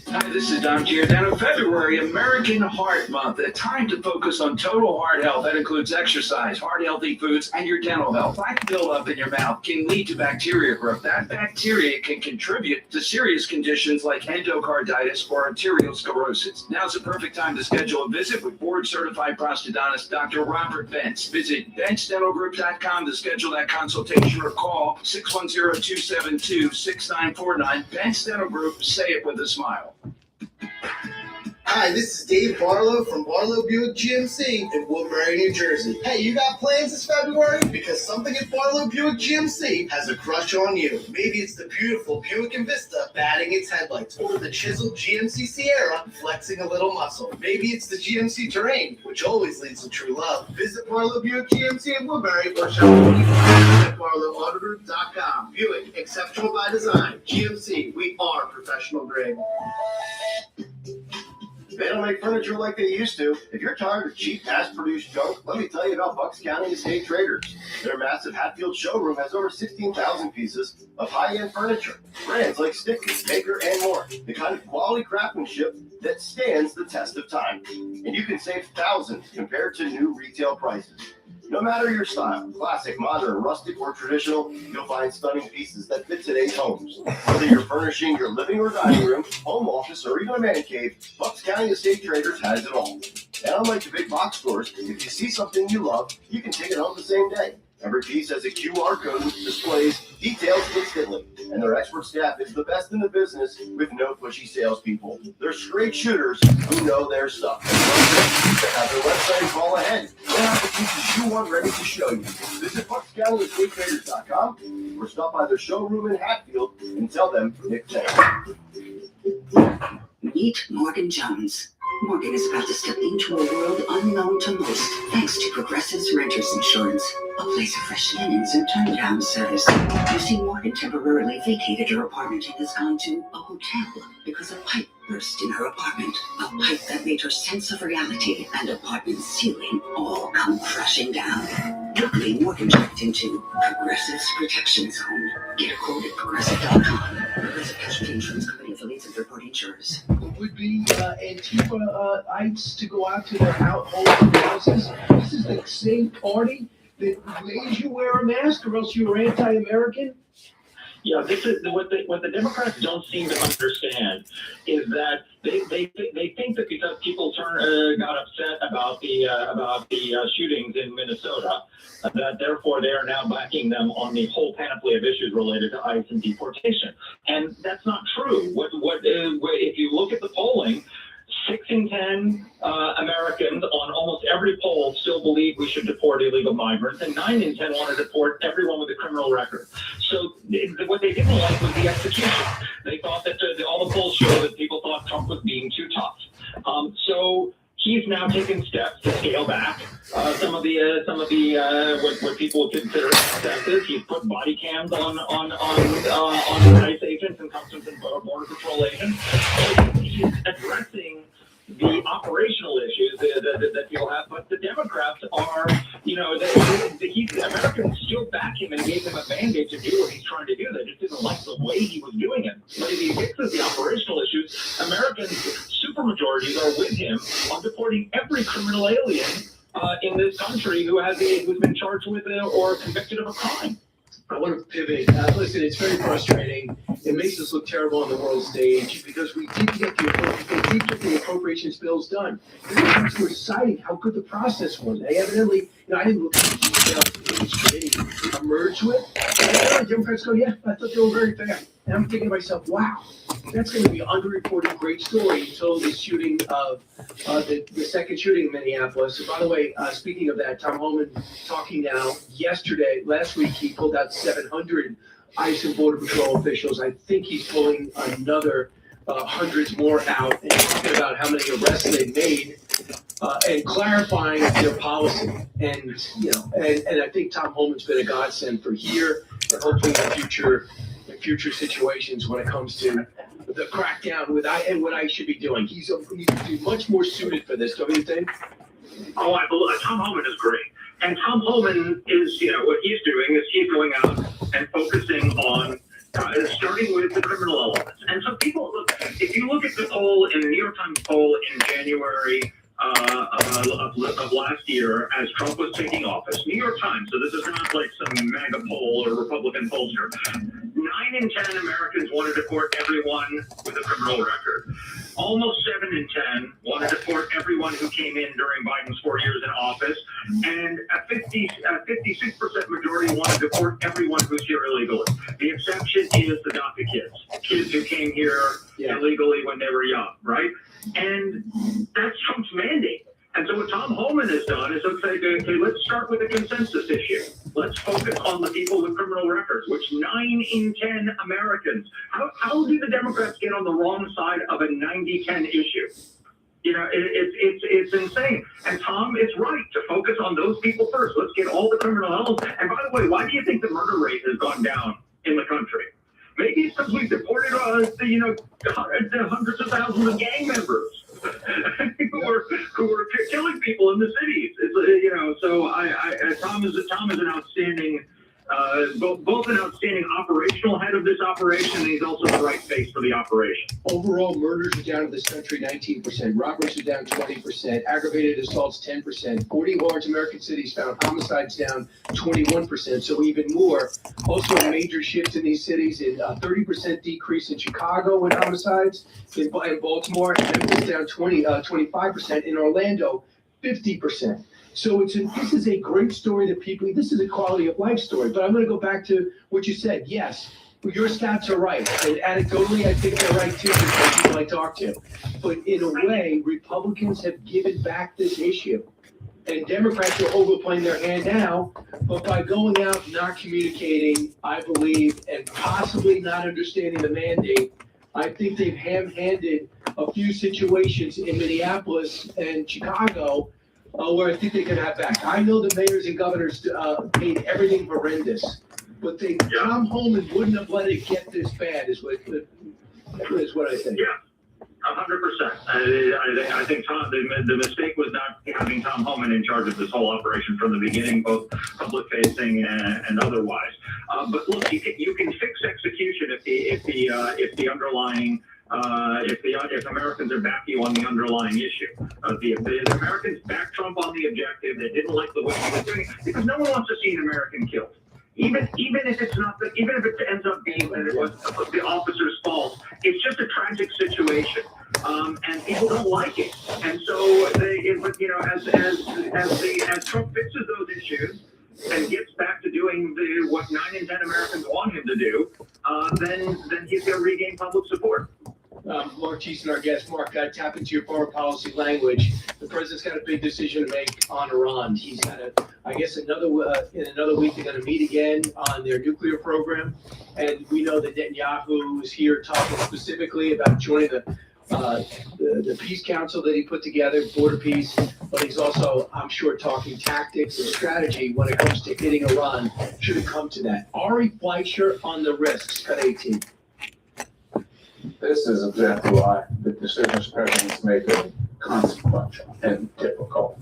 Hi, this is Dom Giordano. February, American Heart Month, a time to focus on total heart health. That includes exercise, heart-healthy foods, and your dental health. Plaque buildup in your mouth can lead to bacteria growth. That bacteria can contribute to serious conditions like endocarditis or arteriosclerosis. Now's the perfect time to schedule a visit with board-certified prosthodontist Dr. Robert Bentz. Visit BentzDentalGroup.com to schedule that consultation or call 610-272-6949. Bentz Dental Group, say it with a smile. Hi, this is Dave Barlow from Barlow Buick GMC in Woodbury, New Jersey. Hey, you got plans this February? Because something at Barlow Buick GMC has a crush on you. Maybe it's the beautiful Buick Envista batting its headlights, or the chiseled GMC Sierra flexing a little muscle. Maybe it's the GMC Terrain, which always leads to true love. Visit Barlow Buick GMC in Woodbury or shop at BarlowAutoGroup.com. Buick, exceptional by design. GMC, we are professional grade. They don't make furniture like they used to. If you're tired of cheap, mass-produced junk, let me tell you about Bucks County Estate Traders. Their massive Hatfield showroom has over 16,000 pieces of high-end furniture. Brands like Stickney, Baker, and more. The kind of quality craftsmanship that stands the test of time. And you can save thousands compared to new retail prices. No matter your style, classic, modern, rustic, or traditional, you'll find stunning pieces that fit today's homes. Whether you're furnishing your living or dining room, home office, or even a man cave, Bucks County Estate Traders has it all. And unlike the big box stores, if you see something you love, you can take it home the same day. Every piece has a QR code which displays details instantly, and their expert staff is the best in the business with no pushy salespeople. They're straight shooters who know their stuff. And to have their website call ahead. They'll have the pieces you want ready to show you. Visit BucksCountyEstateTraders.com or stop by their showroom in Hatfield and tell them Nick sent you. Meet Morgan Jones. Morgan is about to step into a world unknown to most, thanks to Progressive's Renters Insurance, a place of fresh linens and turn-down service. You see, Morgan temporarily vacated her apartment and has gone to a hotel because a pipe burst in her apartment, a pipe that made her sense of reality and apartment ceiling all come crashing down. Luckily, Morgan checked into Progressive's Protection Zone. Get a quote at Progressive.com. Progressive Casualty Insurance Company affiliates and third-party insurers. Would be Antifa-ites to go out to their households and houses. This is the same party that made you wear a mask, or else you were anti-American. Yeah, this is what the Democrats don't seem to understand is that they think that because people got upset about the shootings in Minnesota, that therefore they are now backing them on the whole panoply of issues related to ICE and deportation, and that's not true. If you look at the polling, 6 in 10 Americans on almost every poll still believe we should deport illegal migrants, and 9 in 10 want to deport everyone with a criminal record. So what they didn't like was the execution. They thought that all the polls show that people thought Trump was being too tough. So he's now taken steps to scale back some of the what people would consider excesses. He's put body cams on ICE agents and Customs and Border Patrol agents. So he's addressing the operational issues that people have, but the Democrats are, Americans still back him and gave him a mandate to do what he's trying to do. They just didn't like the way he was doing it. But if he fixes the operational issues, Americans, supermajorities, are with him on deporting every criminal alien in this country who's been charged with or convicted of a crime. I want to pivot. Listen, it's very frustrating. It makes us look terrible on the world stage because we did get the appropriations bills done. The Democrats were citing how good the process was. They evidently, I didn't look at the details of what each committee emerged with. And the Democrats go, yeah, I thought they were very fair. And I'm thinking to myself, wow, That's going to be an underreported great story until the shooting of the second shooting in Minneapolis. And by the way, speaking of that, Tom Homan talking now. Last week, he pulled out 700 ICE and Border Patrol officials. I think he's pulling another hundreds more out and talking about how many arrests they made and clarifying their policy. And and I think Tom Homan's been a godsend for here and hopefully in future situations when it comes to the crackdown and what I should be doing. He's much more suited for this, don't you think? Oh, I believe Tom Homan is great. And Tom Homan is, what he's doing is he's going out and focusing on starting with the criminal elements. And so people, if you look at the poll in the New York Times poll in January of last year as Trump was taking office, New York Times, so this is not like some MAGA poll or Republican pollster, 9 in 10 Americans wanted to deport everyone with a criminal record. Almost 7 in 10 wanted to deport everyone who came in during Biden's 4 years in office, and a 56% majority wanted to deport everyone who's here illegally. The exception is the DACA kids who came here illegally when they were young, right? And that's Trump's mandate. And so what Tom Homan has done is say, okay, let's start with a consensus issue. Let's focus on the people with criminal records, which 9 in 10 Americans. How do the Democrats get on the wrong side of a 90-10 issue? It's insane. And Tom is right to focus on those people first. Let's get all the criminal elements. And by the way, why do you think the murder rate has gone down in the country? Maybe it's because we deported hundreds of thousands of gang members who were killing people in the cities. It's so Tom is an outstanding, both an outstanding operational head of this operation, and he's also the right face for the operation. Overall, murders are down in this country 19%, robberies are down 20%, aggravated assaults 10%, 40 large American cities found homicides down 21%, so even more. Also a major shift in these cities, in 30% decrease in Chicago in homicides, in Baltimore, Memphis down 25%, in Orlando 50%. So this is a great story that this is a quality of life story. But I'm going to go back to what you said. Yes, your stats are right. And anecdotally, I think they're right too, because people I talk to. But in a way, Republicans have given back this issue. And Democrats are overplaying their hand now. But by going out and not communicating, I believe, and possibly not understanding the mandate, I think they've ham-handed a few situations in Minneapolis and Chicago where I think they can have back. I know the mayors and governors made everything horrendous, but Tom Homan wouldn't have let it get this bad, is what I think. Yeah, 100%. I think the mistake was not having Tom Homan in charge of this whole operation from the beginning, both public facing and otherwise. But look, you can fix execution if the underlying. If Americans are backing you on the underlying issue, the Americans backed Trump on the objective. They didn't like the way he was doing it because no one wants to see an American killed, even if it's not, even if it ends up being the officer's fault. It's just a tragic situation, and people don't like it. And so as Trump fixes those issues and gets back to doing what 9 in 10 Americans want him to do, then he's going to regain public support. Mark Cheeson, our guest. Mark, tap into your foreign policy language. The president's got a big decision to make on Iran. He's got in another week, they're going to meet again on their nuclear program. And we know that Netanyahu is here talking specifically about joining the peace council that he put together, border peace. But he's also, I'm sure, talking tactics and strategy when it comes to hitting Iran, should it come to that. Ari Fleischer on the risks, cut 18. This is exactly why the decisions presidents make are consequential and difficult.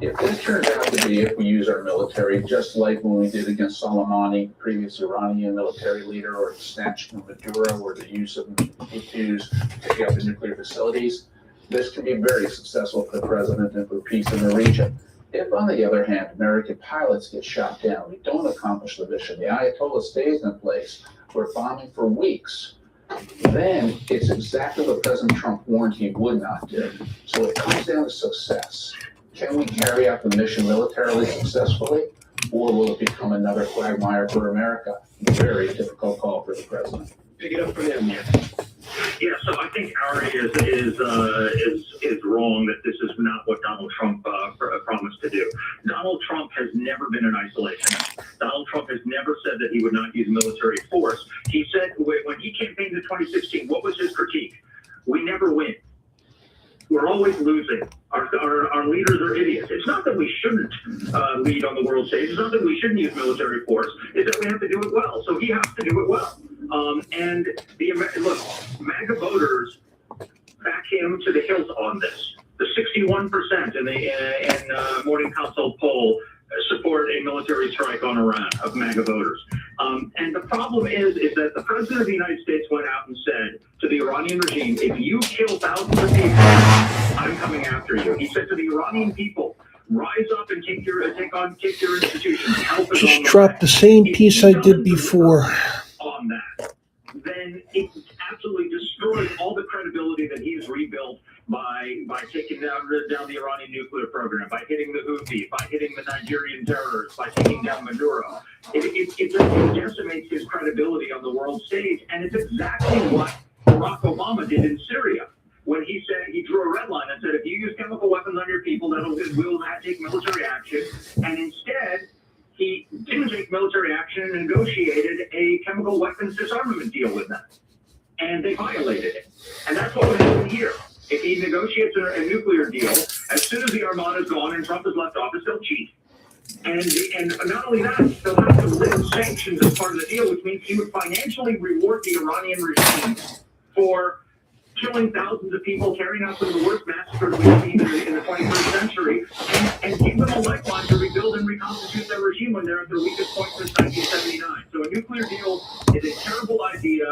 If this turns out to be, if we use our military, just like when we did against Soleimani, previous Iranian military leader, or snatching of Maduro, or the use of Hutus to take out the nuclear facilities, this can be very successful for the president and for peace in the region. If, on the other hand, American pilots get shot down, we don't accomplish the mission, the Ayatollah stays in place, we're bombing for weeks, then it's exactly what President Trump warned he would not do. So it comes down to success. Can we carry out the mission militarily successfully, or will it become another quagmire for America? Very difficult call for the president. Pick it up from there, man. Yeah, so I think Ari is wrong that this is not what Donald Trump promised to do. Donald Trump has never been an isolationist. Donald Trump has never said that he would not use military force. He said when he campaigned in 2016, what was his critique? We never win. We're always losing. Our leaders are idiots. It's not that we shouldn't lead on the world stage. It's not that we shouldn't use military force. It's that we have to do it well. So he has to do it well. And look, MAGA voters back him to the hilt on this. The 61% in the Morning Consult poll support a military strike on Iran of MAGA voters. And the problem is that the president of the United States went out and said to the Iranian regime, if you kill thousands of people, I'm coming after you. He said to the Iranian people, rise up and take your institutions. Help us Just on dropped the same piece I did before. on that, then it absolutely destroys all the credibility that he has rebuilt by taking down the Iranian nuclear program, by hitting the Houthi, by hitting the Nigerian terrorists, by taking down Maduro. It decimates his credibility on the world stage, and it's exactly what Barack Obama did in Syria. When he said, he drew a red line and said, if you use chemical weapons on your people, we'll not take military action. And instead, he didn't take military action and negotiated a chemical weapons disarmament deal with them. And they violated it. And that's what would happen here. If he negotiates a nuclear deal, as soon as the Armada is gone and Trump has left office, they'll cheat. And not only that, they'll have to lift sanctions as part of the deal, which means he would financially reward the Iranian regime for killing thousands of people, carrying out some of the worst massacres we've seen in the 21st century, and give them a lifeline to rebuild and reconstitute their regime when they're at their weakest point since 1979. So a nuclear deal is a terrible idea,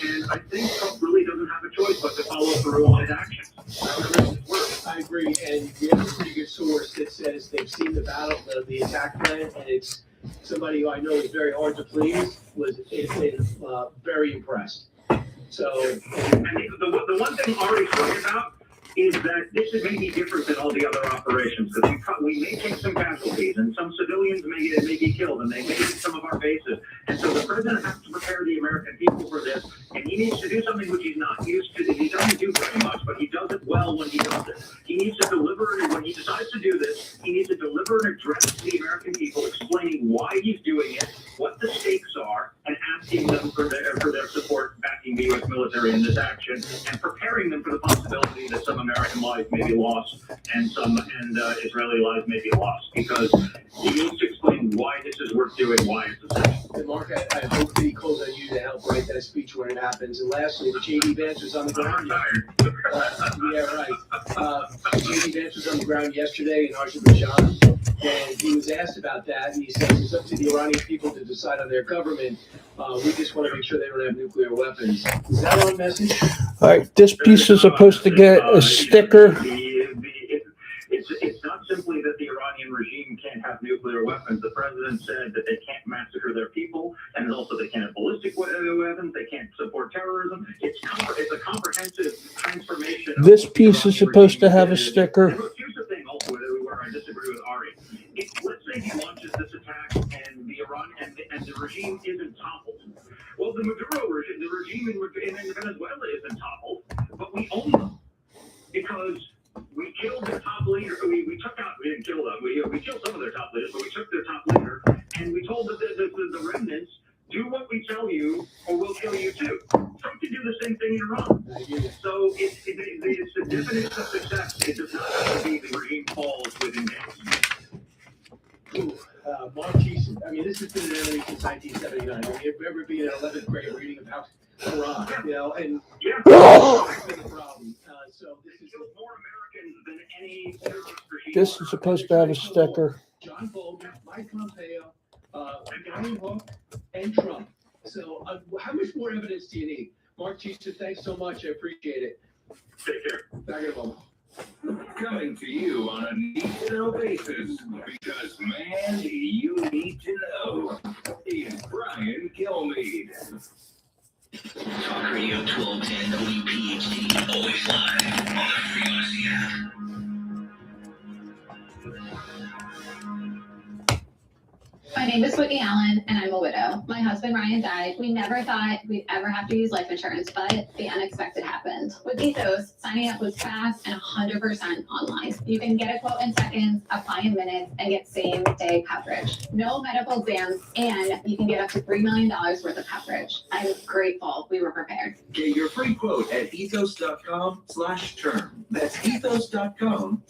and I think Trump really doesn't have a choice but to follow through on his actions. I agree, and we have a pretty good source that says they've seen the battle, the attack plan, and it's somebody who I know is very hard to please, is very impressed. So, and the one thing Ari's talking about is that this is maybe different than all the other operations, because we may take some casualties, and some civilians may be killed, and they may hit some of our bases. And so the president has to prepare the American people for this, and he needs to do something which he's not used to. He doesn't do very much, but he does it well when he does it. He needs to deliver, and when he decides to do this, he needs to deliver an address to the American people explaining why he's doing it, what the stakes are, and asking them for their support backing the U.S. military in this action, and preparing them for the possibility that some American lives may be lost and Israeli lives may be lost, because he needs to explain why this is worth doing, why it's essential. And Mark, I hope that he calls on you to help write that speech when it happens. And lastly, J.D. Vance was on the ground. Yeah, right. J.D. Vance was on the ground yesterday in Azerbaijan, and he was asked about that, and he says it's up to the Iranian people to decide on their government. We just want to make sure they don't have nuclear weapons. Is that on message? All right, this piece is supposed to get a sticker. It's not simply that the Iranian regime can't have nuclear weapons. The president said that they can't massacre their people, and also they can't have ballistic weapons. They can't support terrorism. It's a comprehensive transformation. This piece is supposed to have a sticker. Here's the thing, also, where I disagree with Ari. Let's say he launches this attack, and the regime isn't toppled. Well, the Maduro regime, the regime in Venezuela isn't toppled, but we own them because we killed their top leader. We took out. We didn't kill them. We killed some of their top leaders, but we took their top leader, and we told the remnants, do what we tell you, or we'll kill you too. Trump can do the same thing in Iran. So it's the definition of success. It does not have to be the regime falls within days. Mark Thiessen, I mean, this has been an enemy since 1979. I mean, if you ever been in 11th grade reading about Iran, and that's been the problem. So this is more Americans than any terrorist regime. This is supposed to have a sticker. John Bolton, Mike Pompeo, Donnie Hook, and Trump. So how much more evidence do you need? Mark Thiessen, thanks so much. I appreciate it. Take care. Back in a moment. Coming to you on a need-to-know basis, because, man, you need to know. Is Brian Kilmeade. Talk Radio 1210 WPHT, always live on the Free Odyssey app. My name is Whitney Allen, and I'm a widow. My husband Ryan died. We never thought we'd ever have to use life insurance, but the unexpected happened. With Ethos, signing up was fast and 100% online. You can get a quote in seconds, apply in minutes, and get same-day coverage. No medical exams, and you can get up to $3 million worth of coverage. I'm grateful we were prepared. Get your free quote at ethos.com/term. That's ethos.com/term.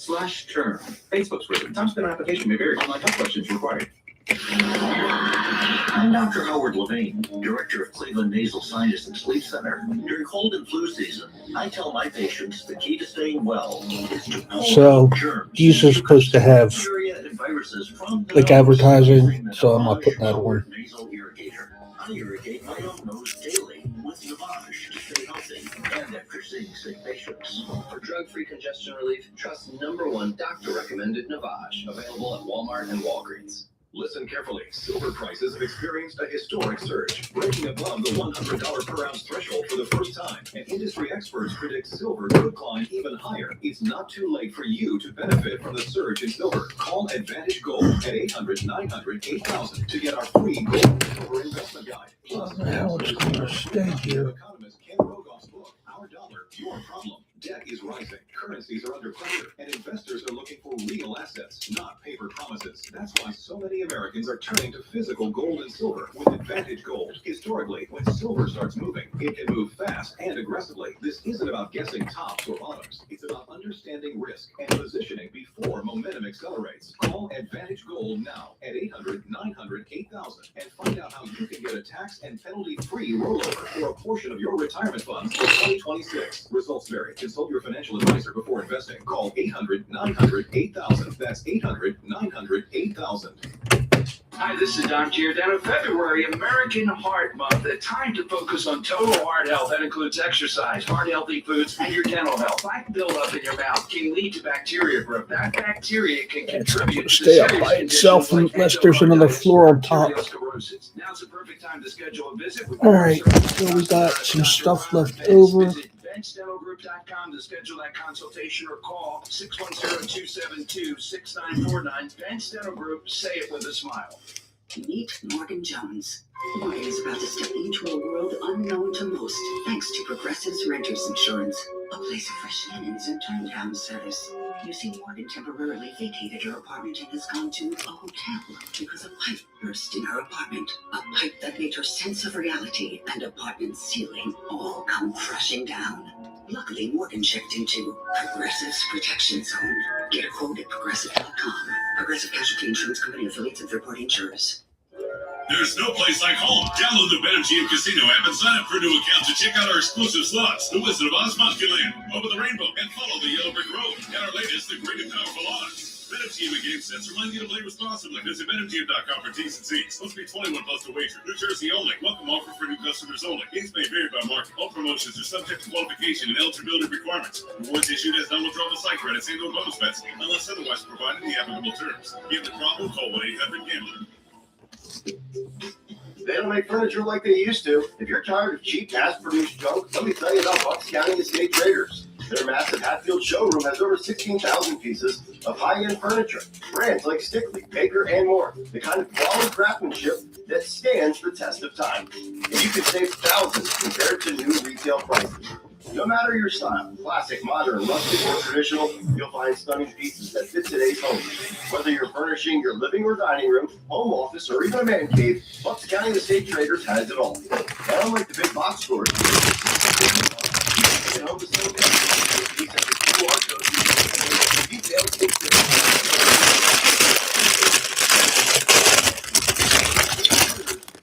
Facebook's written. Time spent on application may vary. Online health questions required. I'm Dr. Howard Levine, Director of Cleveland Nasal Sinus and Sleep Center. During cold and flu season, I tell my patients the key to staying well is to pull So out germs, these are supposed to have bacteria, and viruses from the like nose. advertising, so I'm not putting that on. Nasal irrigator. I irrigate my own nose daily with Navage to stay healthy and after seeing sick patients. For drug-free congestion relief, trust #1 doctor-recommended Navage, available at Walmart and Walgreens. Listen carefully. Silver prices have experienced a historic surge, breaking above the $100 per ounce threshold for the first time. And industry experts predict silver could climb even higher. It's not too late for you to benefit from the surge in silver. Call Advantage Gold at 800-900-8000 to get our free gold and silver investment guide. Plus, How it's gonna stay here. economist Ken Rogoff's book, Our Dollar, Your Problem. Debt is rising, currencies are under pressure, and investors are looking for real assets, not paper promises. That's why so many Americans are turning to physical gold and silver with Advantage Gold. Historically, when silver starts moving, it can move fast and aggressively. This isn't about guessing tops or bottoms. It's about understanding risk and positioning before momentum accelerates. Call Advantage Gold now at 800-900-8000 and find out how you can get a tax and penalty-free rollover for a portion of your retirement funds for 2026. Results vary. Consult your financial advisor before investing. Call 800-900-8000. That's 800-900-8000. Hi, this is Doc Giordano. In February, American Heart Month, a time to focus on total heart health. That includes exercise, heart-healthy foods, and your dental health. Plaque buildup in your mouth can lead to bacteria growth. That bacteria can contribute to Stay up serious by itself conditions like unless there's another floor on top. osteoporosis. Now's the perfect time to schedule a visit with Alright, so we got some stuff left over. Visit benchdentalgroup.com to schedule that consultation or call 610-272-6949. Bench Dental Group, say it with a smile. Meet Morgan Jones. Morgan is about to step into a world unknown to most, thanks to Progressive's Renters Insurance, a place of fresh linens and turn-down service. You see, Morgan temporarily vacated her apartment and has gone to a hotel because a pipe burst in her apartment. A pipe that made her sense of reality and apartment ceiling all come crashing down. Luckily, Morgan checked into Progressive's Protection Zone. Get a quote at Progressive.com. Progressive Casualty Insurance Company affiliates and third-party insurers. There's no place like home. Download the BetMGM Casino app and sign up for a new account to check out our exclusive slots, The Wizard of Oz Monkeyland, Over the Rainbow, and Follow the Yellow Brick Road. And our latest, The Great and Powerful Odds. BetMGM and GameSense remind you to play responsibly. Visit BetMGM.com for T's and C's. Must be 21 plus to wager. New Jersey only. Welcome offer for new customers only. Games may vary by market. All promotions are subject to qualification and eligibility requirements. Rewards issued as non-withdrawable site credits and no bonus bets unless otherwise provided in the applicable terms. Give the problem, call 1-800-GAMBLER. They don't make furniture like they used to. If you're tired of cheap, mass-produced junk, let me tell you about Bucks County Estate Traders. Their massive Hatfield showroom has over 16,000 pieces of high-end furniture. Brands like Stickley, Baker, and more. The kind of quality craftsmanship that stands the test of time. And you can save thousands compared to new retail prices. No matter your style, classic, modern, rustic, or traditional, you'll find stunning pieces that fit today's home. Whether you're furnishing your living or dining room, home office, or even a man cave, Bucks County Estate Traders has it all. Now, unlike the big box stores, you can own the same thing. QR code. Details.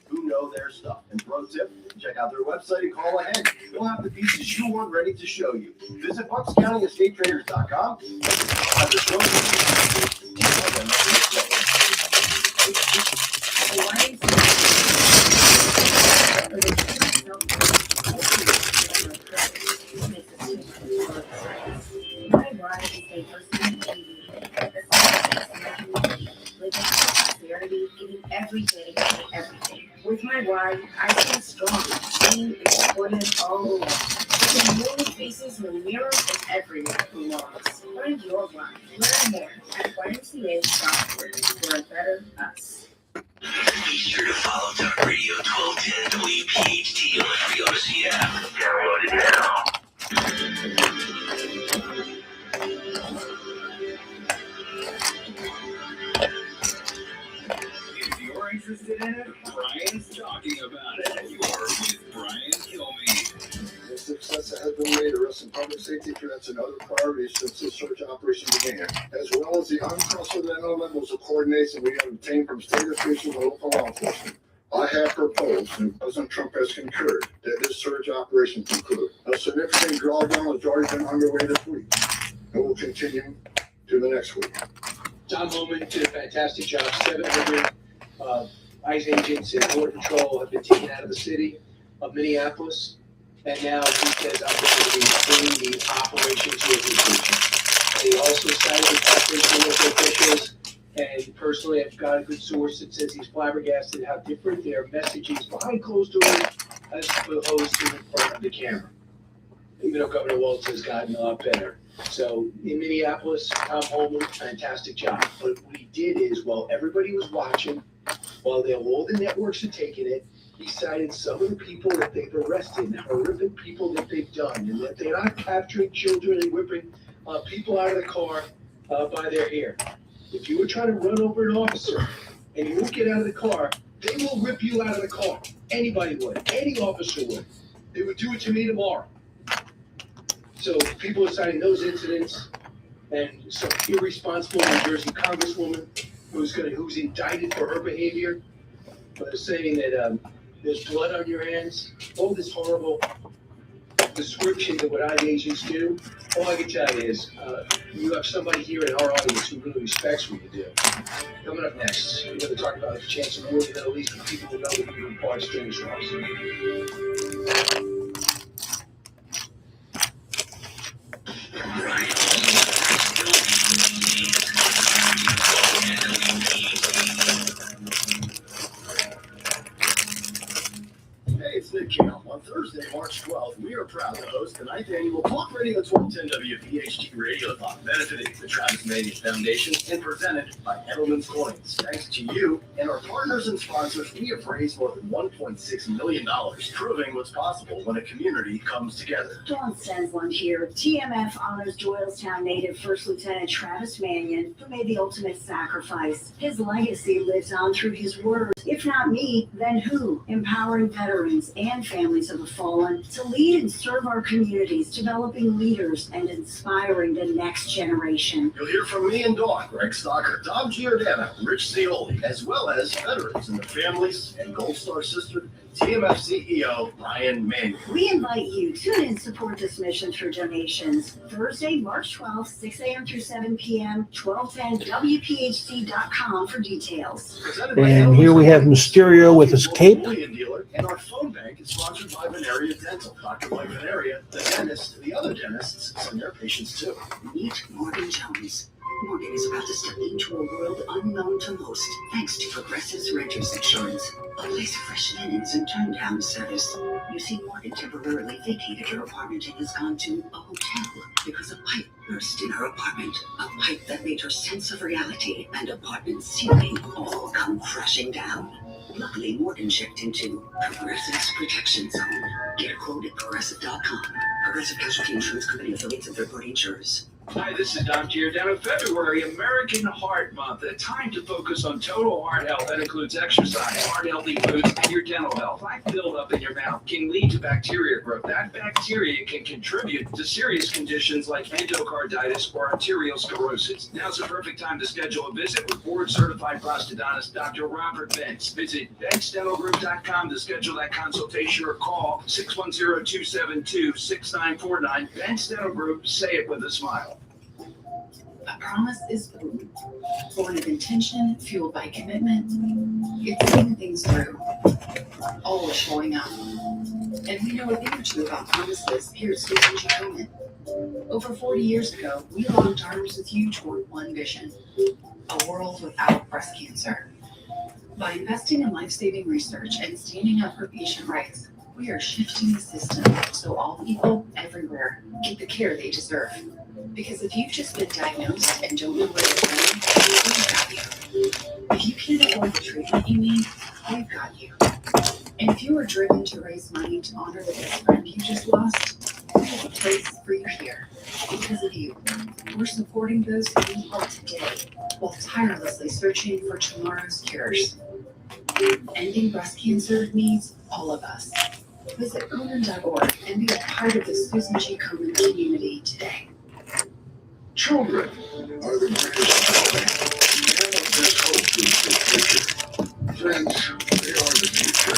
Who know their stuff. And pro tip, check out their website and call ahead. They'll have the pieces you want ready to show you. Visit BucksCountyEstateTraders.com. My wife is a person giving everything. With my wife, I feel strong, seen, and supported all the way. There's a million faces in the mirror and everyone who knows. Find your wife. Learn more at YMCA.org for a better us. Be sure to follow Talk Radio 1210 WPHT on the free Odyssey app. Download it now. If you're interested in it, Brian's talking about it. You're with Brian Kilmeade. The success that has been made arresting public safety threats and other priorities since the search operation began, as well as the unprecedented levels of coordination we have obtained from state officials and local law enforcement. I have proposed, and President Trump has concurred, that this search operation conclude. A significant drawdown has already been underway this week, and will continue to the next week. Tom Homan did a fantastic job. 700 ICE agents and Border Patrol have been taken out of the city of Minneapolis. And now he says, I'm going to be bringing the operation to a conclusion. And he also cited the cooperation with local officials. And personally, I've got a good source that says he's flabbergasted how different their messages behind closed doors as opposed to in front of the camera. Even though Governor Walz has gotten a lot better. So in Minneapolis, Tom Homan, fantastic job. But what he did is, while everybody was watching, while all the networks are taking it, he cited some of the people that they've arrested, the horrific people that they've done, and that they're not capturing children and whipping people out of the car by their hair. If you were trying to run over an officer and you won't get out of the car, they will rip you out of the car. Anybody would. Any officer would. They would do it to me tomorrow. So people are citing those incidents, and some irresponsible New Jersey congresswoman who's indicted for her behavior, but saying that there's blood on your hands, all this horrible description of what ICE agents do. All I can tell you is you have somebody here in our audience who really respects what you do. Coming up next, we're going to talk about the chance of war in the Middle East for people who know that you're part of Stanislaus. Hey, it's Nick Kale. On Thursday, March 12th, we are proud to host the 9th annual Talk Radio 1210 WPHT Radiothon, benefiting the Travis Manion Foundation and presented by Edelman's Coins. Thanks to you and our partners and sponsors, we have raised more than $1.6 million, proving what's possible when a community comes together. Dawn Stensland here. TMF honors Doylestown native First Lieutenant Travis Manion, who made the ultimate sacrifice. His legacy lives on through his words. If not me, then who? Empowering veterans and families of the fallen to lead and serve our communities, developing leaders and inspiring the next generation. You'll hear from me and Dawn, Greg Stocker, Tom Giordano, Rich Cioli, as well as veterans and their families and Gold Star sister, TMF CEO Brian Manion. We invite you to tune in and support this mission through donations. Thursday, March 12th, 6 a.m. through 7 p.m., 1210WPHT.com for details. And here we have Mysterio with his cape. And our phone bank is sponsored by Veneria Dental. Dr. Mike Veneria, the dentist, the other dentists send their patients too. Meet Morgan Jones. Morgan is about to step into a world unknown to most, thanks to Progressive's Renters Insurance, a place of fresh linens and turn-down service. You see, Morgan temporarily vacated her apartment and has gone to a hotel because a pipe burst in her apartment, a pipe that made her sense of reality and apartment ceiling all come crashing down. Luckily, Morgan checked into Progressive's Protection Zone. Get a quote at Progressive.com. Progressive Casualty Insurance Company affiliates and third-party insurers. Hi, this is Dom Giordano. February, American Heart Month, a time to focus on total heart health. That includes exercise, heart-healthy foods, and your dental health. Plaque buildup in your mouth can lead to bacteria growth. That bacteria can contribute to serious conditions like endocarditis or arterial sclerosis. Now's the perfect time to schedule a visit with board-certified prosthodontist Dr. Robert Bentz. Visit BentzDentalGroup.com to schedule that consultation or call 610-272-6949. Bentz Dental Group, say it with a smile. A promise is food, born of intention, fueled by commitment. It's seeing things through, always showing up. And we know a thing or two about promises here at Strategic Moment. Over 40 years ago, we locked arms with you toward one vision, a world without breast cancer. By investing in life-saving research and standing up for patient rights, We are shifting the system so all people everywhere get the care they deserve. Because if you've just been diagnosed and don't know where to turn, we've got you. If you can't afford the treatment you need, we've got you. And if you are driven to raise money to honor the best friend you just lost, we have a place for you here. Because of you, we're supporting those who need help today while tirelessly searching for tomorrow's cures. Ending breast cancer needs all of us. Visit Komen.org and be a part of the Susan G. Komen community today. Children are the greatest joy. There's hope for the future. Friends, they are the future.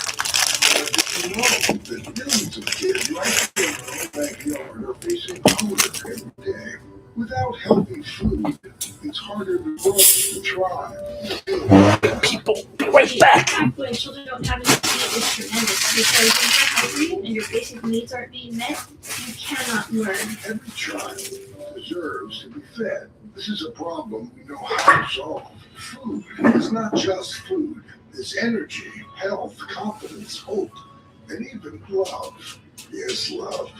But did you know that millions of kids right in their own backyard are facing hunger every day? Without healthy food, it's harder to grow to thrive. People, be right back. When children don't have enough to eat is tremendous because when you're hungry and your basic needs aren't being met, you cannot learn. Every child deserves to be fed. This is a problem we know how to solve. Food is not just food. It's energy, health, confidence, hope, and even love. Yes, love.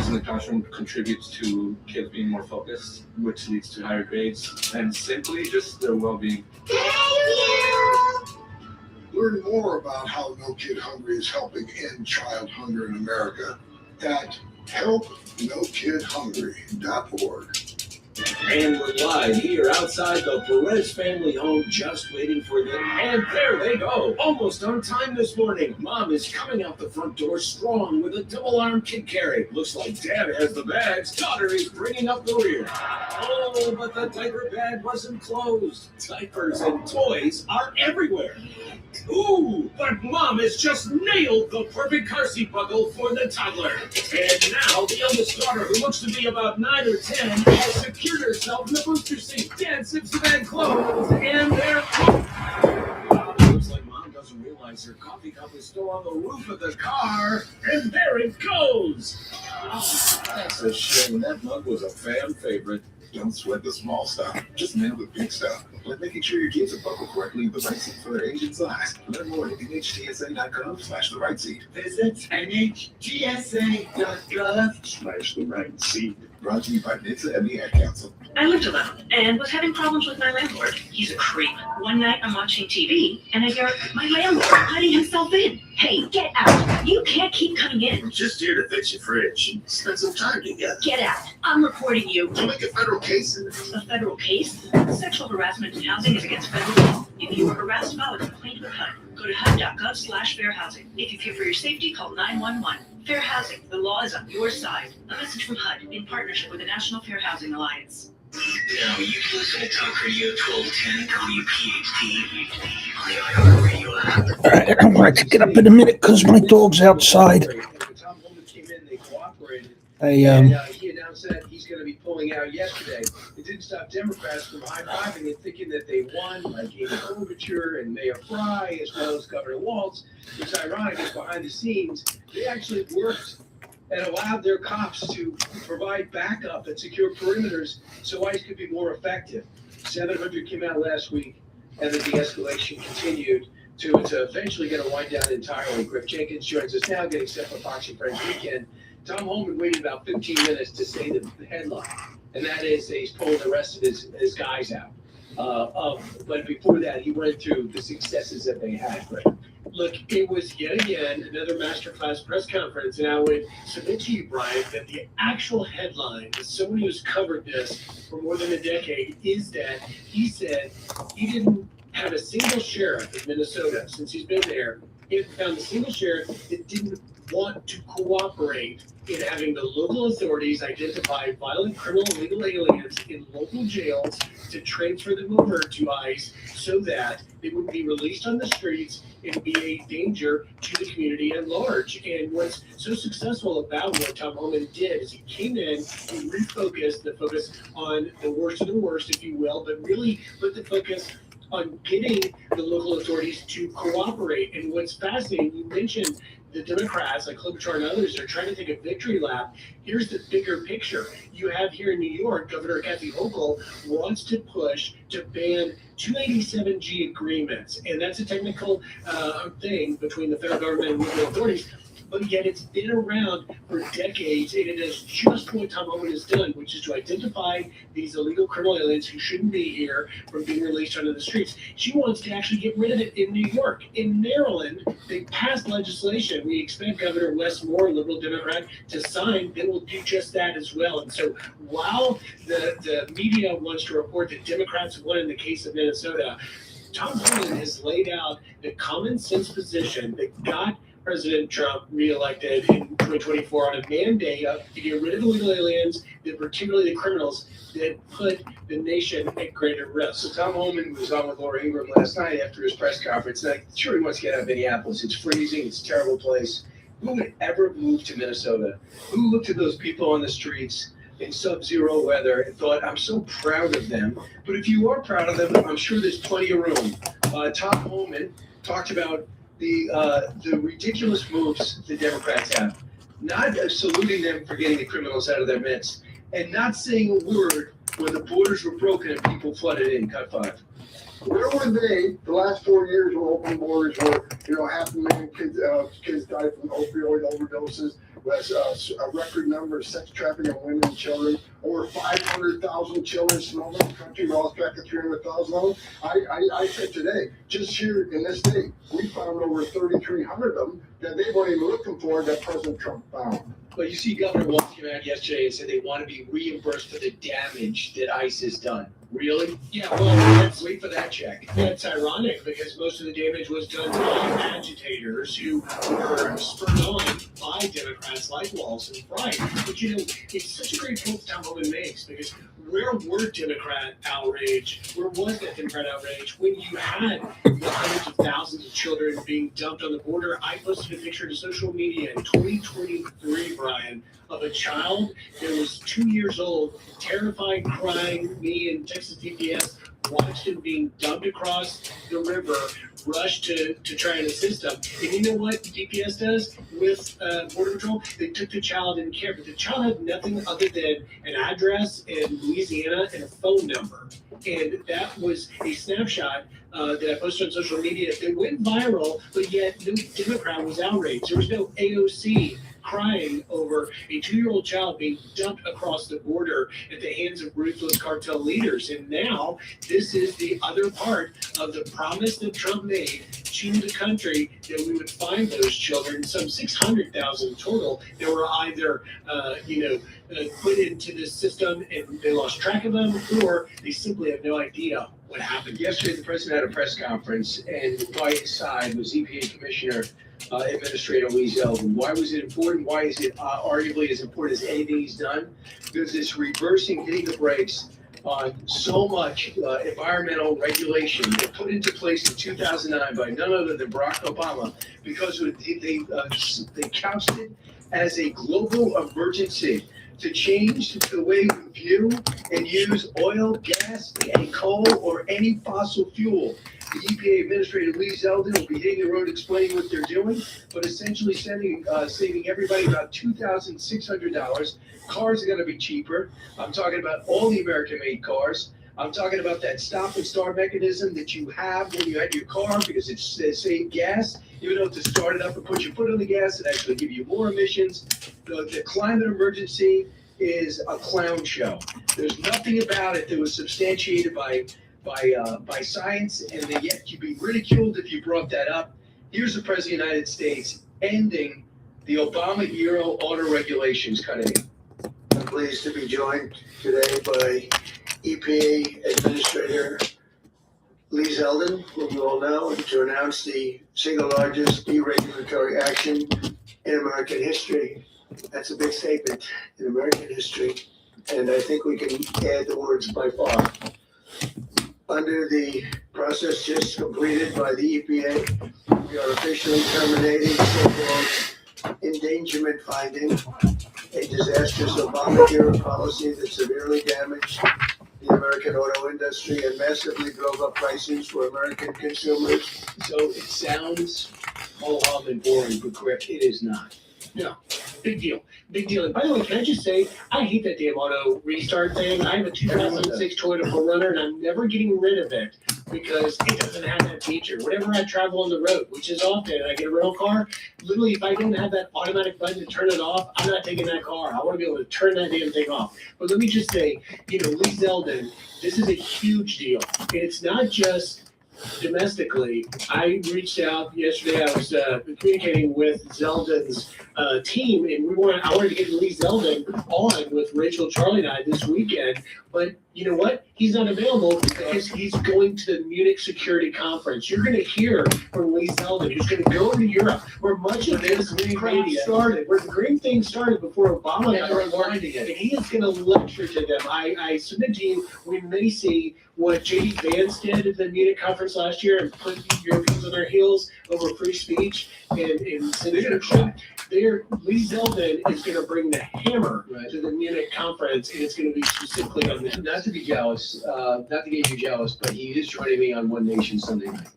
In the classroom contributes to kids being more focused, which leads to higher grades and simply just their well-being. Learn more about how No Kid Hungry is helping end child hunger in America at helpnokidhungry.org. And we're live here outside the Perez family home, just waiting for them. And there they go, almost on time this morning. Mom is coming out the front door strong with a double-arm kid carry. Looks like Dad has the bags. Daughter is bringing up the rear. Oh, but the diaper bag wasn't closed. Diapers and toys are everywhere. Ooh, but Mom has just nailed the perfect car seat buckle for the toddler. And now the eldest daughter, who looks to be about 9 or 10, has secured herself in the booster seat. Dad zips the bag closed, and they're looks like Mom doesn't realize her coffee cup is still on the roof of the car, and there it goes. Oh, that's a shame. That mug was a fan favorite. Don't sweat the small stuff. Just nail the big stuff. Like making sure your kids are buckled correctly in the right seat for their age and size. Learn more at NHTSA.gov/the right seat. Visit NHTSA.gov/the right seat. Brought to you by NHTSA and the Ad Council. I lived alone and was having problems with my landlord. He's a creep. One night I'm watching TV and I hear my landlord letting himself in. Hey, get out. You can't keep coming in. I'm just here to fix your fridge and spend some time together. Get out. I'm reporting you. To make a federal case in it. A federal case? Sexual harassment in housing is against federal law. If you were harassed, file a complaint with HUD. Go to HUD.gov/fair housing. If you fear for your safety, call 911. Fair housing. The law is on your side. A message from HUD in partnership with the National Fair Housing Alliance. Now you can listen to Talk Radio 1210 WPHT on the iHeartRadio app. All right, I'm going to get up in a minute because my dog's outside. He announced that he's going to be pulling out yesterday. It didn't stop Democrats from high-fiving and thinking that they won, like Amy Klobuchar and Mayor Fry, as well as Governor Walz. What's ironic is behind the scenes, they actually worked and allowed their cops to provide backup and secure perimeters so ICE could be more effective. 700 came out last week, and the de-escalation continued to eventually get a wind down entirely. Griff Jenkins joins us now, getting set for Fox and Friends Weekend. Tom Holman waited about 15 minutes to say the headline, and that is he's pulling the rest of his guys out. But before that, he went through the successes that they had. Right? Look, it was yet again another masterclass press conference, and I would submit to you, Brian, that the actual headline, as someone who's covered this for more than a decade, is that he said he didn't have a single sheriff in Minnesota since he's been there. He found a single sheriff that didn't want to cooperate in having the local authorities identify violent criminal illegal aliens in local jails to transfer them over to ICE so that they would be released on the streets and be a danger to the community at large. And what's so successful about what Tom Holman did is he came in, he refocused the focus on the worst of the worst, if you will, but really put the focus on getting the local authorities to cooperate. And what's fascinating, you mentioned the Democrats, like Klobuchar and others, are trying to take a victory lap. Here's the bigger picture. You have here in New York, Governor Kathy Hochul wants to push to ban 287G agreements. And that's a technical thing between the federal government and local authorities. but yet it's been around for decades, and it is just what Tom Homan has done, which is to identify these illegal criminal aliens who shouldn't be here from being released onto the streets. She wants to actually get rid of it in New York. In Maryland, they passed legislation. We expect Governor Wes Moore, a liberal Democrat, to sign. They will do just that as well. And so while the media wants to report that Democrats won in the case of Minnesota, Tom Homan has laid out the common sense position that got President Trump reelected in 2024 on a mandate to get rid of illegal aliens, particularly the criminals that put the nation at greater risk. So Tom Homan was on with Laura Ingraham last night after his press conference. And sure, he wants to get out of Minneapolis. It's freezing. It's a terrible place. Who would ever move to Minnesota? Who looked at those people on the streets in sub-zero weather and thought, I'm so proud of them. But if you are proud of them, I'm sure there's plenty of room. Tom Homan talked about the ridiculous moves the Democrats have, not saluting them for getting the criminals out of their midst, and not saying a word when the borders were broken and people flooded in. Cut 5. Where were they the last 4 years when open borders were, 500,000 kids died from opioid overdoses, was a record number of sex trafficking of women and children, over 500,000 children smuggled in the country, we lost track of 300,000 of them. I said today, just here in this state, we found over 3,300 of them that they weren't even looking for that President Trump found. But you see Governor Walz came out yesterday and said they want to be reimbursed for the damage that ICE has done. Really? Yeah, well, let's wait for that check. That's ironic because most of the damage was done by agitators who were spurred on by Democrats like Walz and Bright. But it's such a great point Tom Homan makes, because where were Democrat outrage? Where was that Democrat outrage when you had the hundreds of thousands of children being dumped on the border? I posted a picture to social media in 2023, Brian, of a child that was 2 years old, terrified, crying. Me and Texas DPS watched him being dumped across the river, rushed to try and assist him. And you know what DPS does with Border Patrol? They took the child in care, but the child had nothing other than an address in Louisiana and a phone number. And that was a snapshot that I posted on social media that went viral, but yet no Democrat was outraged. There was no AOC crying over a 2-year-old child being dumped across the border at the hands of ruthless cartel leaders. And now this is the other part of the promise that Trump made to the country, that we would find those children, some 600,000 total, that were either put into this system and they lost track of them, or they simply have no idea what happened. Yesterday, the president had a press conference, and by his side was EPA Commissioner Administrator Lee Zeldin. Why was it important? Why is it arguably as important as anything he's done? Because it's reversing, hitting the brakes on so much environmental regulation that put into place in 2009 by none other than Barack Obama, because they couched it as a global emergency to change the way we view and use oil, gas, and coal, or any fossil fuel. The EPA Administrator Lee Zeldin will be hitting the road explaining what they're doing, but essentially saving everybody about $2,600. Cars are going to be cheaper. I'm talking about all the American-made cars. I'm talking about that stop and start mechanism that you have when you had your car, because it saves gas. Even though to start it up and put your foot on the gas, it actually give you more emissions. The climate emergency is a clown show. There's nothing about it that was substantiated by science, and yet you'd be ridiculed if you brought that up. Here's the President of the United States ending the Obama-era auto regulations cutting. I'm pleased to be joined today by EPA Administrator Lee Zeldin, whom you all know, and to announce the single largest deregulatory action in American history. That's a big statement in American history, and I think we can add the words by far. Under the process just completed by the EPA, we are officially terminating so-called endangerment finding, a disastrous Obama-era policy that severely damaged the American auto industry and massively drove up prices for American consumers. So it sounds ho-hum and boring, but correct, it is not. No. Big deal. Big deal. And by the way, can I just say, I hate that damn auto restart thing. I have a 2006 Toyota 4Runner, and I'm never getting rid of it because it doesn't have that feature. Whenever I travel on the road, which is often, and I get a rental car, literally, if I don't have that automatic button to turn it off, I'm not taking that car. I want to be able to turn that damn thing off. But let me just say, Lee Zeldin, this is a huge deal. And it's not just domestically. I reached out yesterday. I was communicating with Zeldin's team, and I wanted to get Lee Zeldin on with Rachel, Charlie, and I this weekend. But you know what? He's not available because he's going to the Munich Security Conference. You're going to hear from Lee Zeldin, who's going to go to Europe, where much of this crap started, where the green thing started before Obama got rewinding it. And he is going to lecture to them. I submit to you, we may see what J.D. Vance did at the Munich conference last year and put the Europeans on their heels over free speech and censorship. Lee Zeldin is going to bring the hammer to the Munich conference, and it's going to be specifically on this. Not to be jealous, not to get you jealous, but he is joining me on One Nation Sunday night.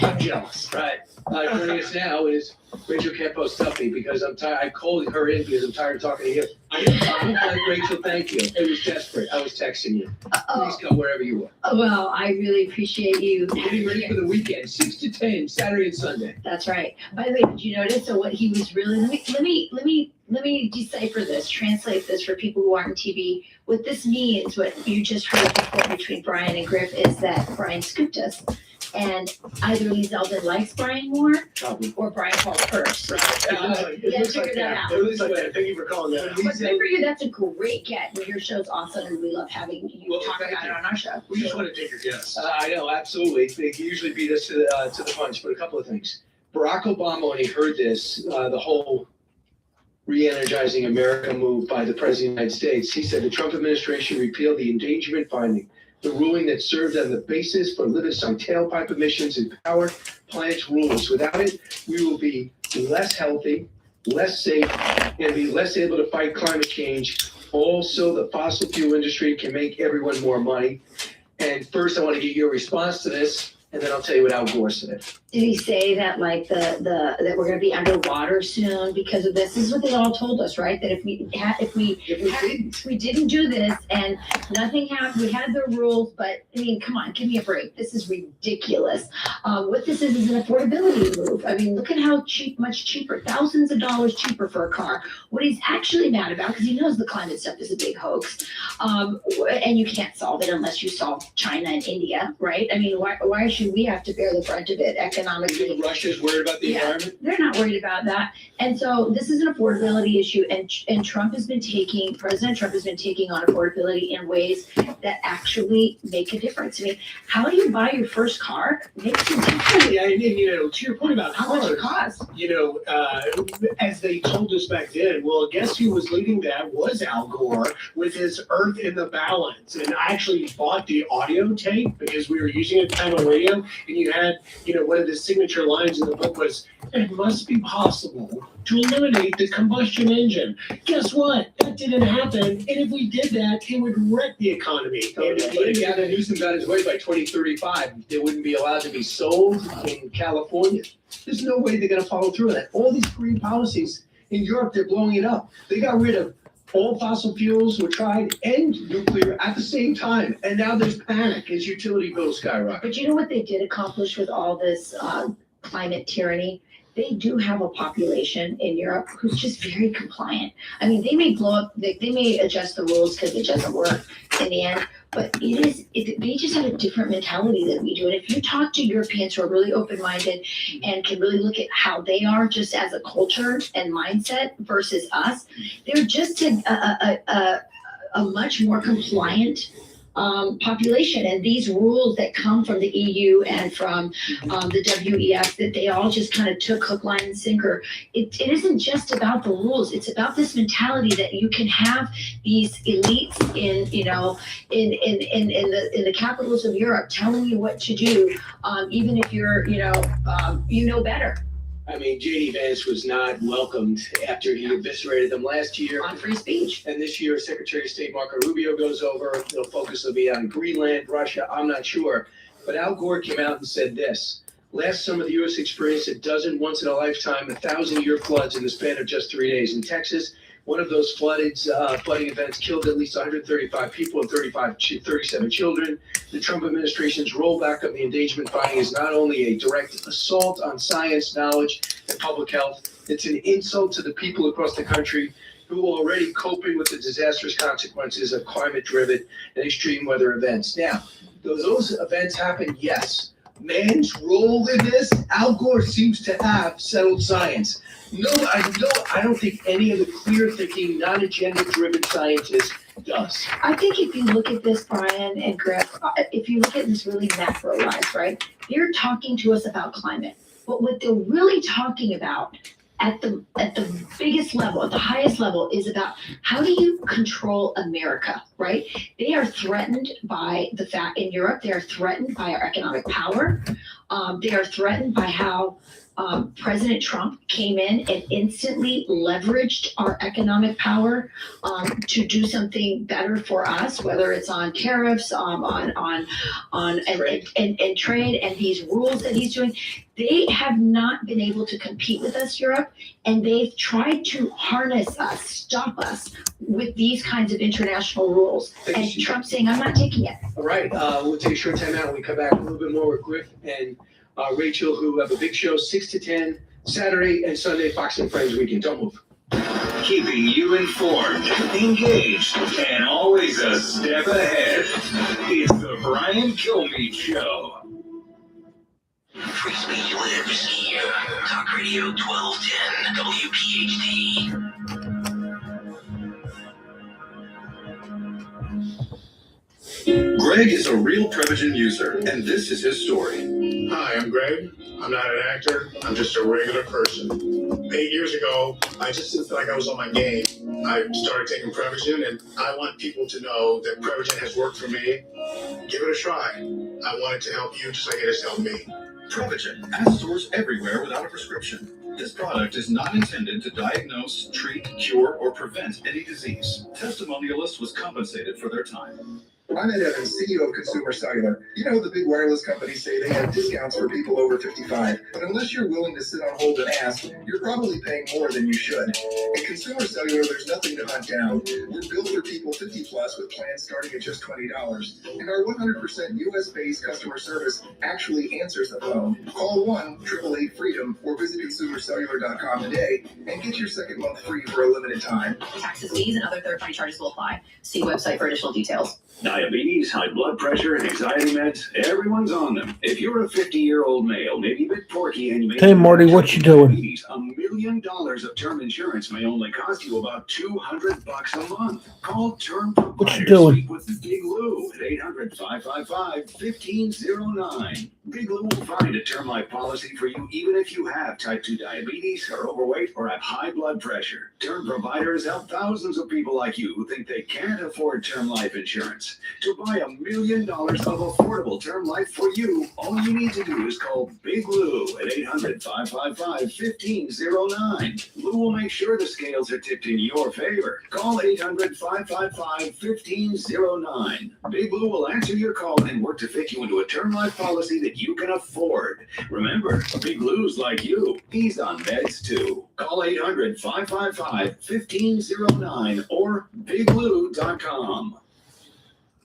I'm jealous. Right. Joining us now is Rachel Campos Tuffy, because I'm tired. I called her in because I'm tired of talking to you. Rachel, thank you. It was desperate. I was texting you. Please come wherever you are. Well, I really appreciate you. We're getting ready for the weekend, 6 to 10, Saturday and Sunday. That's right. By the way, did you notice? So what he was really let me decipher this, translate this for people who aren't on TV. What this means, what you just heard before between Brian and Griff, is that Brian scooped us. And either Lee Zeldin likes Brian more, or Brian called first. It looks like that. It looks like that. Thank you for calling that. But good for you. That's a great get. Well, your show's awesome, and we love having you talk about it on our show. We just want to take your guess. I know, absolutely. They usually beat us to the punch, but a couple of things. Barack Obama, when he heard this, the whole re-energizing America move by the President of the United States, he said the Trump administration repealed the endangerment finding, the ruling that served as the basis for limits on tailpipe emissions and power plants rules. Without it, we will be less healthy, less safe, and be less able to fight climate change. Also, the fossil fuel industry can make everyone more money. And first, I want to get your response to this, and then I'll tell you what Al Gore said. Did he say that like that we're going to be underwater soon because of this? This is what they all told us, right? That if we didn't do this and nothing happened, we had the rules, but I mean, come on, give me a break. This is ridiculous. What this is an affordability move. I mean, look at how much cheaper, thousands of dollars cheaper for a car. What he's actually mad about, because he knows the climate stuff is a big hoax, and you can't solve it unless you solve China and India, right? I mean, why should we have to bear the brunt of it economically? Russia's worried about the environment? They're not worried about that. And so this is an affordability issue, and President Trump has been taking on affordability in ways that actually make a difference. I mean, how do you buy your first car? Makes a difference. Yeah, and to your point about how much it costs. As they told us back then, well, guess who was leading that was Al Gore with his Earth in the Balance. And I actually bought the audio tape because we were using it at the time on radio, and you had, one of the signature lines in the book was, it must be possible to eliminate the combustion engine. Guess what? That didn't happen. And if we did that, it would wreck the economy. But if Gavin Newsom got his way by 2035, they wouldn't be allowed to be sold in California. There's no way they're going to follow through on that. All these green policies in Europe, they're blowing it up. They got rid of all fossil fuels, were tried, and nuclear at the same time. And now there's panic as utility bills skyrocket. But you know what they did accomplish with all this climate tyranny? They do have a population in Europe who's just very compliant. I mean, they may blow up, they may adjust the rules because it doesn't work in the end, but they just have a different mentality than we do. And if you talk to Europeans who are really open-minded and can really look at how they are just as a culture and mindset versus us, they're just a much more compliant population, and these rules that come from the EU and from the WEF, that they all just kind of took hook, line, and sinker. It isn't just about the rules. It's about this mentality that you can have these elites in the capitals of Europe telling you what to do, even if you're better. I mean, J.D. Vance was not welcomed after he eviscerated them last year. On free speech. And this year, Secretary of State Marco Rubio goes over. The focus will be on Greenland, Russia, I'm not sure. But Al Gore came out and said this. Last summer, the U.S. experienced a dozen once-in-a-lifetime, 1,000-year floods in the span of just 3 days. In Texas, one of those flooding events killed at least 135 people and 37 children. The Trump administration's rollback of the endangerment finding is not only a direct assault on science, knowledge, and public health, it's an insult to the people across the country who are already coping with the disastrous consequences of climate-driven and extreme weather events. Now, those events happen, yes. Man's role in this, Al Gore seems to have settled science. I don't think any of the clear-thinking, non-agenda-driven scientists does. I think if you look at this, Brian and Griff, if you look at this really macro-wise, right? They're talking to us about climate, but what they're really talking about at the biggest level, at the highest level, is about how do you control America, right? They are threatened by the fact in Europe, they are threatened by our economic power. They are threatened by how President Trump came in and instantly leveraged our economic power to do something better for us, whether it's on tariffs, on trade, and these rules that he's doing. They have not been able to compete with us, Europe, and they've tried to harness us, stop us with these kinds of international rules. And Trump's saying, I'm not taking it. All right, we'll take a short time out. When we come back, a little bit more with Griff and Rachel, who have a big show, 6 to 10, Saturday and Sunday, Fox and Friends weekend. Don't move. Keeping you informed, engaged, and always a step ahead. It's the Brian Kilmeade Show. Free speech lives here. Talk Radio 1210 WPHT. Greg is a real Prevagen user, and this is his story. Hi, I'm Greg. I'm not an actor. I'm just a regular person. 8 years ago, I just didn't feel like I was on my game. I started taking Prevagen, and I want people to know that Prevagen has worked for me. Give it a try. I want it to help you just like it has helped me. Prevagen, at stores everywhere without a prescription. This product is not intended to diagnose, treat, cure, or prevent any disease. Testimonialists was compensated for their time. I'm Ed Evans, CEO of Consumer Cellular. You know, the big wireless companies say they have discounts for people over 55, but unless you're willing to sit on hold and ask, you're probably paying more than you should. At Consumer Cellular, there's nothing to hunt down. We're built for people 50 plus with plans starting at just $20. And our 100% US-based customer service actually answers the phone. Call 1-888-FREEDOM or visit consumercellular.com today and get your second month free for a limited time. Taxes, fees, and other third-party charges will apply. See website for additional details. Diabetes, high blood pressure, and anxiety meds, everyone's on them. If you're a 50-year-old male, maybe a bit porky, and you may Hey, Marty, what you doing? diabetes, $1 million of term insurance may only cost you about $200 a month. Call Term What you Provider. doing? Speak with Big Lou at 800-555-1509. Big Lou will find a term life policy for you even if you have type 2 diabetes, are overweight, or have high blood pressure. Term Providers help thousands of people like you who think they can't afford term life insurance. To buy $1 million of affordable term life for you, all you need to do is call Big Lou at 800-555-1509. Lou will make sure the scales are tipped in your favor. Call 800-555-1509. Big Lou will answer your call and work to fit you into a term life policy that you can afford. Remember, Big Lou's like you. He's on meds too. Call 800-555-1509 or biglou.com.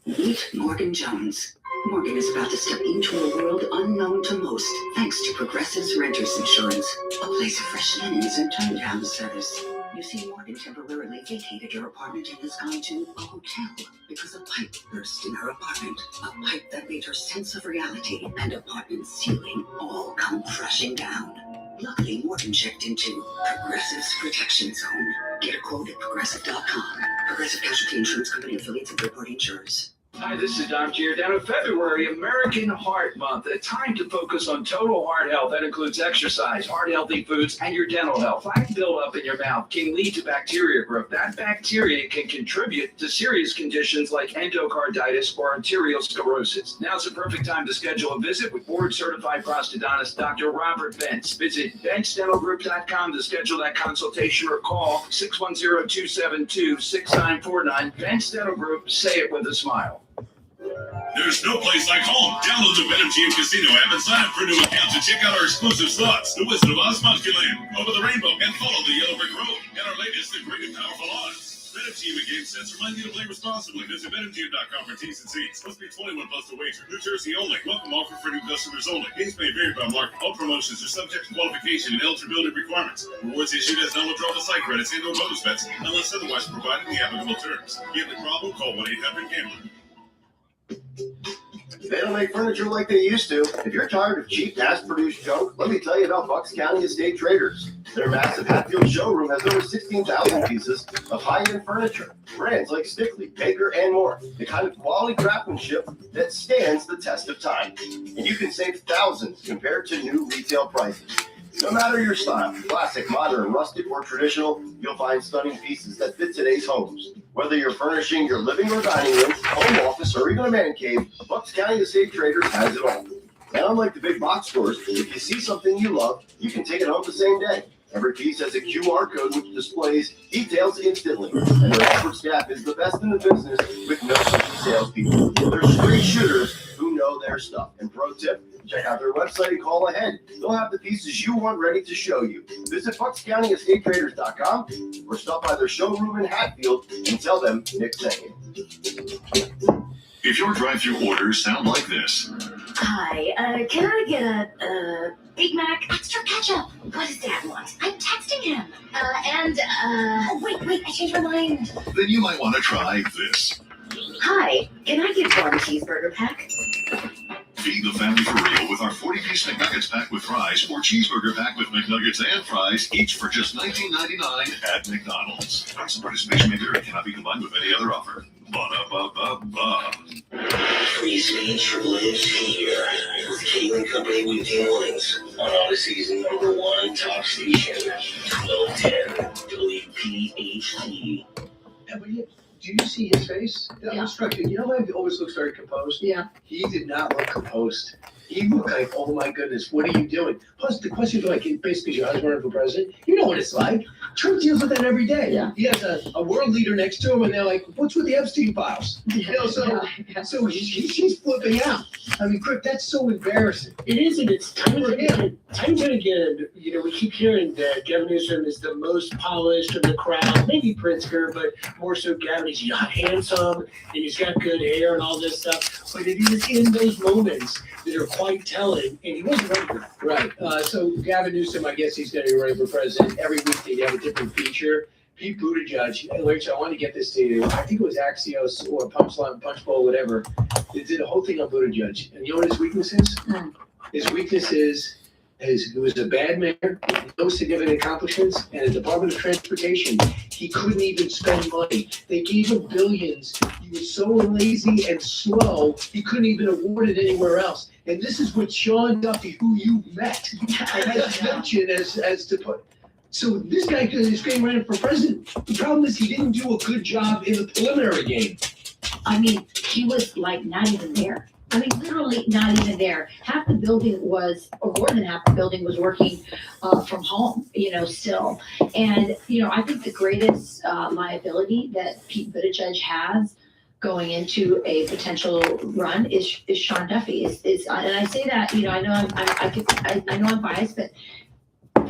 Meet Morgan Jones. Morgan is about to step into a world unknown to most, thanks to Progressive's Renters Insurance, a place of fresh linens and turn-down service. You see, Morgan temporarily vacated her apartment and has gone to a hotel because a pipe burst in her apartment. A pipe that made her sense of reality and apartment ceiling all come crashing down. Luckily, Morgan checked into Progressive's Protection Zone. Get a quote at Progressive.com. Progressive Casualty Insurance Company affiliates and third-party insurers. Hi, this is Dom Giordano. February, American Heart Month, a time to focus on total heart health. That includes exercise, heart-healthy foods, and your dental health. Plaque buildup in your mouth can lead to bacteria growth. That bacteria can contribute to serious conditions like endocarditis or arterial sclerosis. Now's the perfect time to schedule a visit with board-certified prosthodontist Dr. Robert Bentz. Visit BentzDentalGroup.com to schedule that consultation or call 610-272-6949. Bentz Dental Group, say it with a smile. There's no place like home. Download the BetMGM Casino app and sign up for a new account to check out our exclusive slots, the Wizard of Oz Monkeyland, Over the Rainbow, and follow the Yellow Brick Road. And our latest, the Great and Powerful Odds. BetMGM and GameSense remind you to play responsibly. Visit BetMGM.com for T's and C's. Must be 21 plus to wager. New Jersey only. Welcome offer for new customers only. Games may vary by market. All promotions are subject to qualification and eligibility requirements. Rewards issued as non-withdrawable site credits and/or bonus bets unless otherwise provided in the applicable terms. Gambling problem? Call 1-800-GAMBLER. They don't make furniture like they used to. If you're tired of cheap, mass-produced junk, let me tell you about Bucks County Estate Traders. Their massive Hatfield showroom has over 16,000 pieces of high-end furniture. Brands like Stickley, Baker, and more. The kind of quality craftsmanship that stands the test of time. And you can save thousands compared to new retail prices. No matter your style, classic, modern, rustic, or traditional, you'll find stunning pieces that fit today's homes. Whether you're furnishing your living or dining room, home office, or even a man cave, Bucks County Estate Traders has it all. And unlike the big box stores, if you see something you love, you can take it home the same day. Every piece has a QR code which displays details instantly. And their expert staff is the best in the business with no such salespeople. They're straight shooters who know their stuff. And pro tip, check out their website and call ahead. They'll have the pieces you want ready to show you. Visit BucksCountyEstateTraders.com or stop by their showroom in Hatfield and tell them Nick sent you. If your drive-thru orders sound like this. Hi, can I get a Big Mac, extra ketchup? What does Dad want? I'm texting him. Oh, wait, I changed my mind. Then you might want to try this. Hi, can I get one cheeseburger pack? Feed the family for real with our 40-piece McNuggets pack with fries or cheeseburger pack with McNuggets and fries, each for just $19.99 at McDonald's. Price and participation may vary. Cannot be combined with any other offer. Ba-da-ba-ba-ba. Free speech lives here with Caitlin Company weekday mornings on Odyssey's #1 talk station, 1210 WPHT. Do you see his face? That was striking. You know how he always looks very composed? Yeah. He did not look composed. He looked like, oh my goodness, what are you doing? Plus, the question is like, basically, your husband running for president. You know what it's like. Trump deals with that every day. Yeah. He has a world leader next to him, and they're like, what's with the Epstein files? You know, so she's flipping out. I mean, Crick, that's so embarrassing. It is, and it's time and again. You know, we keep hearing that Gavin Newsom is the most polished of the crowd. Maybe Pritzker, but more so Gavin. He's handsome, and he's got good hair and all this stuff. But it is in those moments that are quite telling, and he wasn't ready for that. Right. So Gavin Newsom, I guess he's going to be running for president. Every week they have a different feature. Pete Buttigieg, which I want to get this to you. I think it was Axios or Punch Bowl, whatever. They did a whole thing on Buttigieg. And you know what his weakness is? His weakness is he was a bad mayor, no significant accomplishments, and the Department of Transportation, he couldn't even spend money. They gave him billions. He was so lazy and slow, he couldn't even award it anywhere else. And this is what Sean Duffy, who you met, has mentioned as to put. So this guy is getting ready for president. The problem is he didn't do a good job in the preliminary game. I mean, he was like not even there. I mean, literally not even there. Half the building was, or more than half the building was working from home, still. And, I think the greatest liability that Pete Buttigieg has going into a potential run is Sean Duffy. And I say that, I know I'm biased, but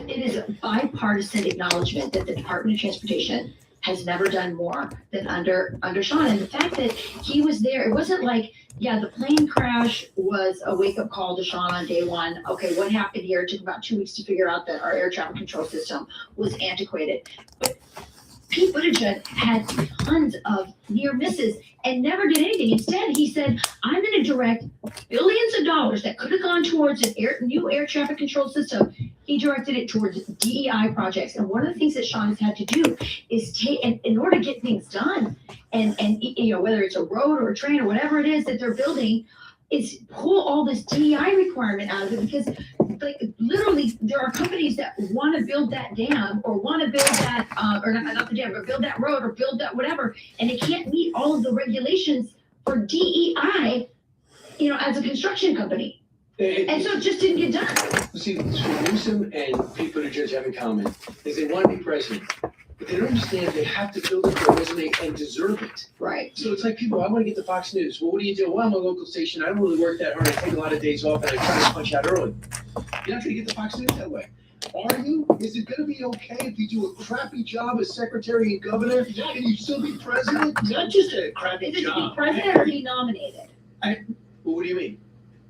it is a bipartisan acknowledgement that the Department of Transportation has never done more than under Sean. And the fact that he was there, it wasn't like, the plane crash was a wake-up call to Sean on day one. Okay, what happened here? It took about 2 weeks to figure out that our air traffic control system was antiquated. But Pete Buttigieg had tons of near misses and never did anything. Instead, he said, I'm going to direct billions of dollars that could have gone towards an new air traffic control system. He directed it towards DEI projects. And one of the things that Sean has had to do is in order to get things done, and whether it's a road or a train or whatever it is that they're building, is pull all this DEI requirement out of it, because literally there are companies that want to build that dam or want to build that or not the dam, but build that road or build that whatever, and they can't meet all of the regulations for DEI, as a construction company. And so it just didn't get done. See, what Newsom and Pete Buttigieg have in common is they want to be president. but they don't understand they have to build up their resume and deserve it. Right. So it's like people, I want to get to Fox News. Well, what do you do? Well, I'm a local station. I don't really work that hard. I take a lot of days off and I try to punch out early. You're not going to get to Fox News that way. Are you? Is it going to be okay if you do a crappy job as secretary and governor? Can you still be president? Not just a crappy Is it to be job. president or be nominated? Well, what do you mean?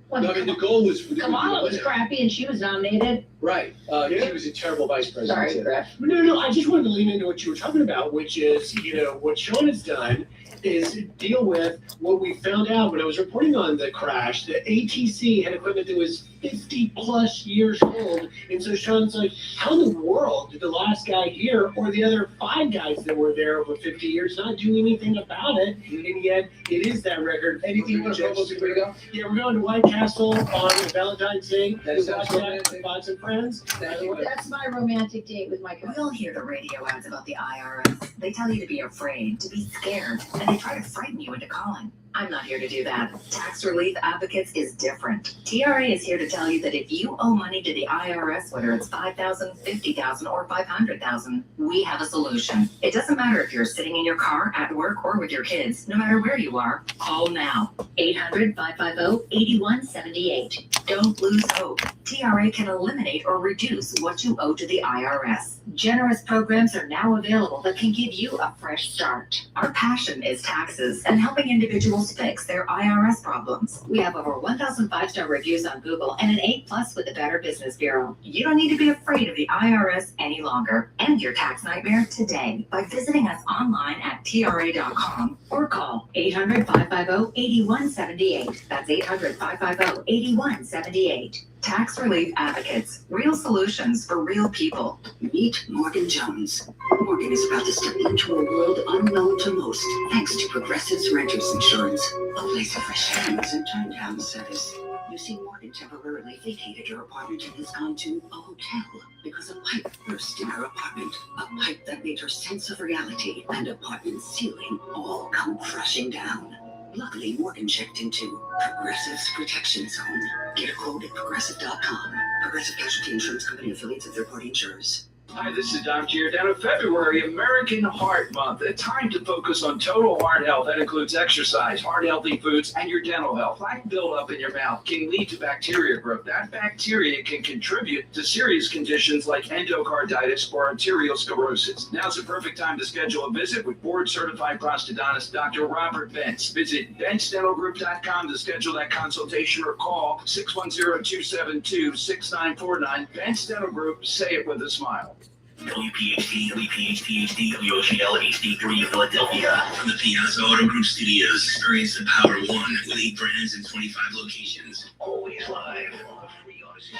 Well, No, I mean, the goal was for Kamala was crappy and she was nominated. Right. She was a terrible vice president. Sorry, too. Griff. No, I just wanted to lean into what you were talking about, which is, what Sean has done is deal with what we found out when I was reporting on the crash. The ATC had equipment that was 50 plus years old. And so Sean's like, how in the world did the last guy here or the other 5 guys that were there over 50 years not do anything about it? And yet it is that record. Anything you want to talk about before you go? Yeah, we're going to White Castle on Valentine's Day. That We'll sounds watch that romantic. with lots of friends. That's my romantic date with my We cousin. all hear the radio ads about the IRS. They tell you to be afraid, to be scared, and they try to frighten you into calling. I'm not here to do that. Tax Relief Advocates is different. TRA is here to tell you that if you owe money to the IRS, whether it's $5,000, $50,000, or $500,000, we have a solution. It doesn't matter if you're sitting in your car, at work, or with your kids. No matter where you are, call now. 800-550-8178. Don't lose hope. TRA can eliminate or reduce what you owe to the IRS. Generous programs are now available that can give you a fresh start. Our passion is taxes and helping individuals fix their IRS problems. We have over 1,000 5-star reviews on Google and an A+ with the Better Business Bureau. You don't need to be afraid of the IRS any longer. End your tax nightmare today by visiting us online at tra.com or call 800-550-8178. That's 800-550-8178. Tax Relief Advocates. Real solutions for real people. Meet Morgan Jones. Morgan is about to step into a world unknown to most, thanks to Progressive's Renters Insurance, a place of fresh hands and turn-down service. You see, Morgan temporarily vacated her apartment and has gone to a hotel because a pipe burst in her apartment. A pipe that made her sense of reality and apartment ceiling all come crashing down. Luckily, Morgan checked into Progressive's Protection Zone. Get a quote at progressive.com. Progressive Casualty Insurance Company affiliates of third-party insurers. Hi, this is Doc Giordano. February, American Heart Month. A time to focus on total heart health. That includes exercise, heart-healthy foods, and your dental health. Plaque buildup in your mouth can lead to bacteria growth. That bacteria can contribute to serious conditions like endocarditis or arteriosclerosis. Now's the perfect time to schedule a visit with board-certified prosthodontist Dr. Robert Bentz. Visit BentzDentalGroup.com to schedule that consultation or call 610-272-6949. Bentz Dental Group, say it with a smile. WPHT, WPHT, WOGL, HD3 Philadelphia. From the Piazza Auto Group Studios, experience the Power of One with 8 brands and 25 locations. Always live on the free Odyssey.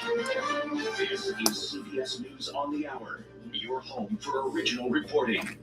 This is CBS News on the Hour, your home for original reporting.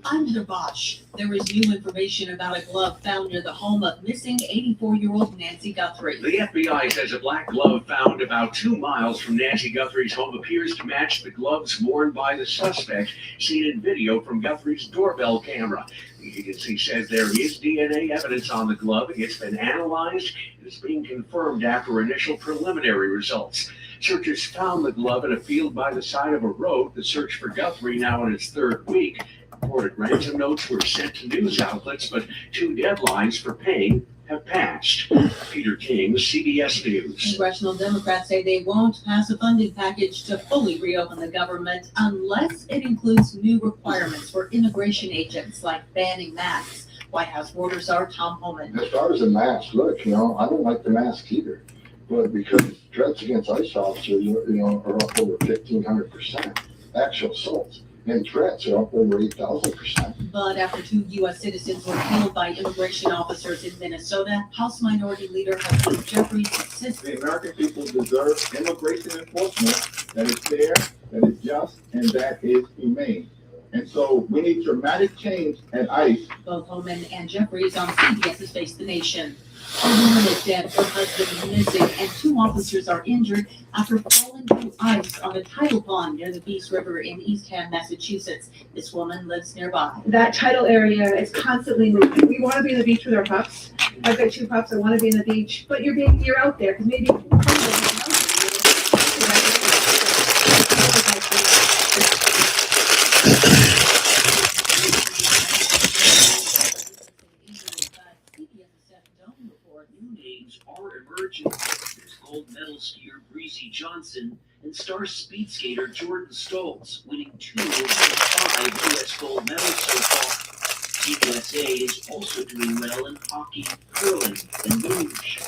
I'm Heather Bosch. There is new information about a glove found near the home of missing 84-year-old Nancy Guthrie. The FBI says a black glove found about 2 miles from Nancy Guthrie's home appears to match the gloves worn by the suspect seen in video from Guthrie's doorbell camera. The agency says there is DNA evidence on the glove. It's been analyzed and is being confirmed after initial preliminary results. Searchers found the glove in a field by the side of a road. The search for Guthrie, now in its 3rd week. Reported ransom notes were sent to news outlets, but 2 deadlines for paying have passed. Peter King, CBS News. Congressional Democrats say they won't pass a funding package to fully reopen the government unless it includes new requirements for immigration agents, like banning masks. White House Border Czar Tom Homan. As far as the mask, look, I don't like the mask either. But because threats against ICE officers, are up over 1,500%. Actual assaults. And threats are up over 8,000%. But after 2 U.S. citizens were killed by immigration officers in Minnesota, House Minority Leader Hakeem Jeffries says the American people deserve immigration enforcement that is fair, that is just, and that is humane. And so we need dramatic change at ICE. Both Homan and Jeffries on CBS's Face the Nation. A woman is dead, her husband is missing, and 2 officers are injured after falling through ice on a tidal pond near the Beast River in Eastham, Massachusetts. This woman lives nearby. That tidal area is constantly moving. We want to be on the beach with our pups. I've got 2 pups. I want to be on the beach, but you're out there because maybe. Johnson and star speed skater Jordan Stoltz, winning 2 of the 5 U.S. gold medals so far. Team USA is also doing well in hockey, curling, and luge. A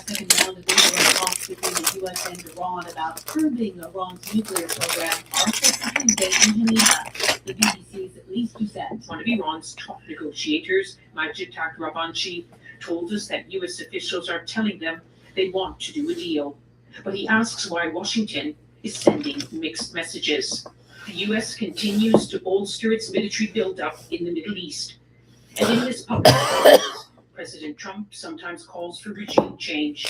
second round of nuclear talks between the U.S. and Iran about curbing Iran's nuclear program are set for Tuesday in Geneva. The BBC's Lise Doucette. One of Iran's top negotiators, Majid Takhravanchi, told us that U.S. officials are telling them they want to do a deal. But he asks why Washington is sending mixed messages. The U.S. continues to bolster its military buildup in the Middle East. And in his public comments, President Trump sometimes calls for regime change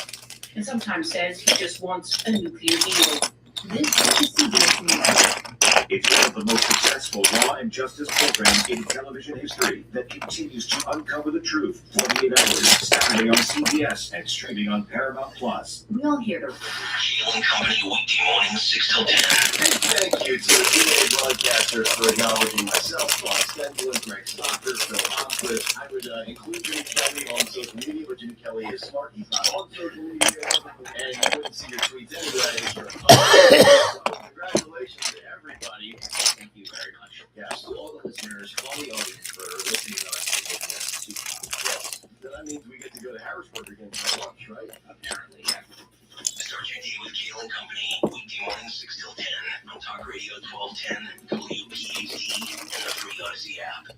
and sometimes says he just wants a nuclear deal. This is CBS News. It's one of the most successful law and justice programs in television history that continues to uncover the truth 48 hours Saturday on CBS and streaming on Paramount Plus. We all here to Bugle and Company weekday mornings 6 till 10. And thank you to the DNA broadcasters for acknowledging myself, Bob Stendlin, Greg Stocker, Phil Hopkins. I would include Jimmy Kelly on social media, but Jimmy Kelly is smart. He's not on social media, and you wouldn't see your tweets anyway. So, congratulations to everybody. Thank you very much. Yes, to all the listeners, all the audience for listening to us and making us super. Yes. So that means we get to go to Harrisburg again for lunch, right? Apparently, yeah. Start your day with Bugle and Company weekday mornings 6 till 10 on Talk Radio 1210, WPHT, and the free Odyssey app.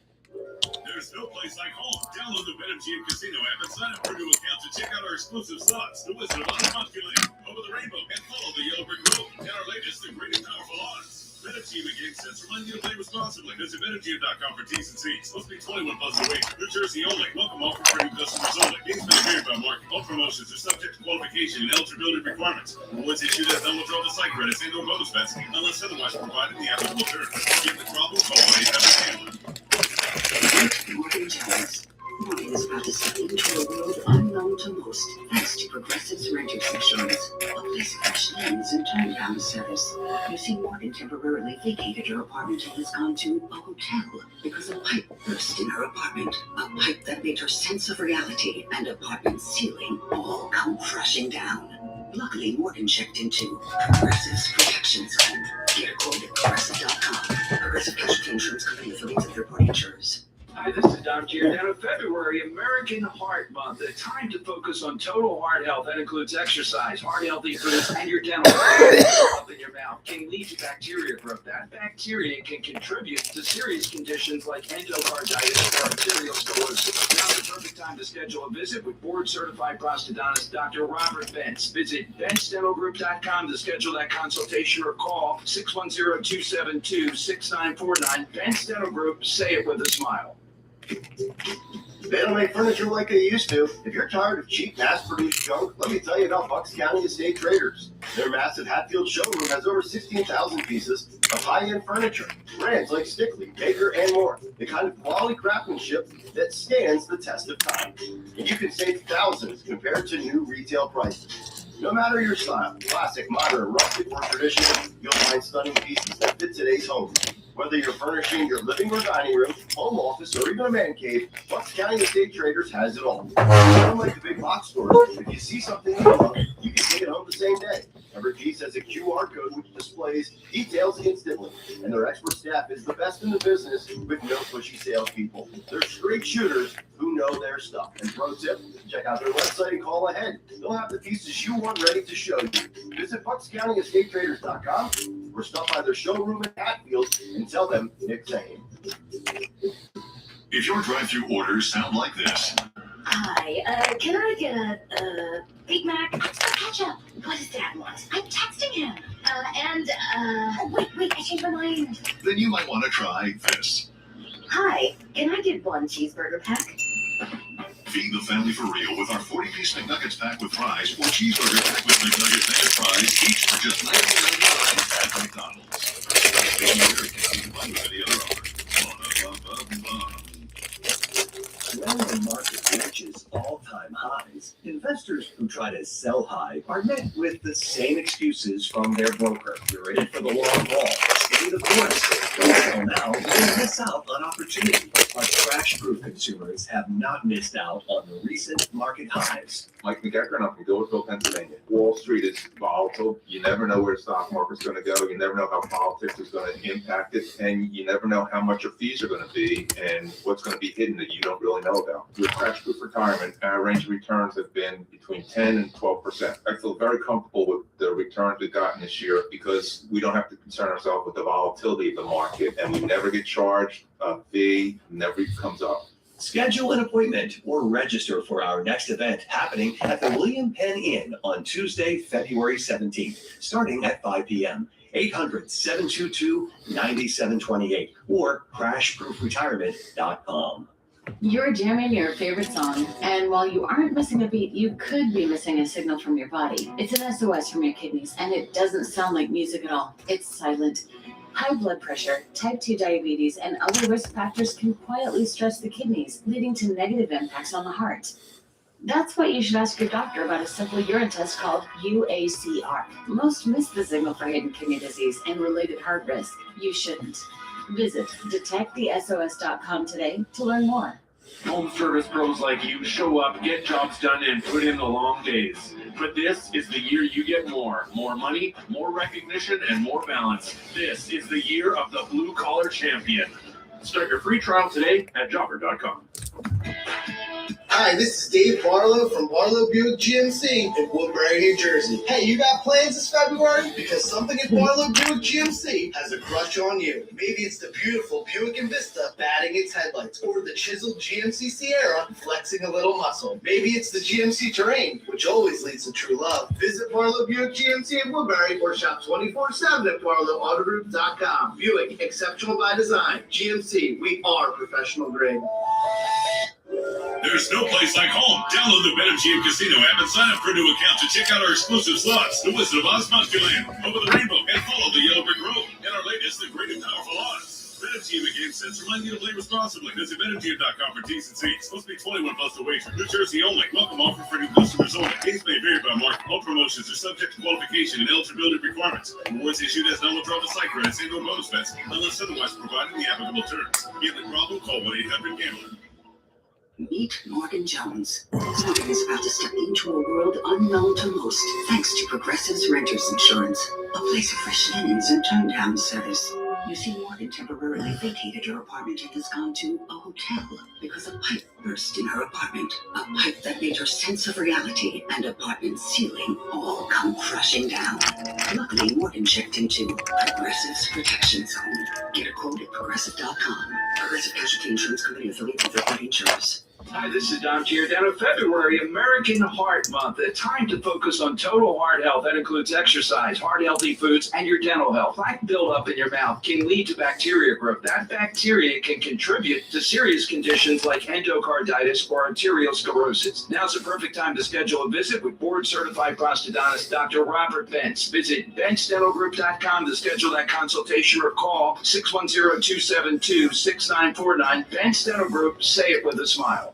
There's no place like home. Download the BetMGM Casino app and sign up for a new account to check out our exclusive slots, the Wizard of Oz Monkeyland, Over the Rainbow, and follow the Yellow Brick Road, and our latest, the Great and Powerful Odds. BetMGM and GameSense remind you to play responsibly. Visit BetMGM.com for T's and C's. Must be 21 plus to win. New Jersey only. Welcome offer for new customers only. Games may vary by market. All promotions are subject to qualification and eligibility requirements. Awards issued as eligible to site credits and or bonus bets unless otherwise provided in the applicable terms. Give the problem call 1-800-GAMBLER. Morgan Jones. Morgan is about to step into a world unknown to most, thanks to Progressive's Renters Insurance, a place of fresh lanes and turnaround service. You see, Morgan temporarily vacated her apartment and has gone to a hotel because a pipe burst in her apartment. A pipe that made her sense of reality and apartment ceiling all come crashing down. Luckily, Morgan checked into Progressive's Protection Zone. Get a quote at Progressive.com. Progressive Casualty Insurance Company affiliates of third-party insurers. Hi, this is Dr. Here. Now, in February, American Heart Month, a time to focus on total heart health. That includes exercise, heart-healthy foods, and your dental health in your mouth can lead to bacteria growth. That bacteria can contribute to serious conditions like endocarditis or arterial sclerosis. Now's the perfect time to schedule a visit with board-certified prosthodontist Dr. Robert Bentz. Visit BentzDentalGroup.com to schedule that consultation or call 610-272-6949. Bentz Dental Group, say it with a smile. They don't make furniture like they used to. If you're tired of cheap, mass-produced junk, let me tell you about Bucks County Estate Traders. Their massive Hatfield showroom has over 16,000 pieces of high-end furniture. Brands like Stickley, Baker, and more. The kind of quality craftsmanship that stands the test of time. And you can save thousands compared to new retail prices. No matter your style, classic, modern, rustic, or traditional, you'll find stunning pieces that fit today's home. Whether you're furnishing your living or dining room, home office, or even a man cave, Bucks County Estate Traders has it all. Unlike the big box stores, if you see something you love, you can take it home the same day. Every piece has a QR code which displays details instantly, and their expert staff is the best in the business with no pushy salespeople. They're straight shooters who know their stuff. And pro tip, check out their website and call ahead. They'll have the pieces you want ready to show you. Visit BucksCountyEstateTraders.com or stop by their showroom in Hatfield and tell them Nick saying. If your drive-thru orders sound like this. Hi, can I get a Big Mac, extra ketchup? What does Dad want? I'm texting him. Wait, I changed my mind. Then you might want to try this. Hi, can I get one cheeseburger pack? Feed the family for real with our 40-piece McNuggets pack with fries or cheeseburger pack with McNuggets and fries, each for just $19.99 at McDonald's. When the market reaches all-time highs, investors who try to sell high are met with the same excuses from their broker. You're in it for the long haul. Stay the of course. Don't sell now, you'll miss out on opportunity. Our crash-proof consumers have not missed out on the recent market highs. Mike McEachern, I'm from Gilbertville, Pennsylvania. Wall Street is volatile. You never know where the stock market's going to go. You never know how politics is going to impact it. And you never know how much your fees are going to be and what's going to be hidden that you don't really know about. With crash-proof retirement, our range of returns have been between 10 and 12%. I feel very comfortable with the returns we've gotten this year because we don't have to concern ourselves with the volatility of the market, and we never get charged a fee, never comes up. Schedule an appointment or register for our next event happening at the William Penn Inn on Tuesday, February 17th, starting at 5 p.m. 800-722-9728 or crashproofretirement.com. You're jamming your favorite song, and while you aren't missing a beat, you could be missing a signal from your body. It's an SOS from your kidneys, and it doesn't sound like music at all. It's silent. High blood pressure, type 2 diabetes, and other risk factors can quietly stress the kidneys, leading to negative impacts on the heart. That's why you should ask your doctor about a simple urine test called UACR. Most miss the signal for hidden kidney disease and related heart risk. You shouldn't. Visit detectthesos.com today to learn more. Home service pros like you show up, get jobs done, and put in the long days. But this is the year you get more. More money, more recognition, and more balance. This is the year of the blue collar champion. Start your free trial today at jobber.com. Hi, this is Dave Barlow from Barlow Buick GMC in Woodbury, New Jersey. Hey, you got plans this February? Because something at Barlow Buick GMC has a crush on you. Maybe it's the beautiful Buick Envista batting its headlights, or the chiseled GMC Sierra flexing a little muscle. Maybe it's the GMC Terrain, which always leads to true love. Visit Barlow Buick GMC in Woodbury or shop 24/7 at barlowautogroup.com. Buick, exceptional by design. GMC, we are professional grade. There's no place like home. Download the BetMGM Casino app and sign up for a new account to check out our exclusive slots, The Wizard of Oz Monkeyland, Over the Rainbow, and Follow the Yellow Brick Road. And our latest, The Great and Powerful Odds. BetMGM Game Sense remind you to play responsibly. Visit BetMGM.com for T's and C's. Supposed to be 21 plus to wager. New Jersey only. Welcome offer for new customers only. Games may vary by market. All promotions are subject to qualification and eligibility requirements. Rewards issued as non-withdrawable site credits and/or bonus bets unless otherwise provided in the applicable terms. Gambling problem? Call 1-800-GAMBLER. Meet Morgan Jones. Morgan is about to step into a world unknown to most, thanks to Progressive's Renters Insurance, a place of fresh linens and turn-down service. You see, Morgan temporarily vacated her apartment and has gone to a hotel because a pipe burst in her apartment. A pipe that made her sense of reality and apartment ceiling all come crashing down. Luckily, Morgan checked into Progressive's Protection Zone. Get a quote at Progressive.com. Progressive Casualty Insurance Company affiliate of third-party insurers. Hi, this is Dom Giordano. February, American Heart Month. A time to focus on total heart health. That includes exercise, heart-healthy foods, and your dental health. Plaque buildup in your mouth can lead to bacteria growth. That bacteria can contribute to serious conditions like endocarditis or arteriosclerosis. Now's the perfect time to schedule a visit with board-certified prosthodontist Dr. Robert Bentz. Visit BentzDentalGroup.com to schedule that consultation or call 610-272-6949. Bentz Dental Group, say it with a smile.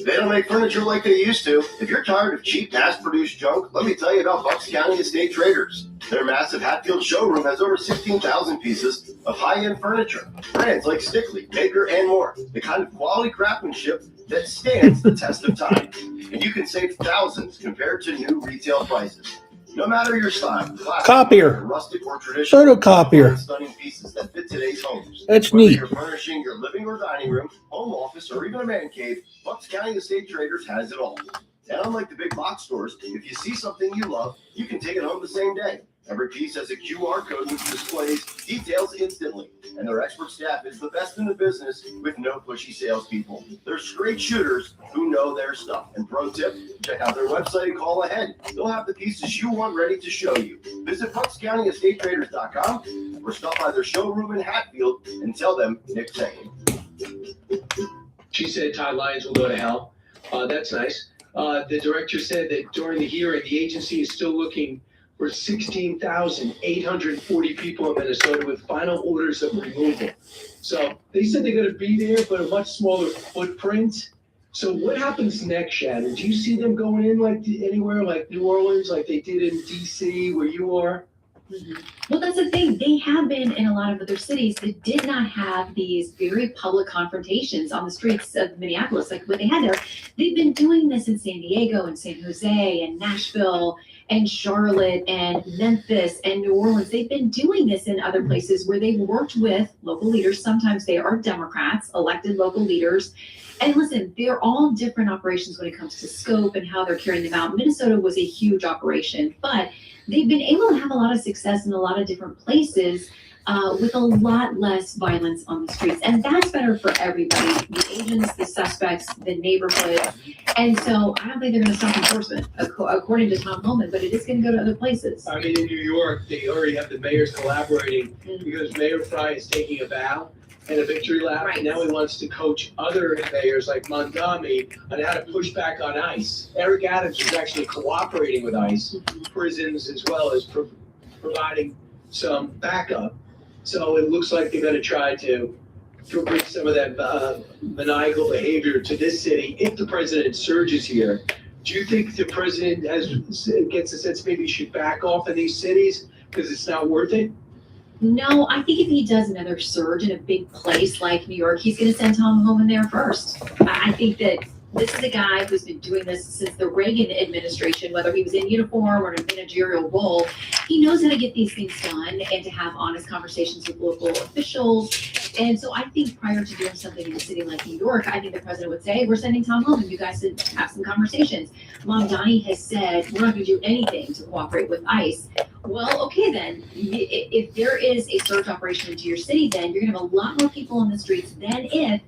They don't make furniture like they used to. If you're tired of cheap, mass-produced junk, let me tell you about Bucks County Estate Traders. Their massive Hatfield showroom has over 16,000 pieces of high-end furniture. Brands like Stickley, Baker, and more. The kind of quality craftsmanship that stands the test of time. And you can save thousands compared to new retail prices. No matter your style, classic, Copier. rustic, or traditional, Photocopier. stunning pieces that fit today's homes. That's Whether neat. You're furnishing your living or dining room, home office, or even a man cave, Bucks County Estate Traders has it all. And unlike the big box stores, if you see something you love, you can take it home the same day. Every piece has a QR code which displays details instantly, and their expert staff is the best in the business with no pushy salespeople. They're straight shooters who know their stuff. And pro tip, check out their website and call ahead. They'll have the pieces you want ready to show you. Visit BucksCountyEstateTraders.com or stop by their showroom in Hatfield and tell them Nick sent you. She said Todd Lyons will go to hell. That's nice. The director said that during the hearing, the agency is still looking for 16,840 people in Minnesota with final orders of removal. So they said they're going to be there, but a much smaller footprint. So what happens next, Shannon? Do you see them going in like anywhere, like New Orleans, like they did in D.C., where you are? Well, that's the thing. They have been in a lot of other cities that did not have these very public confrontations on the streets of Minneapolis, like what they had there. They've been doing this in San Diego and San Jose and Nashville and Charlotte and Memphis and New Orleans. They've been doing this in other places where they've worked with local leaders. Sometimes they are Democrats, elected local leaders. And listen, they're all different operations when it comes to scope and how they're carrying them out. Minnesota was a huge operation, but they've been able to have a lot of success in a lot of different places with a lot less violence on the streets. And that's better for everybody, the agents, the suspects, the neighborhood. And so I don't think they're going to stop enforcement, according to Tom Homan, but it is going to go to other places. I mean, in New York, they already have the mayors collaborating because Mayor Fry is taking a bow and a victory lap. Right. And now he wants to coach other mayors like Mondami on how to push back on ICE. Eric Adams is actually cooperating with ICE, prisons, as well as providing some backup. So it looks like they're going to try to bring some of that maniacal behavior to this city if the president surges here. Do you think the president gets a sense maybe he should back off in these cities because it's not worth it? No, I think if he does another surge in a big place like New York, he's going to send Tom Homan there first. I think that this is a guy who's been doing this since the Reagan administration, whether he was in uniform or in a managerial role. He knows how to get these things done and to have honest conversations with local officials. And so I think prior to doing something in a city like New York, I think the president would say, we're sending Tom Homan, you guys should have some conversations. Mamdani has said, we're not going to do anything to cooperate with ICE. Well, okay then, if there is a search operation into your city, then you're going to have a lot more people on the streets than if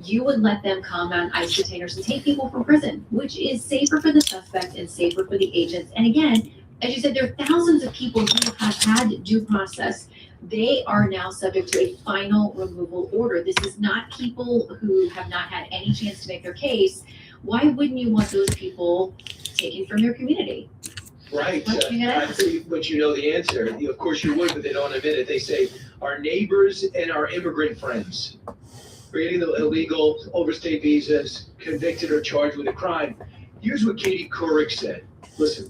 you would let them come on ICE detainers and take people from prison, which is safer for the suspect and safer for the agents. And again, as you said, there are thousands of people who have had due process. They are now subject to a final removal order. This is not people who have not had any chance to make their case. Why wouldn't you want those people taken from your community? Right. But you know the answer. Of course you would, but they don't admit it. They say our neighbors and our immigrant friends. Creating the illegal overstay visas, convicted or charged with a crime. Here's what Katie Couric said. Listen.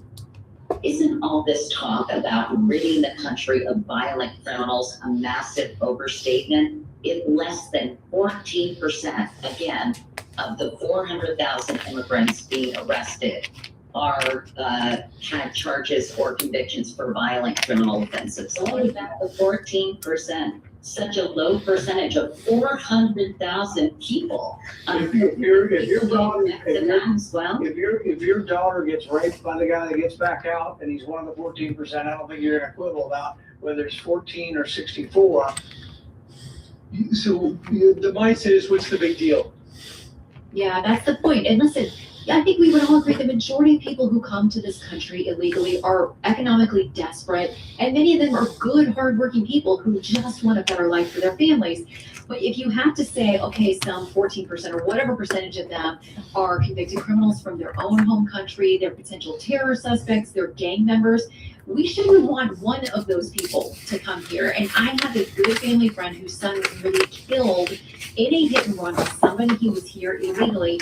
Isn't all this talk about ridding the country of violent criminals a massive overstatement? If less than 14%, again, of the 400,000 immigrants being arrested are had charges or convictions for violent criminal offenses. So what about the 14%? Such a low percentage of 400,000 people. If your daughter gets raped by the guy that gets back out and he's one of the 14%, I don't think you're gonna quibble about whether it's 14 or 64. So the mindset is, what's the big deal? Yeah, that's the point. And listen, I think we would all agree the majority of people who come to this country illegally are economically desperate, and many of them are good, hardworking people who just want a better life for their families. But if you have to say, okay, some 14% or whatever percentage of them are convicted criminals from their own home country, they're potential terror suspects, they're gang members, we shouldn't want one of those people to come here. And I have a good family friend whose son was really killed in a hit and run with somebody who was here illegally.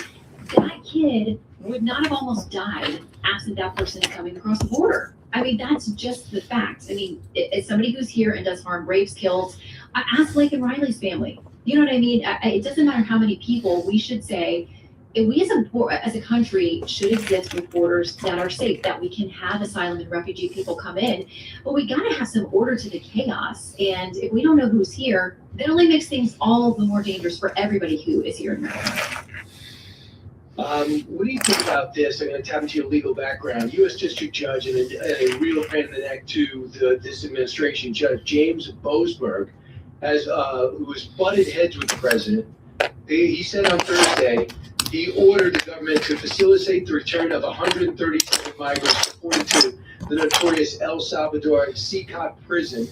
That kid would not have almost died absent that person coming across the border. I mean, that's just the facts. I mean, as somebody who's here and does harm, rapes, kills, ask Blake and Riley's family. You know what I mean? It doesn't matter how many people. We should say, we as a country should exist with borders that are safe, that we can have asylum and refugee people come in, but we gotta have some order to the chaos. And if we don't know who's here, that only makes things all the more dangerous for everybody who is here in Maryland. What do you think about this? I'm going to tap into your legal background. U.S. District Judge and a real pain in the neck to this administration, Judge James Boasberg, who has butted heads with the president. He said on Thursday he ordered the government to facilitate the return of 137 migrants reported to the notorious El Salvador Secot prison.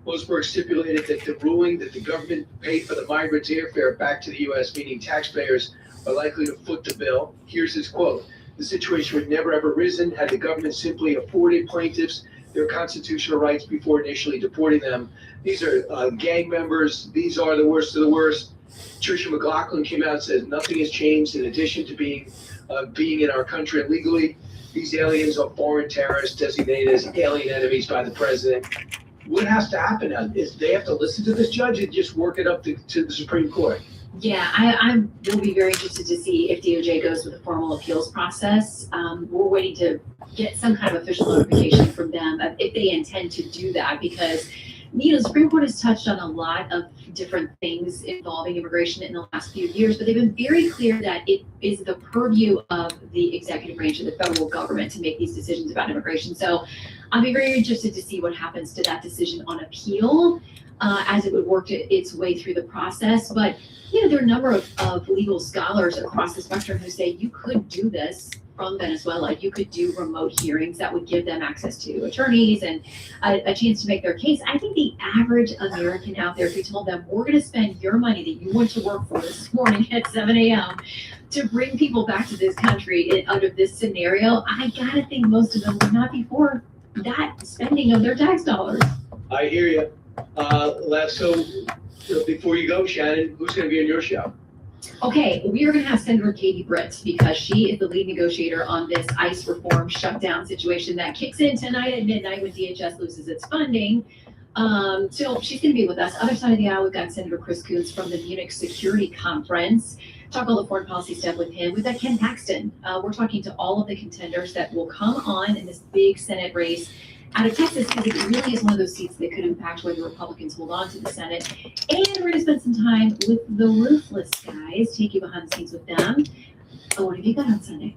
Boasberg stipulated that the ruling that the government paid for the migrants' airfare back to the U.S., meaning taxpayers, are likely to foot the bill. Here's his quote. The situation would never have arisen had the government simply afforded plaintiffs their constitutional rights before initially deporting them. These are gang members. These are the worst of the worst. Tricia McLaughlin came out and said nothing has changed in addition to being in our country illegally. These aliens are foreign terrorists designated as alien enemies by the president. what has to happen now? Is they have to listen to this judge and just work it up to the Supreme Court? Yeah, I will be very interested to see if DOJ goes with a formal appeals process. We're waiting to get some kind of official notification from them of if they intend to do that, because the Supreme Court has touched on a lot of different things involving immigration in the last few years, but they've been very clear that it is the purview of the executive branch of the federal government to make these decisions about immigration. So I'll be very interested to see what happens to that decision on appeal as it would work its way through the process. But there are a number of legal scholars across the spectrum who say you could do this from Venezuela. You could do remote hearings that would give them access to attorneys and a chance to make their case. I think the average American out there, if you told them, we're going to spend your money that you went to work for this morning at 7 a.m. to bring people back to this country under this scenario, I gotta think most of them would not be for that spending of their tax dollars. I hear you. So before you go, Shannon, who's going to be on your show? Okay, we are going to have Senator Katie Britt because she is the lead negotiator on this ICE reform shutdown situation that kicks in tonight at midnight when DHS loses its funding. So she's going to be with us. Other side of the aisle, we've got Senator Chris Coons from the Munich Security Conference. Talk all the foreign policy stuff with him. We've got Ken Paxton. We're talking to all of the contenders that will come on in this big Senate race out of Texas, because it really is one of those seats that could impact whether Republicans hold on to the Senate. And we're going to spend some time with the Ruthless guys, take you behind the scenes with them. What have you got on Sunday?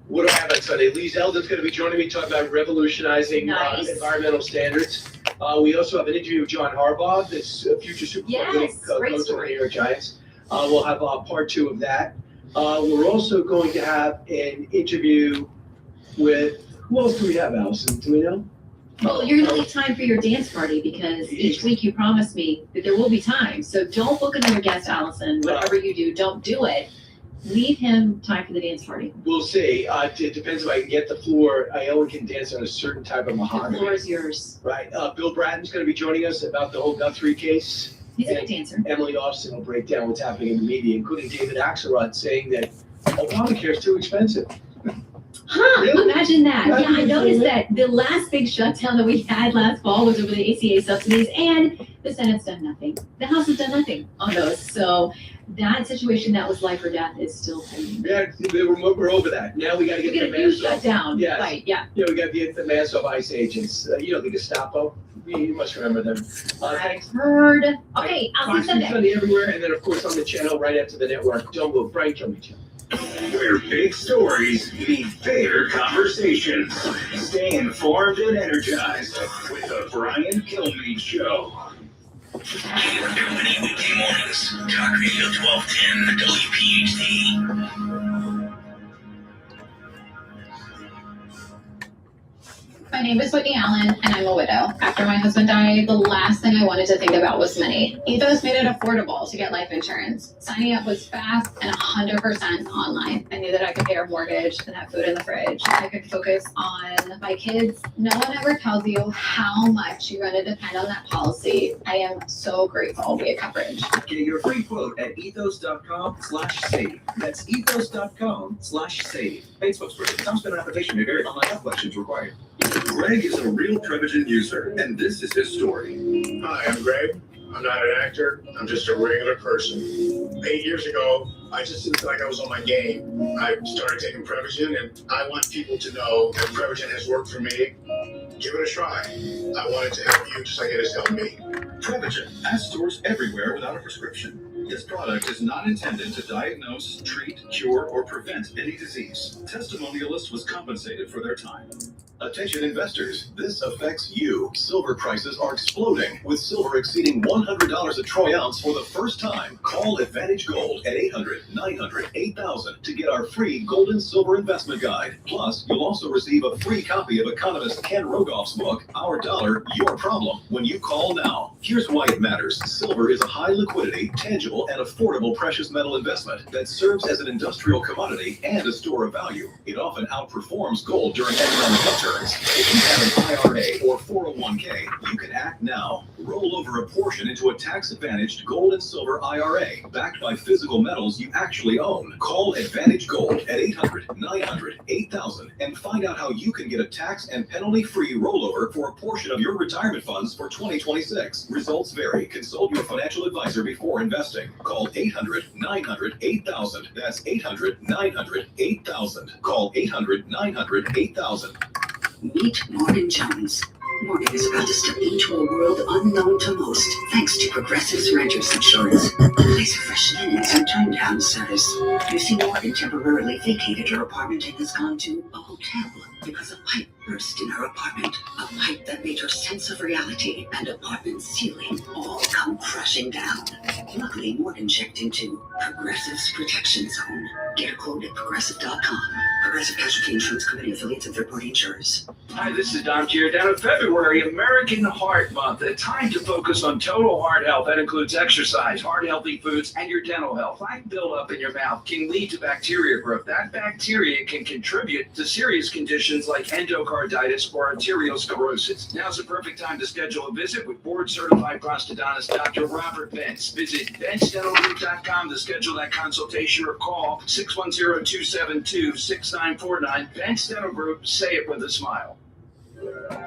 What do I have on Sunday? Lee Zeldin's going to be joining me talking about revolutionizing environmental standards. We also have an interview with John Harbaugh, this future Super Bowl coach of the New York Giants. We'll have part 2 of that. We're also going to have an interview with, who else do we have, Allison? Do we know? Well, you're going to leave time for your dance party because each week you promise me that there will be time. So don't book another guest, Allison. Whatever you do, don't do it. Leave him time for the dance party. We'll see. It depends if I can get the floor. I only can dance on a certain type of mahogany. The floor is yours. Right. Bill Bratton's going to be joining us about the whole Guthrie case. He's a good dancer. Emily Austin will break down what's happening in the media, including David Axelrod saying that Obamacare is too expensive. Huh, Really? Imagine that. Yeah, I noticed that the last big shutdown that we had last fall was over the ACA subsidies, and the Senate's done nothing. The House has done nothing on those. So that situation that was life or death is still pending. Yeah, we're over that. Now we got to get the huge mask off. shutdown. Yes. Right, yeah. Yeah, we got to get the mask off ICE agents. The Gestapo. You must remember them. I've heard. Okay, I'll see you Fox News Sunday. Sunday everywhere, and then of course on the channel right after the network. Don't move. Brian Kilmeade. Where big stories meet bigger conversations. Stay informed and energized with the Brian Kilmeade Show. Your company weekday mornings. Talk Radio 1210 WPHT. My name is Whitney Allen, and I'm a widow. After my husband died, the last thing I wanted to think about was money. Ethos made it affordable to get life insurance. Signing up was fast and 100% online. I knew that I could pay our mortgage and have food in the fridge. I could focus on my kids. No one ever tells you how much you're going to depend on that policy. I am so grateful we had coverage. Get your free quote at ethos.com/save. That's ethos.com/save. Paid spokesperson. Some spend on application may vary. Online health questions required. Greg is a real Prevagen user, and this is his story. Hi, I'm Greg. I'm not an actor. I'm just a regular person. 8 years ago, I just didn't feel like I was on my game. I started taking Prevagen, and I want people to know that Prevagen has worked for me. Give it a try. I wanted to help you just like it has helped me. Prevagen at stores everywhere without a prescription. This product is not intended to diagnose, treat, cure, or prevent any disease. Testimonialists was compensated for their time. Attention investors, this affects you. Silver prices are exploding, with silver exceeding $100 a troy ounce for the first time. Call Advantage Gold at 800-900-8000 to get our free gold and silver investment guide. Plus, you'll also receive a free copy of economist Ken Rogoff's book, Our Dollar, Your Problem, when you call now. Here's why it matters. Silver is a high liquidity, tangible, and affordable precious metal investment that serves as an industrial commodity and a store of value. It often outperforms gold during economic upturns insurance. If you have an IRA or 401k, you can act now. Roll over a portion into a tax-advantaged gold and silver IRA backed by physical metals you actually own. Call Advantage Gold at 800-900-8000 and find out how you can get a tax and penalty-free rollover for a portion of your retirement funds for 2026. Results vary. Consult your financial advisor before investing. Call 800-900-8000. That's 800-900-8000. Call 800-900-8000. Meet Morgan Jones. Morgan is about to step into a world unknown to most, thanks to Progressive's Renters Insurance. A place of fresh linens and turn-down service. You see, Morgan temporarily vacated her apartment and has gone to a hotel because a pipe burst in her apartment. A pipe that made her sense of reality and apartment ceiling all come crashing down. Luckily, Morgan checked into Progressive's Protection Zone. Get a quote at Progressive.com. Progressive Casualty Insurance Company, affiliates, and third-party insurers. Hi, this is Dom Giordano. February, American Heart Month, a time to focus on total heart health. That includes exercise, heart-healthy foods, and your dental health. Plaque buildup in your mouth can lead to bacteria growth. That bacteria can contribute to serious conditions like endocarditis or arteriosclerosis. Now's the perfect time to schedule a visit with board-certified prosthodontist Dr. Robert Bentz. Visit BentzDentalGroup.com to schedule that consultation or call 610-272-6949. Bentz Dental Group, say it with a smile.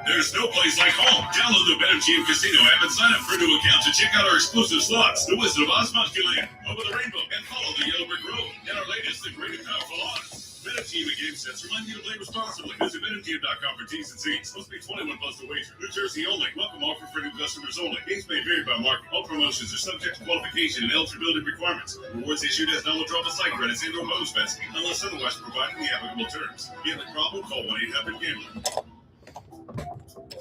There's no place like home. Download the BetMGM Casino app and sign up for a new account to check out our exclusive slots, the Wizard of Oz Monkeyland, Over the Rainbow, and follow the Yellow Brick Road. And our latest, the Great and Powerful Odds. BetMGM and game sets remind you to play responsibly. Visit BetMGM.com for T's and C's. Must be 21 plus to wager. New Jersey only. Welcome offer for new customers only. Games may vary by market. All promotions are subject to qualification and eligibility requirements. Rewards issued as non-withdrawable site credits and/or bonus bets unless otherwise provided in the applicable terms. Gambling problem? Call 1-800-GAMBLER.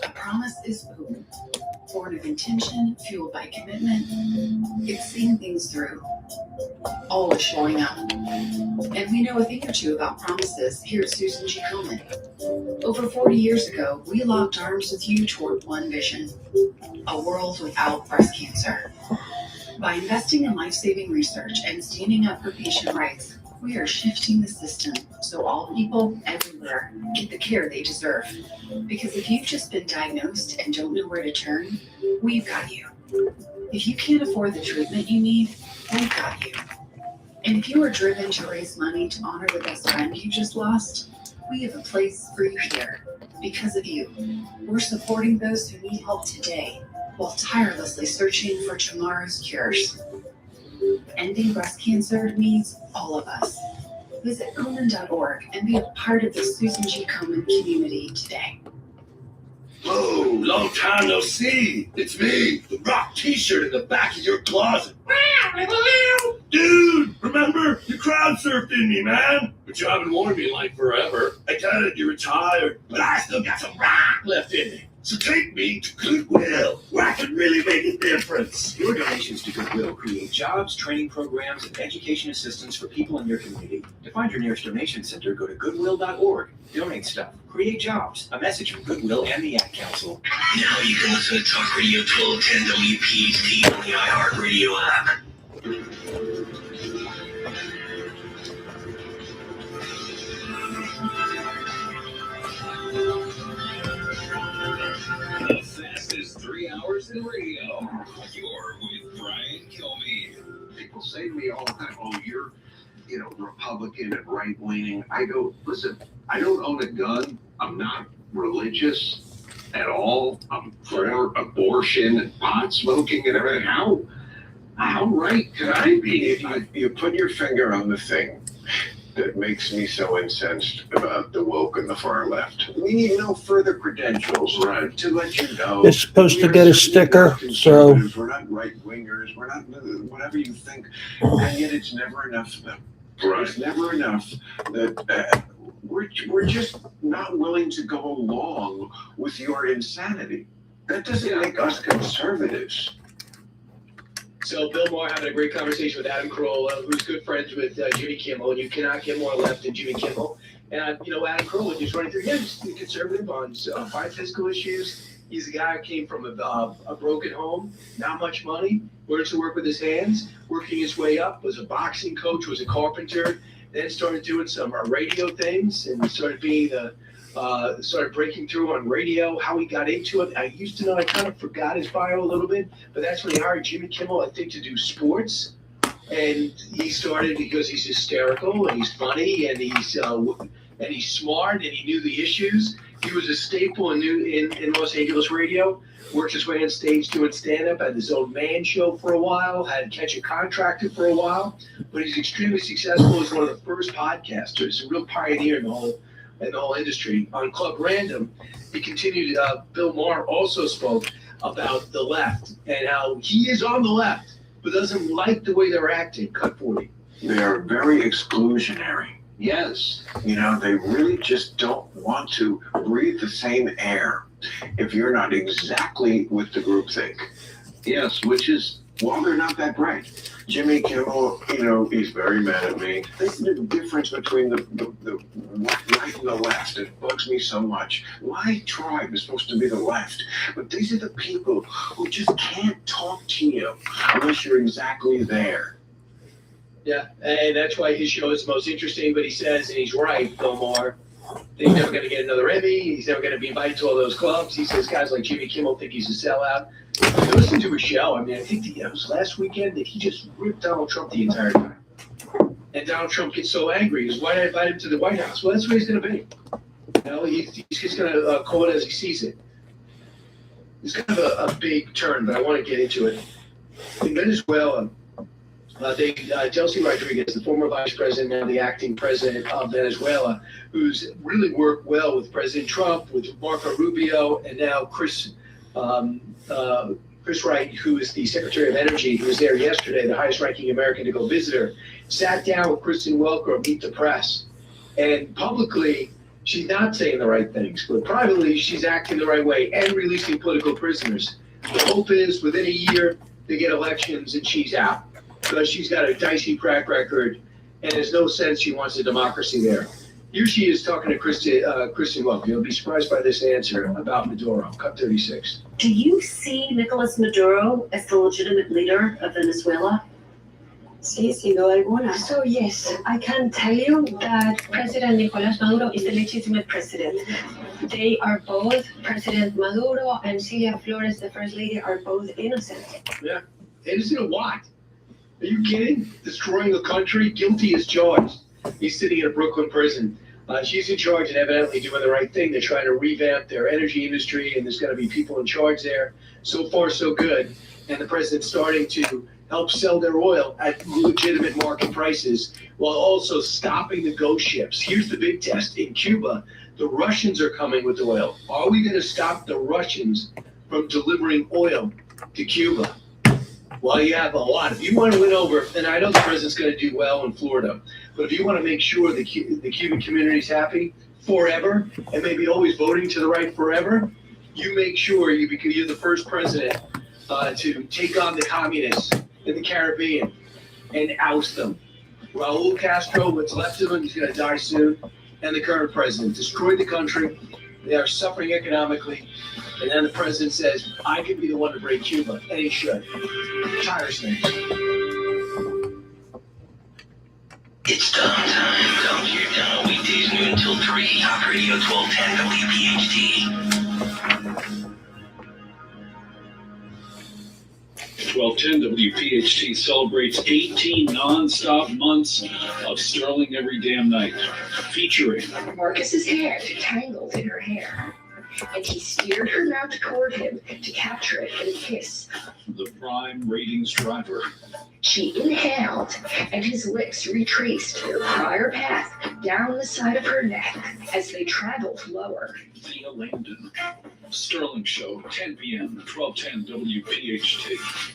A promise is food, born of intention, fueled by commitment. It's seeing things through, always showing up. And we know a thing or two about promises here at Susan G. Komen. Over 40 years ago, we locked arms with you toward one vision, a world without breast cancer. By investing in life-saving research and standing up for patient rights, we are shifting the system so all people everywhere get the care they deserve. Because if you've just been diagnosed and don't know where to turn, we've got you. If you can't afford the treatment you need, we've got you. And if you are driven to raise money to honor the best friend you just lost, we have a place for you here. Because of you, we're supporting those who need help today while tirelessly searching for tomorrow's cures. Ending breast cancer needs all of us. Visit Komen.org and be a part of the Susan G. Komen community today. Whoa, long time no see. It's me, the rock t-shirt in the back of your closet. Dude, remember? You crowd surfed in me, man. But you haven't worn me like forever. I get it, you're retired, but I still got some rock left in me. So take me to Goodwill, where I can really make a difference. Your donations to Goodwill create jobs, training programs, and education assistance for people in your community. To find your nearest donation center, go to goodwill.org. Donate stuff. Create jobs. A message from Goodwill and the Ad Council. Now you can listen to Talk Radio 1210 WPHT on the iHeartRadio app. The fastest 3 hours in radio. You're with Brian Kilmeade. People say to me all the time, oh, you're, Republican and right-leaning. I go, listen, I don't own a gun. I'm not religious at all. I'm for abortion and pot smoking and everything. How right could I be? You put your finger on the thing that makes me so incensed about the woke and the far left. We need no further credentials, right, to let you know. It's supposed to get a sticker, so. We're not right-wingers. We're not whatever you think. And yet it's never enough of them. Right. It's never enough that we're just not willing to go along with your insanity. That doesn't make us conservatives. So Bill Maher having a great conversation with Adam Carolla, who's good friends with Jimmy Kimmel, and you cannot get more left than Jimmy Kimmel. And Adam Carolla just running through, just be conservative on fiscal issues. He's a guy who came from a broken home, not much money, learned to work with his hands, working his way up, was a boxing coach, was a carpenter, then started doing some radio things and started being the started breaking through on radio, how he got into it. I used to know, I kind of forgot his bio a little bit, but that's when he hired Jimmy Kimmel, I think, to do sports. And he started because he's hysterical and he's funny and he's smart and he knew the issues. He was a staple in Los Angeles radio. Worked his way on stage doing stand-up, had his own man show for a while, had Catch a Contractor for a while, but he's extremely successful as one of the first podcasters, a real pioneer in the whole industry. On Club Random, he continued, Bill Maher also spoke about the left and how he is on the left, but doesn't like the way they're acting. Cut 40. They are very exclusionary. Yes. You know, they really just don't want to breathe the same air if you're not exactly with the groupthink. Yes, which is, well, they're not that great. Jimmy Kimmel, you know, he's very mad at me. This is the difference between the right and the left. It bugs me so much. My tribe is supposed to be the left, but these are the people who just can't talk to you unless you're exactly there. Yeah, and that's why his show is the most interesting, but he says, and he's right, Bill Maher, he's never going to get another Emmy, he's never going to be invited to all those clubs. He says guys like Jimmy Kimmel think he's a sellout. I listened to his show, I mean, I think it was last weekend that he just ripped Donald Trump the entire time. And Donald Trump gets so angry, he goes, why did I invite him to the White House? Well, that's where he's going to be. You know, he's just going to call it as he sees it. It's kind of a big turn, but I want to get into it. In Venezuela, Delcy Rodriguez, the former vice president, now the acting president of Venezuela, who's really worked well with President Trump, with Marco Rubio, and now Chris Wright, who is the Secretary of Energy, who was there yesterday, the highest-ranking American to go visit her, sat down with Kristen Welker, Meet the Press, and publicly, she's not saying the right things, but privately, she's acting the right way and releasing political prisoners. The hope is within a year, they get elections and she's out, because she's got a dicey track record, and there's no sense she wants a democracy there. Here she is talking to Kristen Welker. You'll be surprised by this answer about Maduro. Cut 36. Do you see Nicolas Maduro as the legitimate leader of Venezuela? Sí, sin duda alguna. So yes, I can tell you that President Nicolás Maduro is the legitimate president. They are both, President Maduro and Celia Flores, the first lady, are both innocent. Yeah, innocent of what? Are you kidding? Destroying the country, guilty as charged. He's sitting in a Brooklyn prison. She's in charge and evidently doing the right thing. They're trying to revamp their energy industry, and there's going to be people in charge there. So far, so good. And the president's starting to help sell their oil at legitimate market prices while also stopping the ghost ships. Here's the big test. In Cuba, the Russians are coming with oil. Are we going to stop the Russians from delivering oil to Cuba? Well, you have a lot. If you want to win over, and I know the president's going to do well in Florida, but if you want to make sure the Cuban community's happy forever, and maybe always voting to the right forever, you make sure you're the first president to take on the communists in the Caribbean and oust them. Raul Castro, what's left of him, he's going to die soon, and the current president destroyed the country. They are suffering economically. And then the president says, I could be the one to break Cuba, and he should. Tires things. It's dumb time. Dumb here down on weekdays noon till 3. Talk Radio 1210 WPHT. 1210 WPHT celebrates 18 non-stop months of Sterling Every Damn Night, featuring Marcus's hair tangled in her hair, and he steered her mouth toward him to capture it in a kiss. the prime ratings driver. She inhaled, and his lips retraced their prior path down the side of her neck as they traveled lower. Thea Landon, Sterling Show, 10 p.m., 1210 WPHT.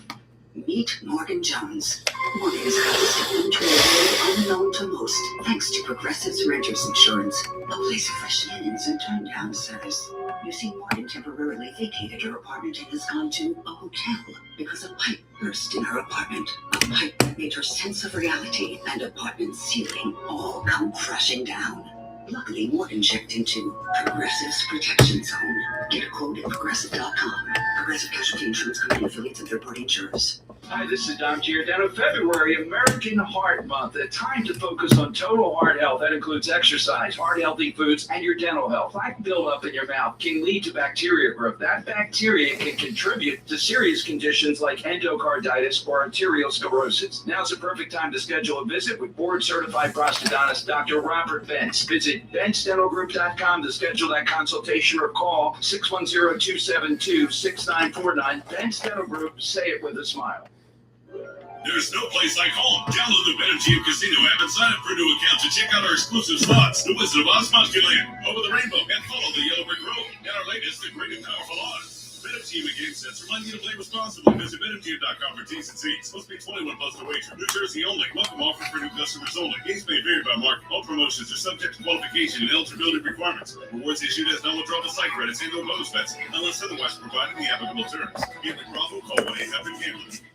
Meet Morgan Jones. Morgan is about to step into a world unknown to most, thanks to Progressive's Renters Insurance, a place of fresh linens and turn-down service. You see, Morgan temporarily vacated her apartment and has gone to a hotel because a pipe burst in her apartment. A pipe that made her sense of reality and apartment ceiling all come crashing down. Luckily, Morgan checked into Progressive's Protection Zone. Get a quote at Progressive.com. Progressive Casualty Insurance Company affiliates and third-party insurers. Hi, this is Dom Giordano. February, American Heart Month, a time to focus on total heart health. That includes exercise, heart-healthy foods, and your dental health. Plaque buildup in your mouth can lead to bacteria growth. That bacteria can contribute to serious conditions like endocarditis or arteriosclerosis. Now's the perfect time to schedule a visit with board-certified prosthodontist Dr. Robert Bentz. Visit BentzDentalGroup.com to schedule that consultation or call 610-272-6949. Bentz Dental Group, say it with a smile. There's no place like home. Download the BetMGM Casino app and sign up for a new account to check out our exclusive slots, the Wizard of Oz Monkeyland, Over the Rainbow, and follow the Yellow Brick Road. And our latest, the Great and Powerful Oz. BetMGM and GameSense remind you to play responsibly. Visit BetMGM.com for T's and C's. Must be 21 plus to wager. New Jersey only. Welcome offer for new customers only. Games may vary by market. All promotions are subject to qualification and eligibility requirements. Rewards issued as non-withdrawable site credits and no bonus bets unless otherwise provided in the applicable terms. Gambling problem? Call 1-800-GAMBLER.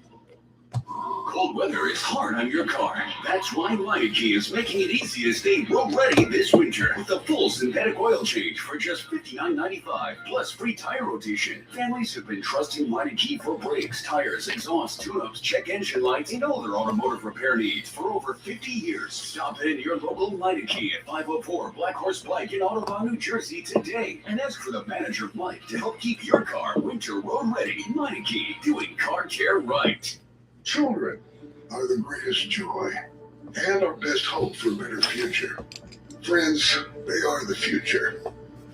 Cold weather is hard on your car. That's why Meineke is making it easy to stay road ready this winter with a full synthetic oil change for just $59.95 plus free tire rotation. Families have been trusting Meineke for brakes, tires, exhaust, tune-ups, check engine lights, and all their automotive repair needs for over 50 years. Stop in your local Meineke at 504 Black Horse Pike in Audubon, New Jersey today and ask for the manager Mike to help keep your car winter road ready. Meineke, doing car care right. Children are the greatest joy and our best hope for a better future. Friends, they are the future.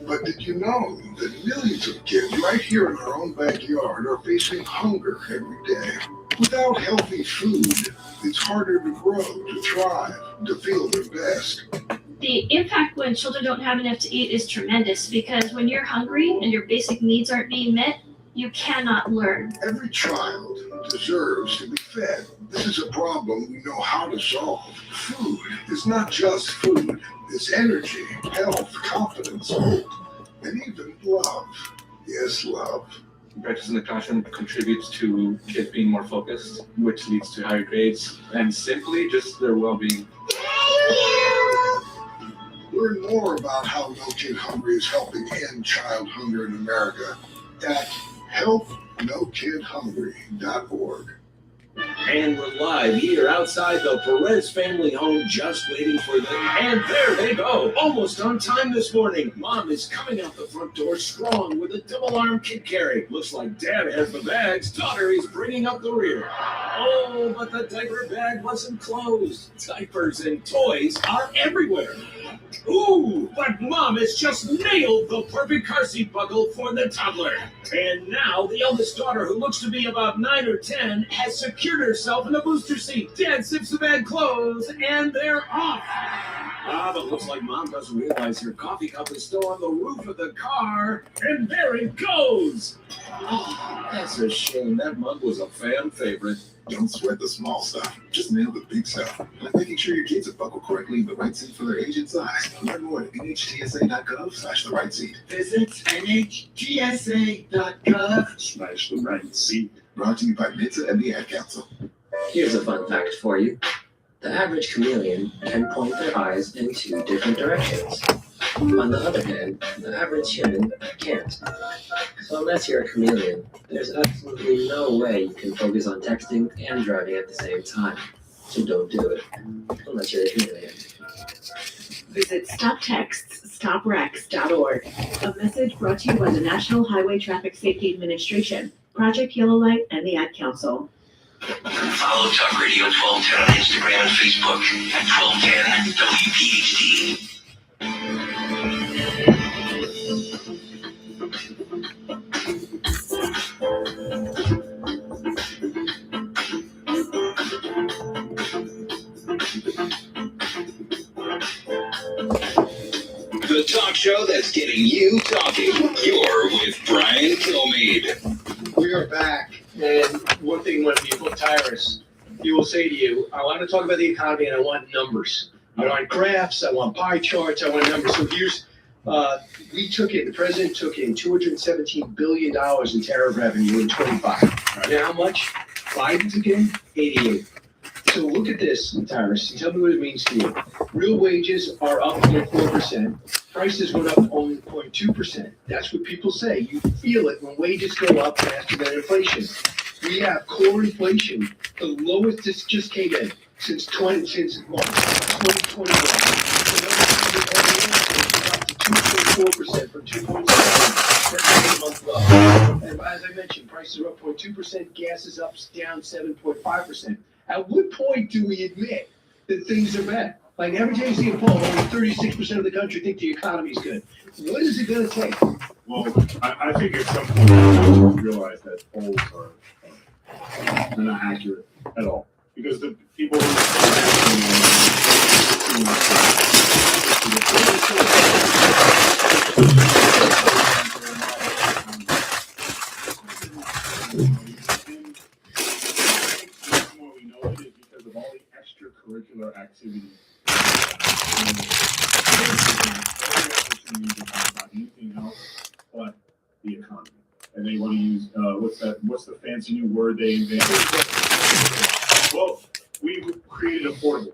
But did you know that millions of kids right here in our own backyard are facing hunger every day? Without healthy food, it's harder to grow, to thrive, to feel their best. The impact when children don't have enough to eat is tremendous because when you're hungry and your basic needs aren't being met, you cannot learn. Every child deserves to be fed. This is a problem we know how to solve. Food is not just food. It's energy, health, confidence, hope, and even love. Yes, love. Breakfast in the classroom contributes to kids being more focused, which leads to higher grades, and simply just their well-being. Learn more about how No Kid Hungry is helping end child hunger in America at helpnokidhungry.org. And we're live here outside the Perez family home, just waiting for them. And there they go, almost on time this morning. Mom is coming out the front door strong with a double-arm kid carry. Looks like Dad has the bags. Daughter is bringing up the rear. Oh, but the diaper bag wasn't closed. Diapers and toys are everywhere. Ooh, but Mom has just nailed the perfect car seat buckle for the toddler. And now the eldest daughter, who looks to be about 9 or 10, has secured herself in a booster seat. Dad zips the bag closed, and they're off. But looks like Mom doesn't realize her coffee cup is still on the roof of the car, and there it goes. Oh, that's a shame. That mug was a fan favorite. Don't sweat the small stuff. Just nail the big stuff. Like making sure your kids are buckled correctly in the right seat for their age and size. Learn more at nhtsa.gov/the right seat. Visit nhtsa.gov/the right seat. Brought to you by NHTSA and the Ad Council. Here's a fun fact for you. The average chameleon can point their eyes in 2 different directions. On the other hand, the average human can't. So unless you're a chameleon, there's absolutely no way you can focus on texting and driving at the same time. So don't do it, unless you're a chameleon. Visit StopTextsStopWrecks.org. A message brought to you by the National Highway Traffic Safety Administration, Project Yellow Light, and the Ad Council. Follow Talk Radio 1210 on Instagram and Facebook at 1210 WPHT. The talk show that's getting you talking. You're with Brian Kilmeade. We are back, and one thing when people tire us, he will say to you, I want to talk about the economy and I want numbers. I want graphs, I want pie charts, I want numbers. So here's, the president took in $217 billion in tariff revenue in 25. Right. Now how much? Biden took in 88. So look at this, Tyrus, and tell me what it means to you. Real wages are up 0.4%. Prices went up only 0.2%. That's what people say. You feel it when wages go up faster than inflation. We have core inflation, the lowest this just came in since March 2021. The number is up to 2.4% from 2.7%. That's a month low. And as I mentioned, prices are up 0.2%, gas is up down 7.5%. At what point do we admit that things are bad? Like every time you see a poll, only 36% of the country think the economy's good. What is it going to take? Well, I think at some point we realize that polls are they're not accurate at all because the people who we know it is because of all the extracurricular activities. About anything else but the economy. And they want to use what's the fancy new word they invented? Well, we created affordable.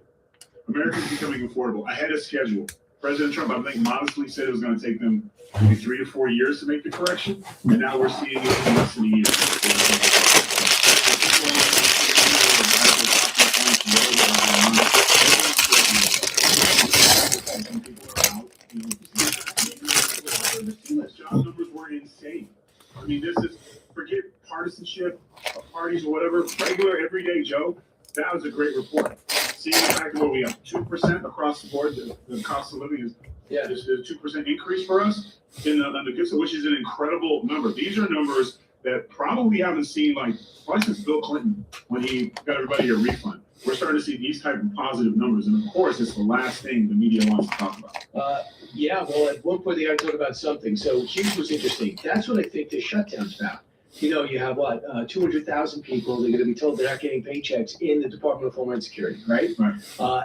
America's becoming affordable ahead of schedule. President Trump, I think, modestly said it was going to take them maybe 3 to 4 years to make the correction, and now we're seeing it in less than a year. Job numbers were insane. I mean, this is, forget partisanship, parties or whatever, regular everyday Joe, that was a great report. Seeing the fact that we have 2% across the board, the cost of living is a 2% increase for us in the good, which is an incredible number. These are numbers that probably haven't seen probably since Bill Clinton when he got everybody a refund. We're starting to see these type of positive numbers, and of course, it's the last thing the media wants to talk about. Yeah, well, at one point they got to talk about something. So here's what's interesting. That's what I think the shutdown's about. You know, you have 200,000 people. They're going to be told they're not getting paychecks in the Department of Homeland Security, right?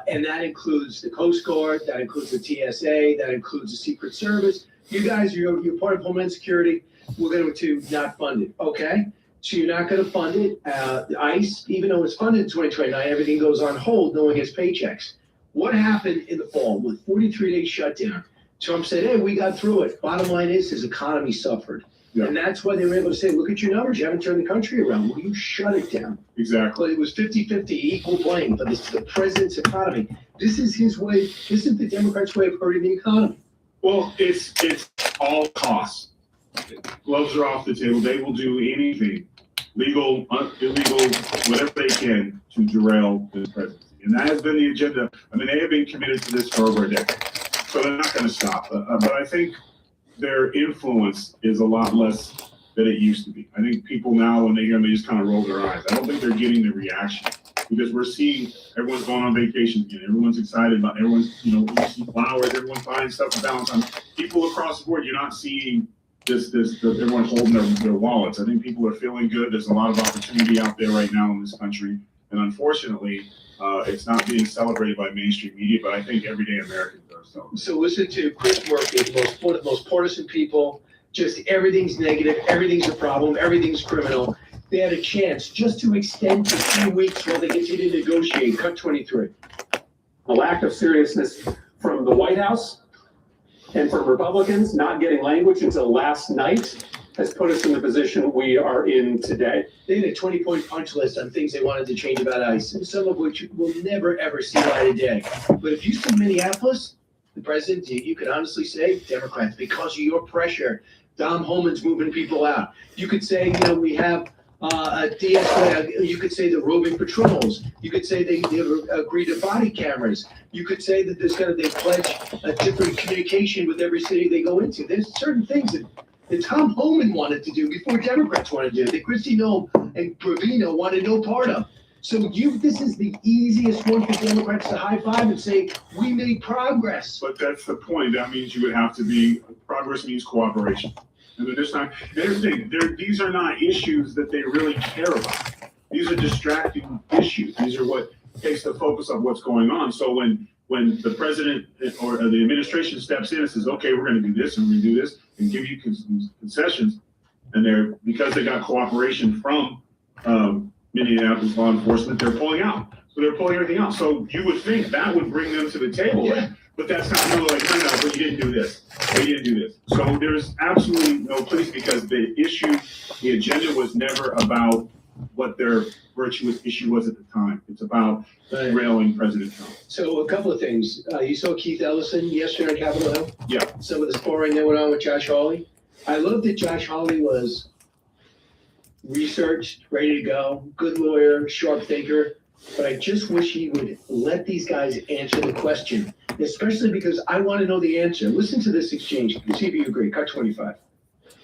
And that includes the Coast Guard, that includes the TSA, that includes the Secret Service. You guys, you're part of Homeland Security. We're going to not fund it, okay? So you're not going to fund it. The ICE, even though it's funded in 2029, everything goes on hold. No one gets paychecks. What happened in the fall with 43-day shutdown? Trump said, hey, we got through it. Bottom line is his economy suffered. Yeah. And that's why they were able to say, look at your numbers. You haven't turned the country around. Well, you shut it down. Exactly. It was 50-50 equal blame, but it's the president's economy. This is his way. This is the Democrats' way of hurting the economy. Well, it's all costs. Gloves are off the table. They will do anything, legal, illegal, whatever they can to derail the presidency. And that has been the agenda. I mean, they have been committed to this for over a decade. So they're not going to stop. But I think their influence is a lot less than it used to be. I think people now, when they hear them, they just kind of roll their eyes. I don't think they're getting the reaction because we're seeing everyone's going on vacation again. Everyone's excited about everyone's, you see flowers, everyone's buying stuff for Valentine's. People across the board, you're not seeing this everyone holding their wallets. I think people are feeling good. There's a lot of opportunity out there right now in this country. And unfortunately, it's not being celebrated by mainstream media, but I think everyday Americans are. So listen to Chris Murphy, one of the most partisan people. Just everything's negative, everything's a problem, everything's criminal. They had a chance just to extend for 3 weeks while they continue to negotiate. Cut 23. A lack of seriousness from the White House and from Republicans not getting language until last night has put us in the position we are in today. They had a 20-point punch list on things they wanted to change about ICE, some of which will never, ever see light of day. But if you see Minneapolis, the president, you could honestly say, Democrats, because of your pressure, Dom Homan's moving people out. You could say, we have you could say the roving patrols. You could say they agree to body cameras. You could say that they pledge a different communication with every city they go into. There's certain things that Tom Homan wanted to do before Democrats wanted to do, that Kristi Noem and Provino wanted no part of. So this is the easiest one for Democrats to high five and say, we made progress. But that's the point. That means you would have to be, progress means cooperation. And this time, here's the thing, these are not issues that they really care about. These are distracting issues. These are what takes the focus of what's going on. So when the president or the administration steps in and says, okay, we're going to do this and we're going to do this and give you concessions, and because they got cooperation from Minneapolis law enforcement, they're pulling out. So they're pulling everything out. So you would think that would bring them to the table. Yeah. But that's not no, but you didn't do this. Or you didn't do this. So there's absolutely no place because the agenda was never about what their virtuous issue was at the time. It's about derailing President Trump. So a couple of things. You saw Keith Ellison yesterday on Capitol Hill? Yeah. Some of the sparring that went on with Josh Hawley. I love that Josh Hawley was researched, ready to go, good lawyer, sharp thinker. But I just wish he would let these guys answer the question, especially because I want to know the answer. Listen to this exchange. See if you agree. Cut 25.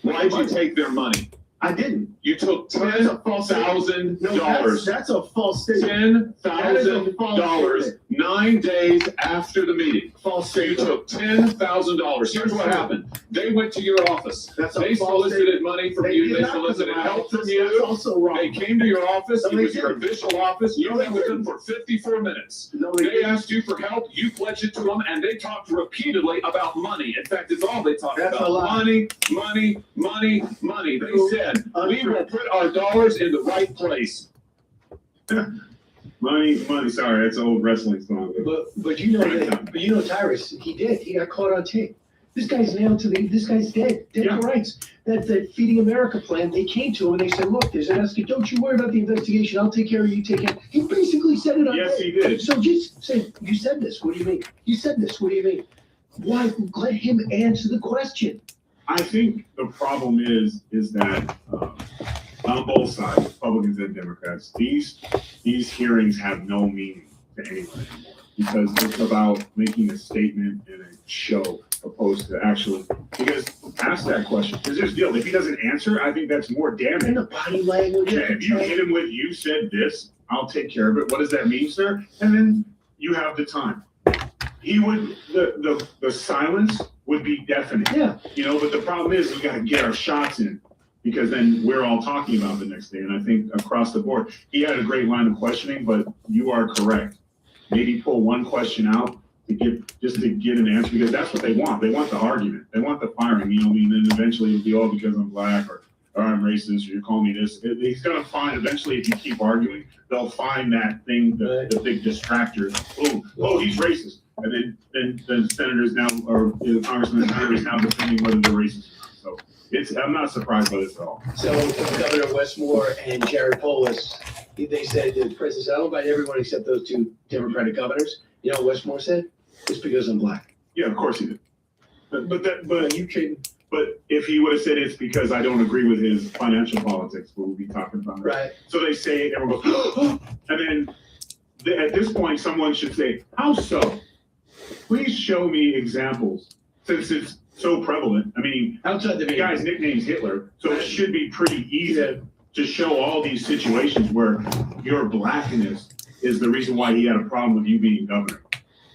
Why did you take their money? I didn't. You took $10,000. That's a false statement. $10,000 9 days after the meeting. False statement. You took $10,000. Here's what happened. They went to your office. They solicited money from you. They solicited help from you. That's also wrong. They came to your office. It was your official office. You met with them for 54 minutes. They asked you for help. You pledged it to them, and they talked repeatedly about money. In fact, it's all they talked about. Money, money, money, money. They said, we will put our dollars in the right place. Money, money. Sorry, that's an old wrestling song. But you know that, but you know Tyrus, he did. He got caught on tape. This guy's nailed to this guy's dead to rights. That Feeding America plan, they came to him and they said, look, there's an escalation. Don't you worry about the investigation. I'll take care of you. Take care. He basically said it on tape. Yes, he did. So just say, you said this. What do you mean? You said this. What do you mean? Why? Let him answer the question. I think the problem is that on both sides, Republicans and Democrats, these hearings have no meaning to anyone anymore because it's about making a statement and a show opposed to actually, because ask that question. Because here's the deal, if he doesn't answer, I think that's more damning. And the body language. Yeah, if you hit him with, you said this, I'll take care of it. What does that mean, sir? And then you have the time. He would, the silence would be deafening. Yeah. You know, but the problem is we got to get our shots in because then we're all talking about the next day. And I think across the board, he had a great line of questioning, but you are correct. Maybe pull one question out to get an answer because that's what they want. They want the argument. They want the firing. You know, I mean, then eventually it'll be all because I'm black or I'm racist or you're calling me this. He's going to find eventually if you keep arguing, they'll find that thing, the big distractor. Oh, he's racist. And then the senators now, or the congressmen and senators now defending whether they're racist or not. So I'm not surprised by this at all. So Governor Westmore and Jared Polis, they said, the president said, I'll invite everyone except those two Democratic governors. You know what Westmore said? It's because I'm black. Yeah, of course he did. But you can. But if he would have said it's because I don't agree with his financial politics, we'll be talking about. Right. So they say it, everyone goes, and then at this point, someone should say, how so? Please show me examples, since it's so prevalent. I mean, outside the guy's nickname's Hitler, so it should be pretty easy to show all these situations where your blackness is the reason why he had a problem with you being governor.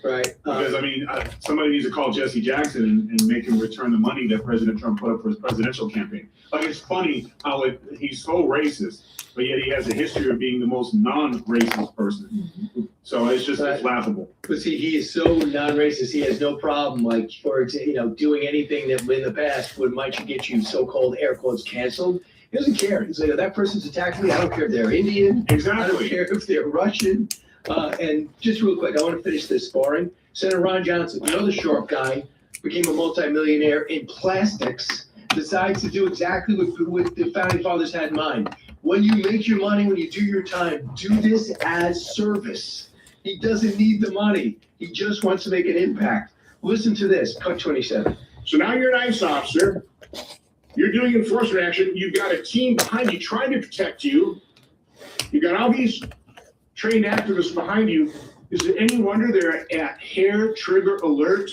Right. Because, I mean, somebody needs to call Jesse Jackson and make him return the money that President Trump put up for his presidential campaign. Like, it's funny how he's so racist, but yet he has a history of being the most non-racist person. So it's just it's laughable. But see, he is so non-racist. He has no problem, like, for example, doing anything that in the past might get you so-called air quotes canceled. He doesn't care. He's like, that person's attacked me. I don't care if they're Indian. Exactly. I don't care if they're Russian. And just real quick, I want to finish this sparring. Senator Ron Johnson, the sharp guy, became a multimillionaire in plastics, decides to do exactly what the founding fathers had in mind. When you make your money, when you do your time, do this as service. He doesn't need the money. He just wants to make an impact. Listen to this, cut 27. So now you're an ICE officer. You're doing enforcement action. You've got a team behind you trying to protect you. You've got all these trained activists behind you. Is it any wonder they're at hair trigger alert?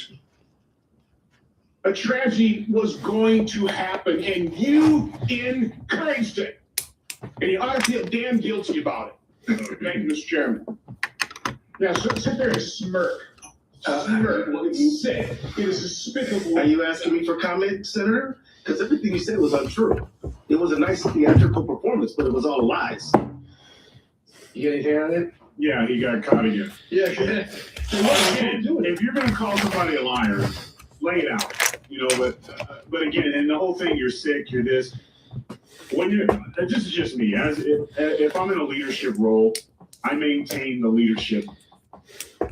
A tragedy was going to happen, and you encouraged it. And you ought to feel damn guilty about it. Thank you, Mr. Chairman. Now, sit there and smirk. Smirk. It's sick. It is despicable. Are you asking me for comment, Senator? Because everything you said was untrue. It was a nice theatrical performance, but it was all lies. You get anything on it? Yeah, he got caught again. Yeah. If you're going to call somebody a liar, lay it out. But again, and the whole thing, you're sick, you're this. This is just me. If I'm in a leadership role, I maintain the leadership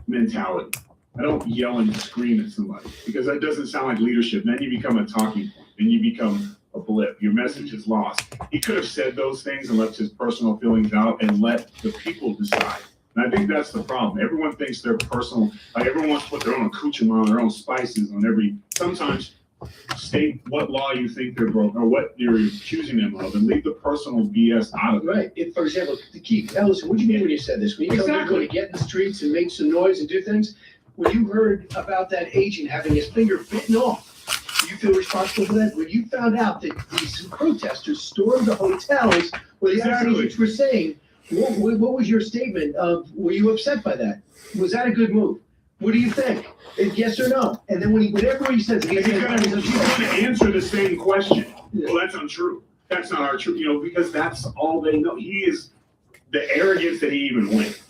mentality. I don't yell and scream at somebody because that doesn't sound like leadership. Then you become a talking point and you become a blip. Your message is lost. He could have said those things and left his personal feelings out and let the people decide. And I think that's the problem. Everyone thinks they're personal, like everyone wants to put their own accoutrement on, their own spices on every, sometimes state what law you think they're broken or what you're accusing them of and leave the personal BS out of it. Right. If, for example, Keith, Ellison, what do you mean when you said this? When you told people to get in the streets and make some noise and do things, when you heard about that agent having his finger bitten off, do you feel responsible for that? When you found out that these protesters stormed the hotels where the other agents were saying, what was your statement of, were you upset by that? Was that a good move? What do you think? Yes or no? And then whenever he says, he's going to answer the same question. Well, that's untrue. That's not our truth, because that's all they know. He is the arrogance that he even went,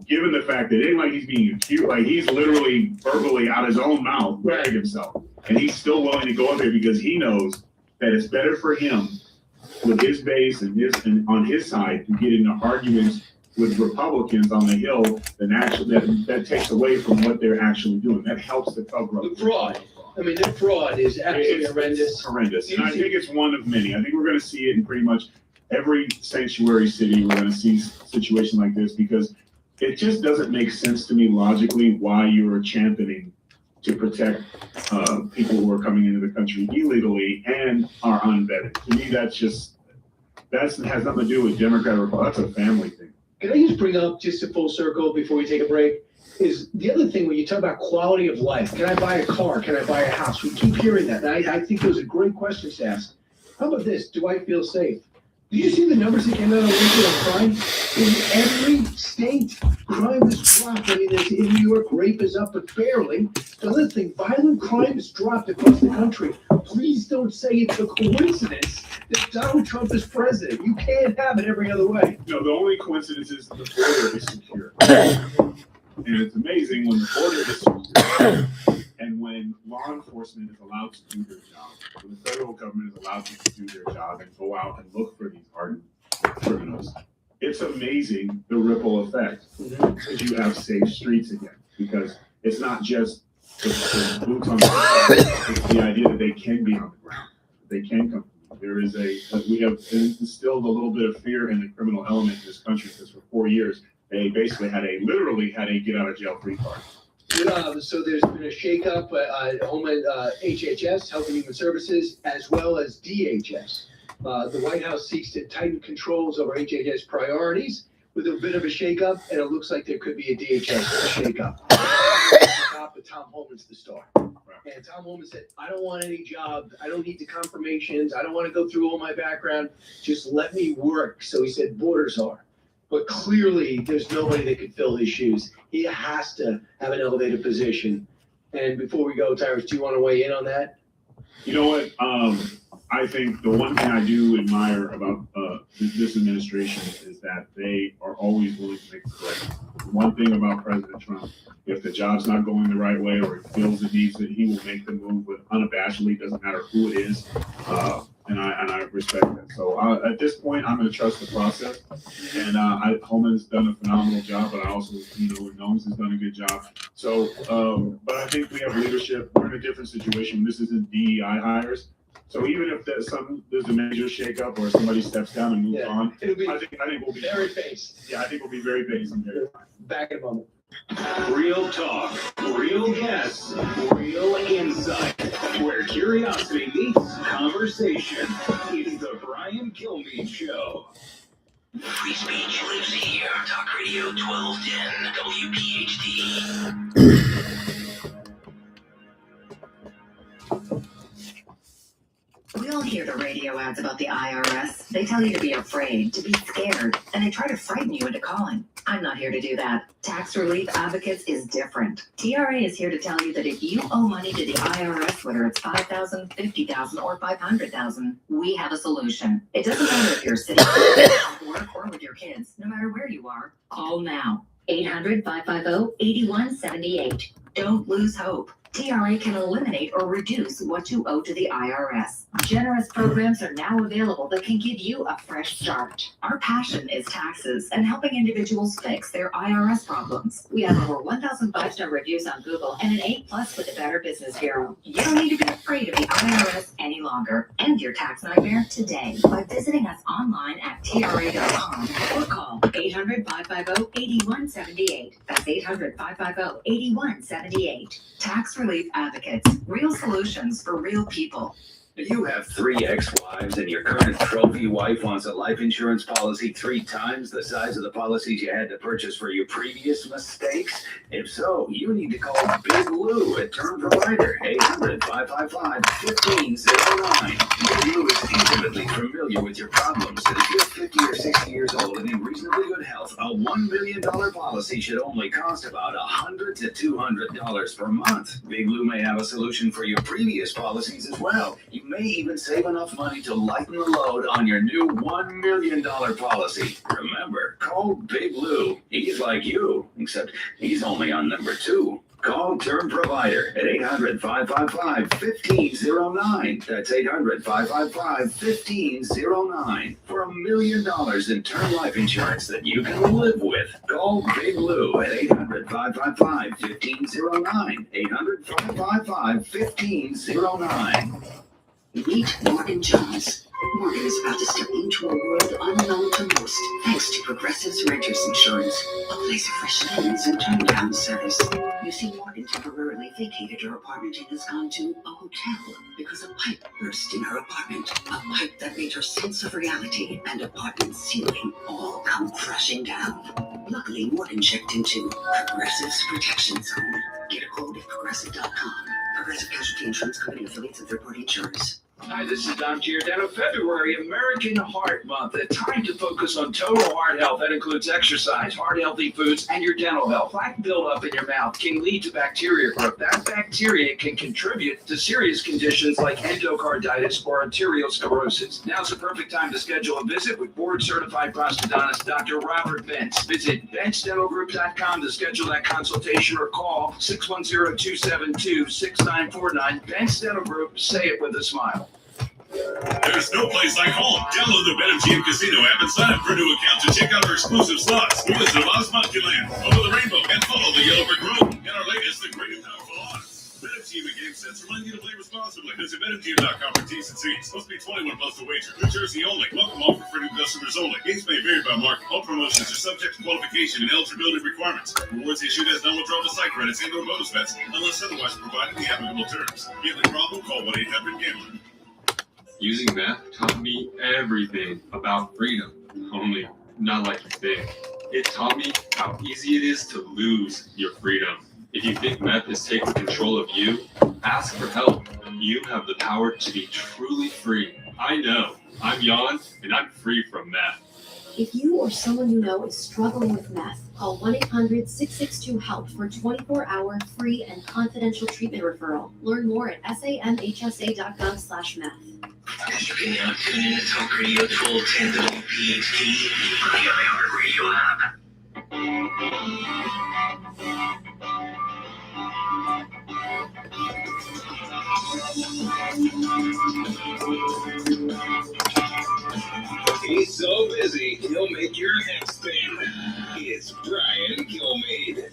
given the fact that it ain't like he's being accused, like he's literally verbally out his own mouth wearing himself. And he's still willing to go up there because he knows that it's better for him with his base and on his side to get into arguments with Republicans on the Hill than actually that takes away from what they're actually doing. That helps to cover up the fraud. I mean, the fraud is absolutely horrendous. Horrendous. And I think it's one of many. I think we're going to see it in pretty much every sanctuary city. We're going to see a situation like this because it just doesn't make sense to me logically why you are championing to protect people who are coming into the country illegally and are unvetted. To me, that has nothing to do with Democrat or Republican. That's a family thing. Can I just bring up, just a full circle before we take a break, is the other thing when you talk about quality of life. Can I buy a car? Can I buy a house? We keep hearing that. And I think those are great questions to ask. How about this? Do I feel safe? Did you see the numbers that came out on LinkedIn on crime? In every state, crime has dropped. I mean, in New York, rape is up, but barely. The other thing, violent crime has dropped across the country. Please don't say it's a coincidence that Donald Trump is president. You can't have it every other way. No, the only coincidence is the border is secure. And it's amazing when the border is secure and when law enforcement is allowed to do their job, when the federal government is allowed to do their job and go out and look for these hardened criminals. It's amazing the ripple effect because you have safe streets again. Because it's not just the boots on the ground, it's the idea that they can be on the ground, they can come. There is we have instilled a little bit of fear in the criminal element in this country because for 4 years, they basically literally had a get out of jail free card. So there's been a shakeup at HHS, Health and Human Services, as well as DHS. The White House seeks to tighten controls over HHS priorities with a bit of a shakeup, and it looks like there could be a DHS shakeup. But Tom Homan's the star. And Tom Homan said, I don't want any job. I don't need the confirmations. I don't want to go through all my background. Just let me work. So he said borders are. But clearly, there's nobody that could fill his shoes. He has to have an elevated position. And before we go, Tyrus, do you want to weigh in on that? You know what? I think the one thing I do admire about this administration is that they are always willing to make corrections. One thing about President Trump, if the job's not going the right way or he feels it needs it, he will make the move with unabashedly, doesn't matter who it is. And I respect that. So at this point, I'm going to trust the process. And Holman's done a phenomenal job, but I also, Nones has done a good job. So, but I think we have leadership. We're in a different situation. This isn't DEI hires. So even if there's a major shakeup or somebody steps down and moves on, I think we'll be very based. Yeah, I think we'll be very based and very fine. Back in a moment. Real talk, real guests, real insight. Where curiosity meets conversation. It's the Brian Kilmeade Show. Free speech lives here. Talk Radio 1210 WPHT. We all hear the radio ads about the IRS. They tell you to be afraid, to be scared, and they try to frighten you into calling. I'm not here to do that. Tax Relief Advocates is different. TRA is here to tell you that if you owe money to the IRS, whether it's $5,000, $50,000, or $500,000, we have a solution. It doesn't matter if you're sitting at work or with your kids. No matter where you are, call now. 800-550-8178. Don't lose hope. TRA can eliminate or reduce what you owe to the IRS. Generous programs are now available that can give you a fresh start. Our passion is taxes and helping individuals fix their IRS problems. We have over 1,000 5-star reviews on Google and an A+ with the Better Business Bureau. You don't need to be afraid of the IRS any longer. End your tax nightmare today by visiting us online at TRA.com or call 800-550-8178. That's 800-550-8178. Tax Relief Advocates. Real solutions for real people. You have 3 ex-wives and your current trophy wife wants a life insurance policy 3 times the size of the policies you had to purchase for your previous mistakes? If so, you need to call Big Lou at Term Provider, 800-555-1509. Big Lou is intimately familiar with your problems, and if you're 50 or 60 years old and in reasonably good health, a $1 million policy should only cost about $100 to $200 per month. Big Lou may have a solution for your previous policies as well. You may even save enough money to lighten the load on your new $1 million policy. Remember, call Big Lou. He's like you, except he's only on number 2. Call Term Provider at 800-555-1509. That's 800-555-1509 for $1 million in term life insurance that you can live with. Call Big Lou at 800-555-1509. 800-555-1509. Meet Morgan Jones. Morgan is about to step into a world unknown to most, thanks to Progressive's Renters Insurance, a place of fresh linens and turn-down service. You see, Morgan temporarily vacated her apartment and has gone to a hotel because a pipe burst in her apartment, a pipe that made her sense of reality and apartment ceiling all come crashing down. Luckily, Morgan checked into Progressive's Protection Zone. Get a quote at Progressive.com. Progressive Casualty Insurance Company affiliates and third-party insurers. Hi, this is Don Giordano. February, American Heart Month. A time to focus on total heart health. That includes exercise, heart-healthy foods, and your dental health. Plaque buildup in your mouth can lead to bacteria growth. That bacteria can contribute to serious conditions like endocarditis or arteriosclerosis. Now's the perfect time to schedule a visit with board-certified prosthodontist Dr. Robert Bentz. Visit BentzDentalGroup.com to schedule that consultation or call 610-272-6949. Bentz Dental Group. Say it with a smile. There's no place like home. Download the BetMGM Casino app and sign up for a new account to check out our exclusive slots, the Wizard of Oz Monkeyland, Over the Rainbow, and follow the Yellow Brick Road. And our latest, the Great and Powerful Odds. BetMGM and Game Sense remind you to play responsibly. Visit BetMGM.com for T's and C's. Must be 21 plus to wager. New Jersey only. Welcome offer for new customers only. Games may vary by market. All promotions are subject to qualification and eligibility requirements. Rewards issued as non-withdrawable site credits and/or bonus bets unless otherwise provided in the applicable terms. Gambling problem? Call 1-800-GAMBLER. Using meth taught me everything about freedom, only not like you think. It taught me how easy it is to lose your freedom. If you think meth is taking control of you, ask for help. You have the power to be truly free. I know. I'm Jan, and I'm free from meth. If you or someone you know is struggling with meth, call 1-800-662-HELP for a 24-hour free and confidential treatment referral. Learn more at samhsa.gov/meth. Distributing on TuneIn and Talk Radio 1210 WPHT on the iHeartRadio app. He's so busy, he'll make your head spin. It's Brian Kilmeade.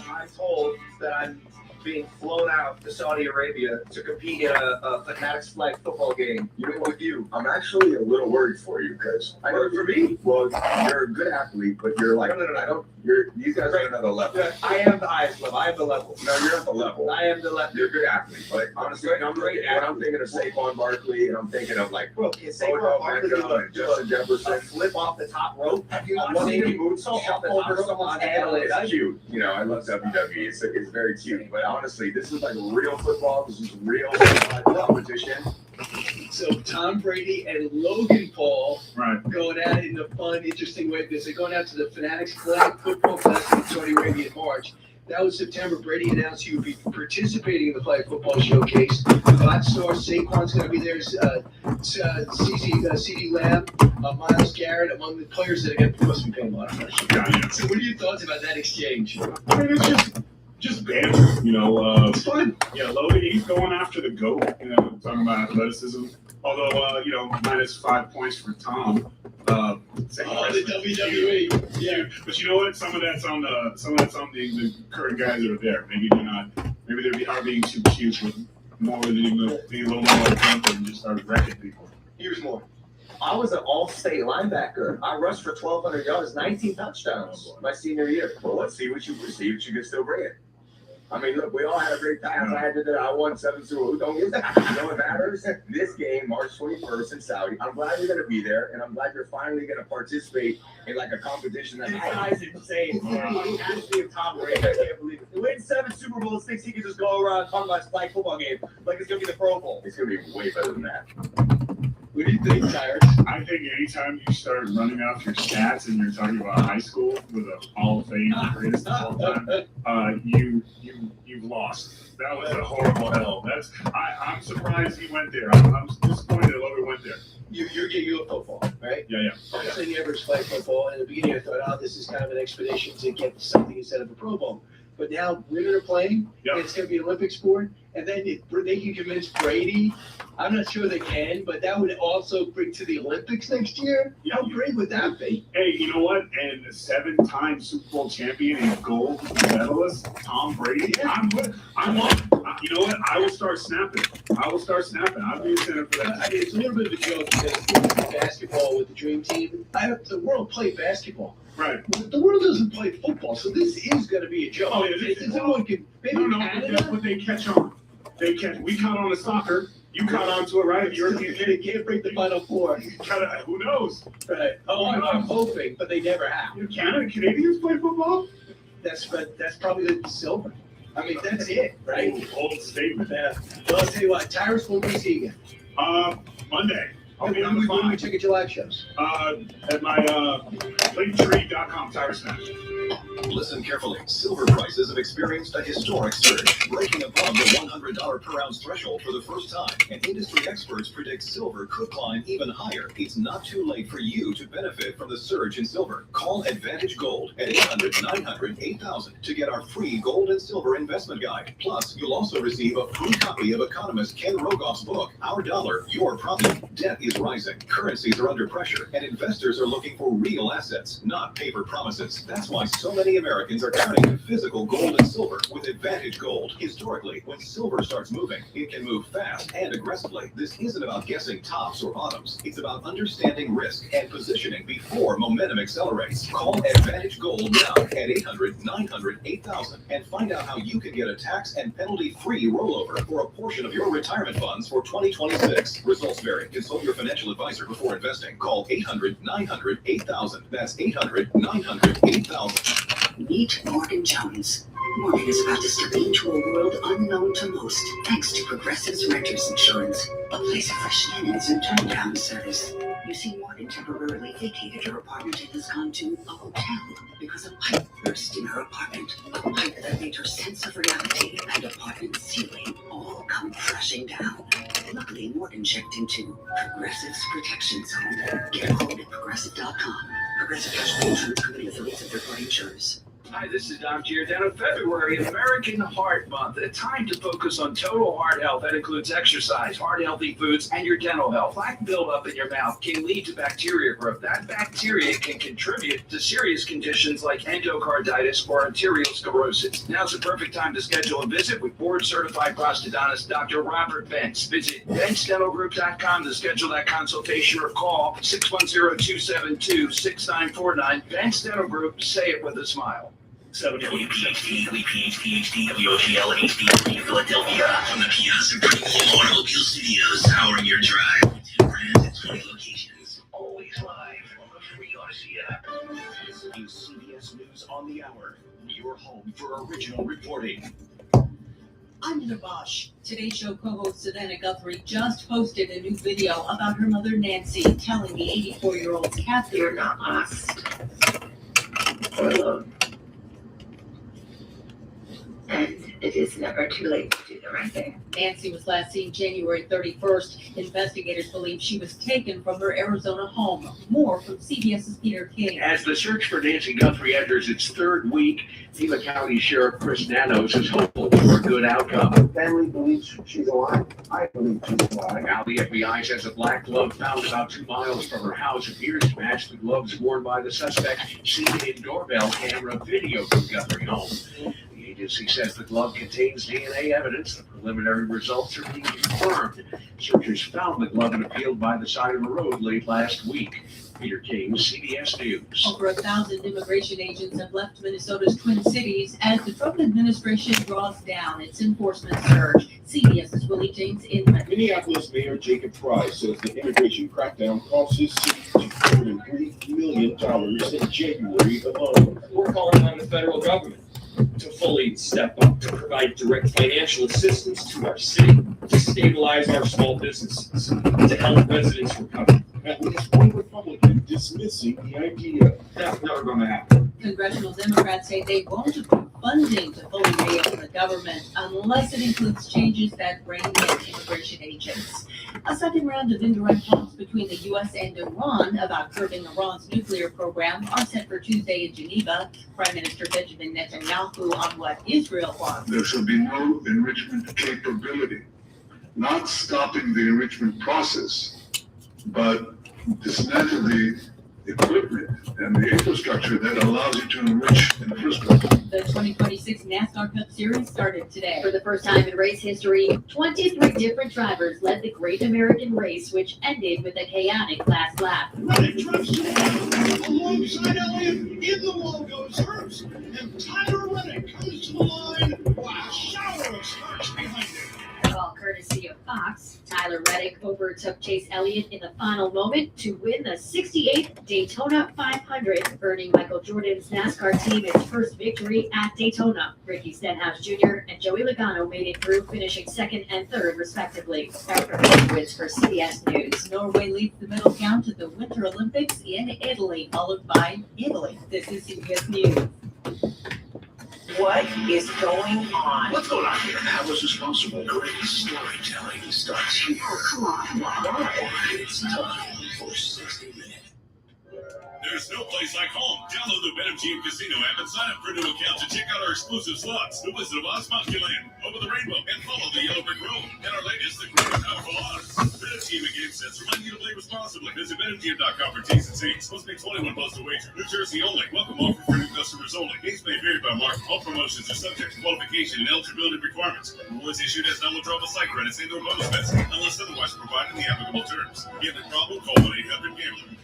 I'm told that I'm being flown out to Saudi Arabia to compete in a Fanatics flag football game. You know what, I'm actually a little worried for you because I know for me, well, you're a good athlete, but you're like, no. These guys are at another level. Yeah, I am the highest level. I am the level. No, you're at the level. I am the level. You're a good athlete, but honestly, I'm thinking of Saquon Barkley, and I'm thinking of like, bro, can Saquon Barkley Justin Jefferson, flip off the top rope? Have you not seen him moonsault over someone's head? It's cute. You know, I love WWE. It's very cute. But honestly, this is like real football. This is real competition. So Tom Brady and Logan Paul going at it in a fun, interesting way because they're going out to the Fanatics Flag Football Classic in Saudi Arabia in March. That was September. Brady announced he would be participating in the Flag Football Showcase. Five stars. Saquon's going to be there. CeeDee Lamb, Myles Garrett, among the players that are going to must be paying a lot of money. So, what are your thoughts about that exchange? I mean, it's just banter, you know. It's fun. Yeah, Logan, he's going after the GOAT, you know, talking about athleticism. Although, you know, minus 5 points for Tom. The WWE. Yeah, but you know what? Some of that's on the current guys that are there. Maybe they are being too cute with more than being a little more attentive and just start wrecking people. Here's more. I was an all-state linebacker. I rushed for 1,200 yards, 19 touchdowns my senior year. Well, let's see what you can still bring it. I mean, look, we all had a great time. I won 7 Super Bowls. Don't get that. You know what matters? This game, March 21st in Saudi. I'm glad you're going to be there, and I'm glad you're finally going to participate in like a competition. That guy's insane. Actually, Tom Brady, I can't believe it. To win 7 Super Bowls, thinks he can just go around talking about his flag football game like it's going to be the Pro Bowl. It's going to be way better than that. What do you think, Tyrus? I think anytime you start running off your stats and you're talking about high school with a Hall of Fame, the greatest of all time, you've lost. That was a horrible hell. I'm surprised he went there. I'm disappointed that Logan went there. You're a football, right? Yeah. I'm saying you ever played football. In the beginning, I thought, oh, this is kind of an expedition to get something instead of a Pro Bowl. But now women are playing, and it's going to be an Olympic sport. And then they can convince Brady. I'm not sure they can, but that would also bring to the Olympics next year. How great would that be? Hey, you know what? And 7-time Super Bowl champion and gold medalist, Tom Brady. I'm on. You know what? I will start snapping. I'll be incentive for that. I mean, it's a little bit of a joke because basketball with the Dream Team. The world played basketball. Right. But the world doesn't play football, so this is going to be a joke. Oh, yeah, that's what they catch on. We caught on to soccer. You caught on to it, right? They can't break the Final Four. Who knows? Right. Oh, I'm hoping, but they never have. Canadians play football? That's probably the silver. I mean, that's it, right? Bold statement. Yeah. Well, I'll tell you what, Tyrus, when we see you again? Monday. When do we check at your live shows? At my linktree.com, Tyrus Smash. Listen carefully. Silver prices have experienced a historic surge, breaking above the $100 per ounce threshold for the first time. And industry experts predict silver could climb even higher. It's not too late for you to benefit from the surge in silver. Call Advantage Gold at 800-900-8000 to get our free gold and silver investment guide. Plus, you'll also receive a free copy of economist Ken Rogoff's book, Our Dollar, Your Problem. Debt is rising, currencies are under pressure, and investors are looking for real assets, not paper promises. That's why so many Americans are turning to physical gold and silver with Advantage Gold. Historically, when silver starts moving, it can move fast and aggressively. This isn't about guessing tops or bottoms. It's about understanding risk and positioning before momentum accelerates. Call Advantage Gold now at 800-900-8000 and find out how you can get a tax and penalty-free rollover for a portion of your retirement funds for 2026. Results vary. Consult your financial advisor before investing. Call 800-900-8000. That's 800-900-8000. Meet Morgan Jones. Morgan is about to step into a world unknown to most, thanks to Progressive's Renters Insurance, a place of fresh linens and turn-down service. You see, Morgan temporarily vacated her apartment and has gone to a hotel because a pipe burst in her apartment. A pipe that made her sense of reality and apartment ceiling all come crashing down. Luckily, Morgan checked into Progressive's Protection Zone. Get a quote at Progressive.com. Progressive Casualty Insurance Company affiliates of third-party insurers. Hi, this is Dom Giordano. February, American Heart Month, a time to focus on total heart health. That includes exercise, heart-healthy foods, and your dental health. Plaque buildup in your mouth can lead to bacteria growth. That bacteria can contribute to serious conditions like endocarditis or arteriosclerosis. Now's the perfect time to schedule a visit with board-certified prosthodontist Dr. Robert Bentz. Visit BentzDentalGroup.com to schedule that consultation or call 610-272-6949. Bentz Dental Group, say it with a smile. WPHT, WPHT, WOGL, HD3, Philadelphia. From the Piazza Premium Automobile Studios, powering your drive. 10 brands and 20 locations. Always live on the free Odyssey app. This is CBS News on the Hour, your home for original reporting. I'm Linda Bosch. Today's show co-host Savannah Guthrie just posted a new video about her mother Nancy telling the 84-year-old Kathy, "You're not lost or alone." It is never too late to do the right thing. Nancy was last seen January 31st. Investigators believe she was taken from her Arizona home. More from CBS's Peter King. As the search for Nancy Guthrie enters its third week, Pima County Sheriff Chris Nanos is hopeful for a good outcome. Family believes she's alive. I believe she's alive. Now the FBI says a black glove found about 2 miles from her house appears to match the gloves worn by the suspect seen in doorbell camera video from Guthrie home. The agency says the glove contains DNA evidence. The preliminary results are being confirmed. Searchers found the glove in a field by the side of a road late last week. Peter King, CBS News. Over 1,000 immigration agents have left Minnesota's Twin Cities as the Trump administration draws down its enforcement surge. CBS's Willie James Inman. Minneapolis Mayor Jacob Price says the immigration crackdown cost his city $203 million in January alone. We're calling on the federal government to fully step up, to provide direct financial assistance to our city, to stabilize our small businesses, to help residents recover. At least one Republican dismissing the idea. That's never going to happen. Congressional Democrats say they won't approve funding to fully reopen the government unless it includes changes that rein in immigration agents. A second round of indirect talks between the U.S. and Iran about curbing Iran's nuclear program are set for Tuesday in Geneva. Prime Minister Benjamin Netanyahu on what Israel wants. There shall be no enrichment capability, not stopping the enrichment process, but dismantle the equipment and the infrastructure that allows you to enrich in the first place. The 2026 NASCAR Cup Series started today. For the first time in race history, 23 different drivers led the Great American Race, which ended with a chaotic last lap. Reddick drives to the line alongside Elliott. In the wall goes Herbst, and Tyler Reddick comes to the line while a shower of sparks behind him. All courtesy of Fox, Tyler Reddick overtook Chase Elliott in the final moment to win the 68th Daytona 500, earning Michael Jordan's NASCAR team its first victory at Daytona. Ricky Stenhouse Jr. and Joey Logano made it through, finishing second and third, respectively. Erica Horowitz for CBS News. Norway leads the medal count at the Winter Olympics in Italy, followed by Italy. This is CBS News. What is going on? What's going on here? How is this possible? Great storytelling starts here. Oh, come on. Why? It's time for 60 Minutes. There's no place like home. Download the BetMGM Casino app and sign up for a new account to check out our exclusive slots, the Wizard of Oz Monkeyland, Over the Rainbow, and follow the Yellow Brick Road. And our latest, the Great and Powerful Odds. BetMGM and GameSense remind you to play responsibly. Visit BetMGM.com for T's and C's. Must be 21 plus to wager. New Jersey only. Welcome offer for new customers only. Games may vary by market. All promotions are subject to qualification and eligibility requirements. Rewards issued as non-withdrawable site credits and/or bonus bets, unless otherwise provided in the applicable terms. Gambling problem? Call 1-800-GAMBLER.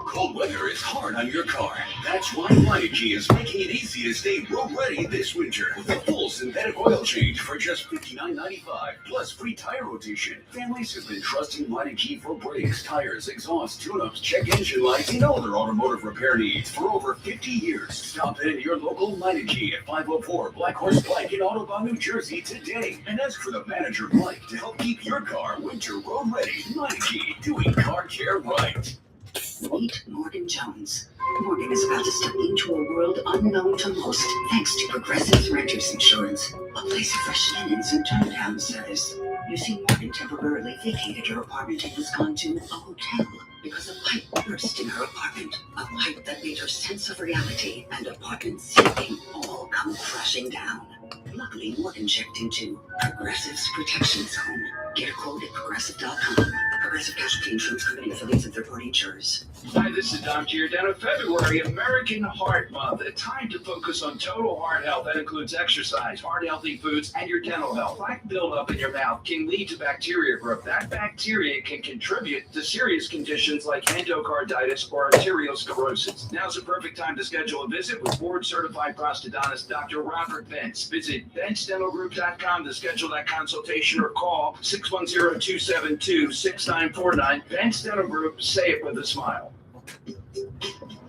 Cold weather is hard on your car. That's why Meineke is making it easy to stay road ready this winter with a full synthetic oil change for just $59.95 plus free tire rotation. Families have been trusting Meineke for brakes, tires, exhaust, tune-ups, check engine lights, and other automotive repair needs for over 50 years. Stop in your local Meineke at 504 Black Horse Pike in Audubon, New Jersey today and ask for the manager Mike to help keep your car winter road ready. Meineke, doing car care right. Meet Morgan Jones. Morgan is about to step into a world unknown to most, thanks to Progressive Renters Insurance, a place of fresh linens and turn-down service. You see, Morgan temporarily vacated her apartment and was gone to a hotel because a pipe burst in her apartment, a pipe that made her sense of reality and apartment sleeping all come crashing down. Luckily, Morgan checked into Progressive's Protection Zone. Get a quote at Progressive.com. Progressive Casualty Insurance Company, affiliates of third-party insurers. Hi, this is Dom Giordano. February, American Heart Month. A time to focus on total heart health. That includes exercise, heart-healthy foods, and your dental health. Plaque buildup in your mouth can lead to bacteria growth. That bacteria can contribute to serious conditions like endocarditis or arteriosclerosis. Now's the perfect time to schedule a visit with board-certified prosthodontist Dr. Robert Bentz. Visit BentzDentalGroup.com to schedule that consultation or call 610-272-6949. Bentz Dental Group, say it with a smile.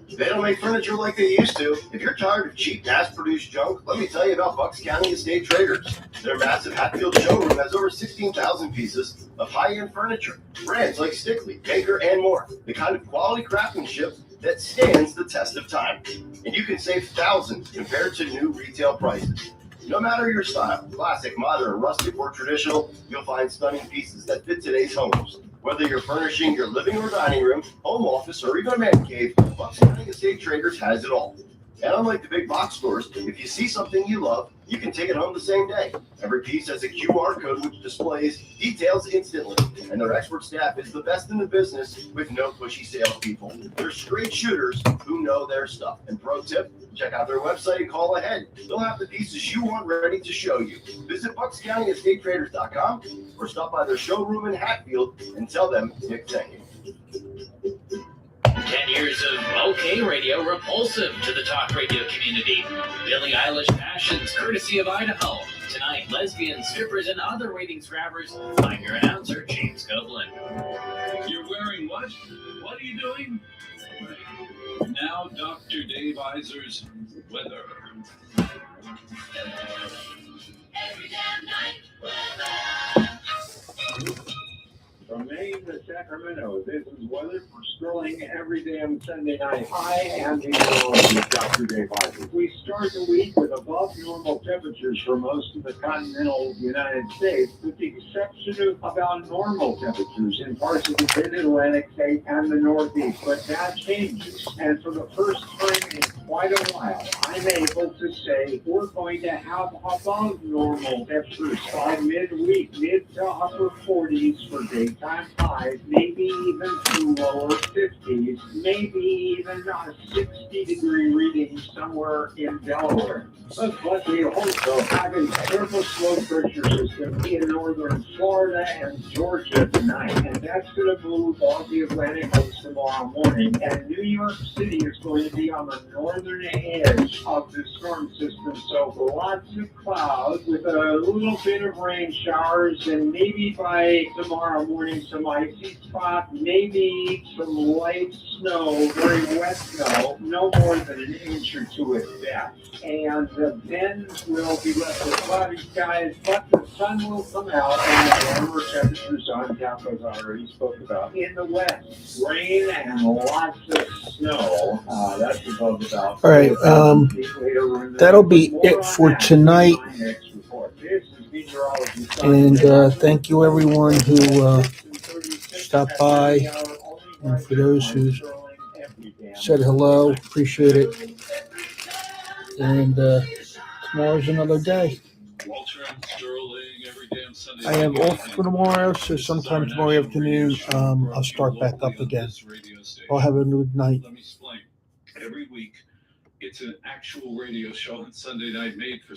They don't make furniture like they used to. If you're tired of cheap, mass-produced junk, let me tell you about Bucks County Estate Traders. Their massive Hatfield showroom has over 16,000 pieces of high-end furniture, brands like Stickley, Baker, and more. The kind of quality craftsmanship that stands the test of time. And you can save thousands compared to new retail prices. No matter your style, classic, modern, rustic, or traditional, you'll find stunning pieces that fit today's homes. Whether you're furnishing your living or dining room, home office, or even a man cave, Bucks County Estate Traders has it all. And unlike the big box stores, if you see something you love, you can take it home the same day. Every piece has a QR code which displays details instantly, and their expert staff is the best in the business with no pushy salespeople. They're straight shooters who know their stuff. And pro tip, check out their website and call ahead. They'll have the pieces you want ready to show you. Visit BucksCountyEstateTraders.com or stop by their showroom in Hatfield and tell them Nick sent you. 10 years of OK Radio repulsive to the talk radio community. Billie Eilish passions courtesy of Idaho. Tonight, lesbians, strippers, and other ratings grabbers. I'm your announcer, James Copeland. You're wearing what? What are you doing? Now, Dr. Dave Iser's weather. Every damn night weather. From Maine to Sacramento, this is weather for Sterling every damn Sunday night. I am the with Dr. Dave Iser. We start the week with above normal temperatures for most of the continental United States, with the exception of about normal temperatures in parts of the Mid-Atlantic states and the Northeast. But that changes, and for the first time in quite a while, I'm able to say we're going to have above normal temperatures by midweek, mid to upper 40s for daytime highs, maybe even to lower 50s, maybe even a 60-degree reading somewhere in Delaware. But what we also have a surface low pressure system in northern Florida and Georgia tonight, and that's going to move off the Atlantic coast tomorrow morning. And New York City is going to be on the northern edge of the storm system, so lots of clouds with a little bit of rain showers, and maybe by tomorrow morning some icy spots, maybe some light snow, very wet snow, no more than an inch or two at best. And then we'll be left with cloudy skies, but the sun will come out and warmer temperatures on top, as I already spoke about. In the west, rain and lots of snow. That's above about. All right, that'll be it for tonight. And thank you everyone who stopped by, and for those who said hello, appreciate it. And tomorrow's another day. I have off for tomorrow, so sometime tomorrow afternoon I'll start back up again. I'll have a good night. Let me explain. Every week, it's an actual radio show on Sunday night made for